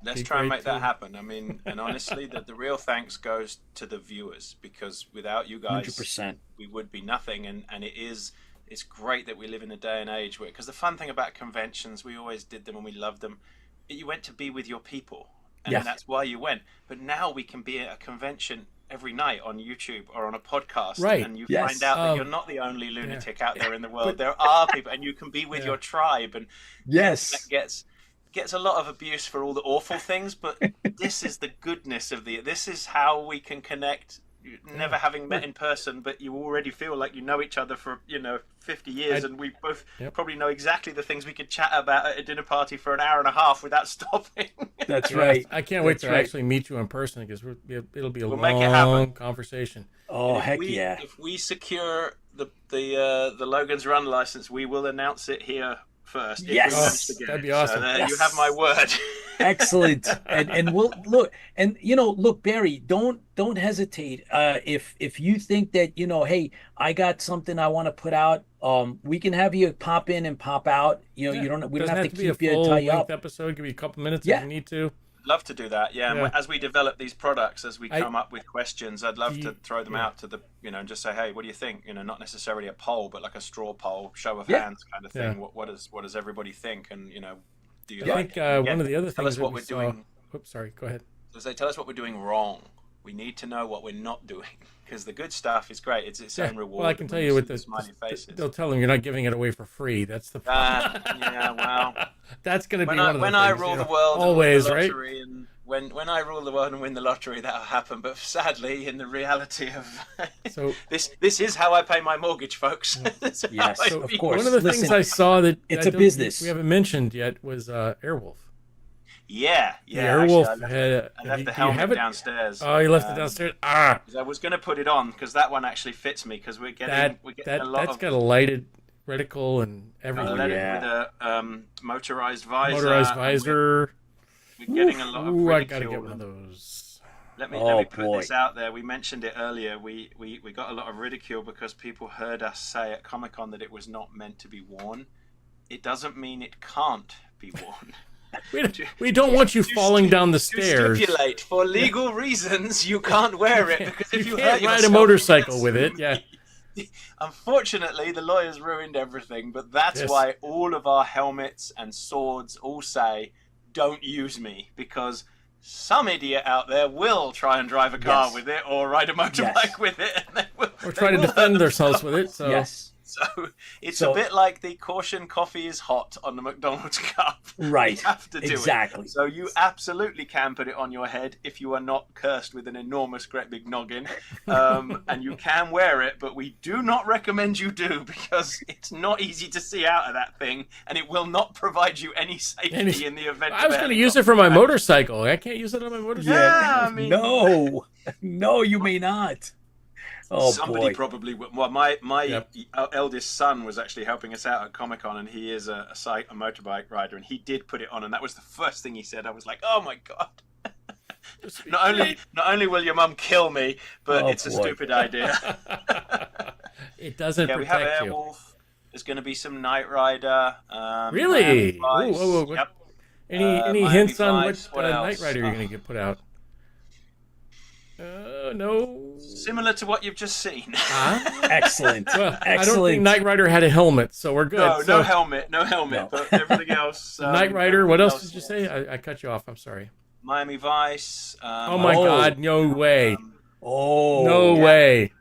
S8: Let's
S4: be
S8: try and
S4: great
S8: make that
S4: to-
S8: happen. I mean, and honestly, the real thanks goes to the viewers, because without you guys,
S5: 100%.
S8: we would be nothing. And it's great that we live in a day and age where, because the fun thing about conventions, we always did them and we loved them. You went to be with your people, and
S5: Yes.
S8: that's why you went. But now we can be at a convention every night on YouTube or on a podcast,
S4: Right.
S8: and you
S5: Yes.
S8: find out that you're not the only lunatic out there in the world.
S4: But-
S8: There are people, and you can be with
S4: Yeah.
S8: your tribe, and
S5: Yes.
S8: that gets a lot of abuse for all the awful things, but this is the goodness of this is how we can connect, never having met in person, but you already feel like you know each other for 50 years, and we both probably know exactly the things we could chat about at a dinner party for an hour and a half without stopping.
S5: That's
S4: Yeah,
S5: right.
S4: I can't wait
S5: That's
S4: to
S5: right.
S4: actually meet you in person because it'll be a
S8: We'll make it happen.
S4: long conversation.
S5: Oh, heck
S8: we,
S5: yeah.
S8: If we secure the Logan's Run license, we will announce it here first. if we
S5: Yes!
S8: manage to get
S4: That'd be
S8: it.
S4: awesome.
S8: So there,
S5: Yes.
S8: you have my word.
S5: Excellent. And we'll look, and look, Barry, don't hesitate. If you think that, hey, I got something I want to put out, we can have you pop in and pop out. We don't
S4: Doesn't
S5: have to
S4: be a
S5: keep you
S4: full
S5: tie you
S4: length
S5: up.
S4: episode. Give you a couple minutes
S5: Yeah.
S4: if you need to.
S8: Love to do that, yeah.
S4: Yeah.
S8: And as we develop these products, as we come up with questions, I'd love to throw them
S4: yeah.
S8: out to the, and just say, hey, what do you think? Not necessarily a poll, but like a straw poll, show of
S5: Yeah.
S8: hands kind of thing.
S4: Yeah.
S8: What does everybody think? And do you
S4: I
S8: like?
S4: think one of the other
S8: tell
S4: things
S8: us what
S4: that we
S8: we're
S4: saw.
S8: doing.
S4: Oops, sorry. Go ahead.
S8: So they tell us what we're doing wrong. We need to know what we're not doing, because the good stuff is great. It's its own reward.
S4: Well, I can tell you with the
S8: smiley faces.
S4: they'll tell them you're not giving it away for free. That's the
S8: Yeah, well,
S4: that's going to be
S8: when
S4: one of the
S8: I
S4: things,
S8: rule the world,
S4: always,
S8: and win the
S4: right?
S8: lottery, and when I rule the world and win the lottery, that'll happen. But sadly, in the reality of
S4: So
S8: this is how I pay my mortgage, folks. This is how
S5: Yes,
S8: I
S5: of
S8: feed-
S5: course.
S4: one of the
S5: Listen,
S4: things I saw that
S5: it's
S4: I
S5: a
S4: don't-
S5: business.
S4: we haven't mentioned yet was Airwolf.
S8: Yeah.
S4: The Airwolf
S8: actually,
S4: had.
S8: I left
S4: do
S8: the
S4: you
S8: helmet
S4: have it?
S8: downstairs.
S4: Oh, you left it downstairs. Ah,
S8: 'Cause I was going to put it on because that one actually fits me, because we're getting a lot
S4: that's
S8: of
S4: got a lighted reticle and everything.
S8: with
S5: yeah.
S8: a motorized visor.
S4: Motorized
S8: and
S4: visor.
S8: We're getting a lot of
S4: Ooh,
S8: ridicule.
S4: I gotta get one of those.
S8: Let
S5: Oh,
S8: me put
S5: boy.
S8: this out there. We mentioned it earlier. We got a lot of ridicule because people heard us say at Comic-Con that it was not meant to be worn. It doesn't mean it can't be worn.
S4: We don't want you falling down the
S8: To
S4: stairs.
S8: stipulate, for legal reasons, you can't wear it, because if you,
S4: can't
S8: hurt
S4: ride
S8: yourself,
S4: a motorcycle with it. Yeah.
S8: Unfortunately, the lawyers ruined everything, but that's
S4: Yes.
S8: why all of our helmets and swords all say, don't use me, because some idiot out there will try and drive a car
S5: Yes.
S8: with it or ride a motorbike
S5: Yes.
S8: with it, and they will,
S4: Or
S8: they
S4: try to
S8: will
S4: defend
S8: hurt
S4: themselves
S8: themselves.
S4: with it. So
S5: Yes.
S8: So it's
S5: So-
S8: a bit like the caution coffee is hot on the McDonald's cup.
S5: Right.
S8: You have to do
S5: Exactly.
S8: it. So you absolutely can put it on your head if you are not cursed with an enormous, great big noggin. And you can wear it, but we do not recommend you do, because it's not easy to see out of that thing, and it will not provide you any safety in the event
S4: I was
S8: of
S4: going to
S8: a
S4: use it for my motorcycle. I can't use it on my motorcycle.
S8: Yeah, I mean,
S5: No, you may not. Oh,
S8: somebody
S5: boy.
S8: probably would. Well, my
S4: Yep.
S8: eldest son was actually helping us out at Comic-Con, and he is a motorbike rider, and he did put it on, and that was the first thing he said. I was like, oh my god. Not only will your mum kill me, but
S5: Oh,
S8: it's a
S5: boy.
S8: stupid idea.
S4: It doesn't
S8: Yeah, we have
S4: protect you.
S8: Airwolf. There's going to be some Knight Rider.
S4: Really?
S8: Miami Vice.
S4: Ooh, whoa.
S8: Yep.
S4: Any
S8: Miami
S4: hints on
S8: Vice,
S4: what
S8: what
S4: Knight
S8: else?
S4: Rider you're going to get put out? No.
S8: Similar to what you've just seen.
S5: Excellent.
S4: Well, I don't
S5: Excellent.
S4: think Knight Rider had a helmet, so we're good.
S8: No,
S4: So,
S8: no helmet,
S5: No.
S8: but everything else.
S4: Knight Rider. What
S8: everything
S4: else did you say? I cut you off. I'm sorry.
S8: Miami Vice.
S4: Oh my
S5: Oh.
S4: God! No way!
S5: Oh.
S4: No
S8: yeah.
S4: way!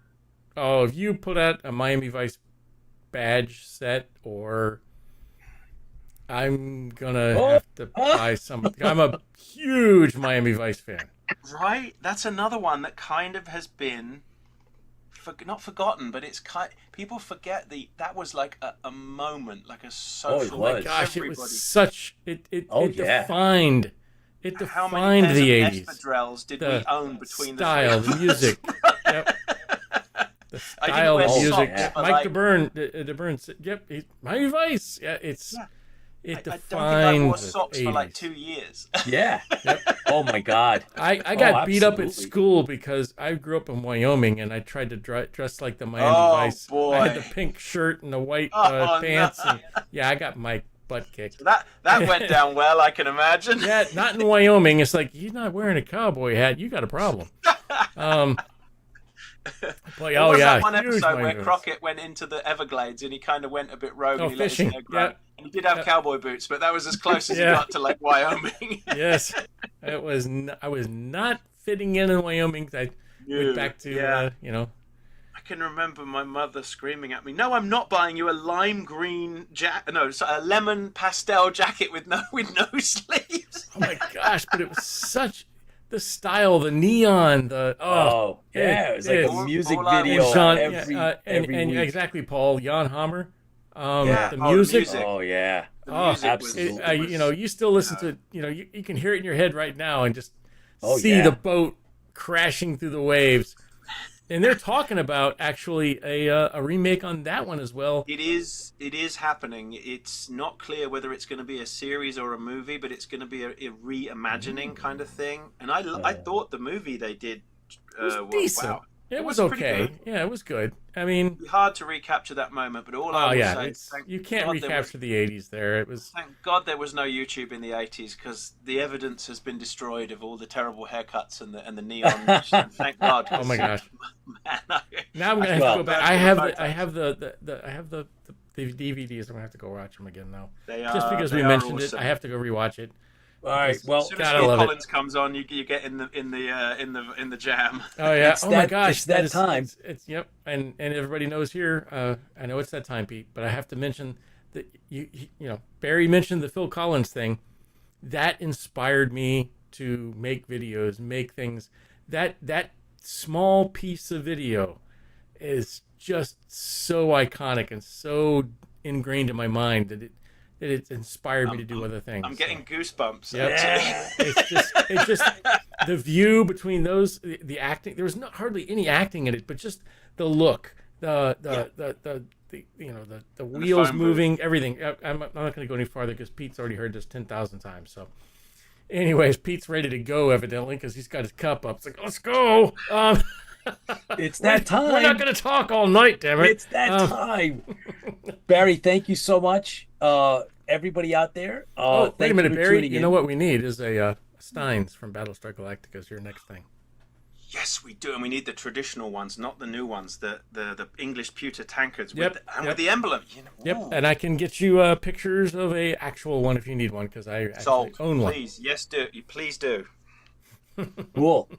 S4: Oh, if you put out a Miami Vice badge set, or I'm gonna have to buy some. I'm a huge Miami Vice fan.
S8: Right, that's another one that kind of has been not forgotten, but it's people forget that was like a moment, like a social.
S5: was.
S8: like
S4: Gosh, it
S8: everybody.
S4: was such. It
S5: Oh, yeah.
S4: defined. It
S8: How many
S4: defined
S8: pairs
S4: the
S8: of
S4: '80s.
S8: espadrilles did we
S4: The
S8: own between
S4: style,
S8: the
S4: the
S8: three?
S4: music. Yep. The
S8: I didn't
S4: style,
S8: wear
S4: the music.
S5: socks,
S8: but
S4: Mike
S8: like-
S4: DeBurn. Yep. Miami Vice. Yeah, it's.
S8: Yeah.
S4: It
S8: I don't think
S4: defined
S8: I wore
S4: the
S8: socks for like
S4: 80s.
S8: 2 years.
S5: Yeah. Oh, my God.
S4: I got beat up at
S5: absolutely.
S4: school because I grew up in Wyoming and I tried to dress like the Miami
S8: Oh,
S4: Vice.
S8: boy.
S4: I had the pink shirt and the white
S8: Oh,
S4: pants.
S8: no.
S4: And, yeah, I got my butt kicked.
S8: That went down well, I can imagine.
S4: Yeah, not in Wyoming. It's like, you're not wearing a cowboy hat. You got a problem. But,
S8: There
S4: oh,
S8: was
S4: yeah.
S8: that one
S4: huge
S8: episode
S4: Miami
S8: where
S4: Vice.
S8: Crockett went into the Everglades and he kind of went a bit rogue
S4: Oh,
S8: and he let
S4: fishing.
S8: his hair grow.
S4: Yeah.
S8: And he did have
S4: Yeah.
S8: cowboy boots, but that was as close as
S4: Yeah.
S8: he got to like Wyoming.
S4: Yes. I was not fitting in Wyoming. I went back to,
S8: Yeah.
S4: I
S8: I can remember my mother screaming at me, "No, I'm not buying you a lime green a lemon pastel jacket with no sleeves."
S4: Oh my gosh! But it was such the style, the neon, the
S5: it was like
S4: it's-
S5: a music
S8: all out
S5: video
S8: with
S4: Sean,
S5: every
S4: and
S5: week.
S4: exactly, Paul Jan Hammer.
S8: Yeah.
S4: The
S8: Oh,
S4: music.
S8: music.
S5: Oh yeah,
S8: The music was-
S5: absolutely.
S4: You still listen to, you can hear it in your head right now and just
S5: Oh,
S4: see
S5: yeah.
S4: the boat crashing through the waves. And they're talking about actually a remake on that one as well.
S8: It is happening. It's not clear whether it's going to be a series or a movie, but it's going to be a reimagining kind of thing. And I thought the movie they did
S4: was decent.
S8: wow.
S4: It was okay. Yeah, it was good. I mean,
S8: It'd be hard to recapture that moment, but all I will say,
S4: you can't
S8: God
S4: recapture the '80s. There, it was.
S8: Thank God there was no YouTube in the '80s, because the evidence has been destroyed of all the terrible haircuts and the neon. Thank God.
S4: Oh my gosh!
S8: Man,
S4: Now I'm gonna have to go back. I have the DVDs. I'm gonna have to go watch them again now. Just because we mentioned it, I have to go rewatch it.
S5: All right. Well,
S8: as soon as Phil Collins comes on, you get in the jam.
S4: Oh yeah. Oh my gosh.
S5: It's that time.
S4: It's yep. And everybody knows here. I know it's that time, Pete. But I have to mention that you know Barry mentioned the Phil Collins thing. That inspired me to make videos, make things. That small piece of video is just so iconic and so ingrained in my mind that it inspired me to do other things.
S8: I'm getting goosebumps.
S4: Yep. It's just the view between those, the acting. There was hardly any acting in it, but just the look, the wheels moving, everything. I'm not going to go any farther because Pete's already heard this 10,000 times. So, anyways, Pete's ready to go evidently because he's got his cup up. It's like, let's go.
S5: It's that time.
S4: We're not going to talk all night, damn it.
S5: It's that time. Barry, thank you so much. Everybody out there.
S4: Wait a minute, Barry. You know what we need is a Steins from Battlestar Galactica is your next thing.
S8: Yes, we do, and we need the traditional ones, not the new ones. The English pewter tankards
S4: with
S8: the emblem.
S4: Yep, and I can get you pictures of a actual one if you need one because I actually own one.
S8: Please, yes, do. Please do.
S5: Cool.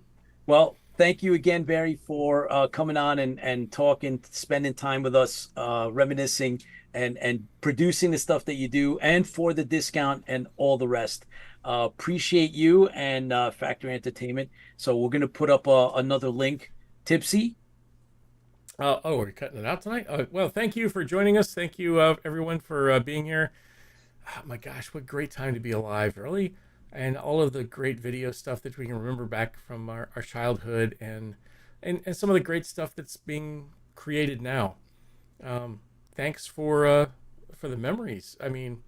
S5: Well, thank you again, Barry, for coming on and talking, spending time with us, reminiscing, and producing the stuff that you do, and for the discount and all the rest. Appreciate you and Factory Entertainment. So we're going to put up another link. Tipsy?
S4: We're cutting it out tonight? Well, thank you for joining us. Thank you, everyone, for being here. Oh, my gosh, what great time to be alive, really. And all of the great video stuff that we can remember back from our childhood and some of the great stuff that's being created now. Thanks for the memories. I mean,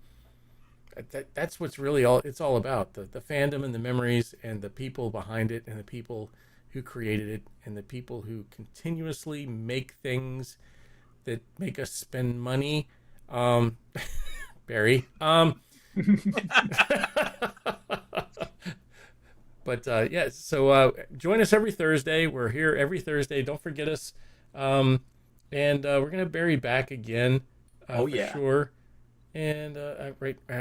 S4: that's what's really it's all about. The fandom and the memories and the people behind it and the people who created it and the people who continuously make things that make us spend money. Barry. But so join us every Thursday. We're here every Thursday. Don't forget us. And we're gonna Barry back again. For sure. And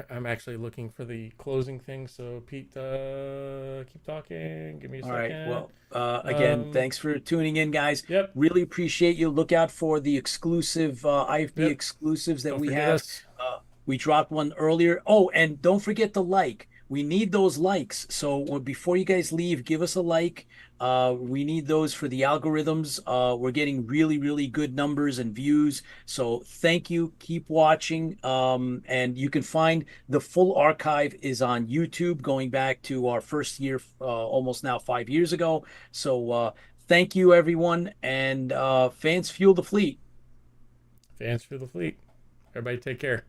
S4: I'm actually looking for the closing thing. So Pete, keep talking. Give me a second.
S5: All right. Well, again, thanks for tuning in, guys.
S4: Yep.
S5: Really appreciate you. Look out for the exclusive IFB exclusives that we have. We dropped one earlier. Oh, and don't forget to like. We need those likes. So before you guys leave, give us a like. We need those for the algorithms. We're getting really, really good numbers and views. So thank you. Keep watching. And you can find the full archive is on YouTube going back to our first year, almost now 5 years ago. So thank you, everyone. And fans fuel the fleet.
S4: Fans fuel the fleet. Everybody take care.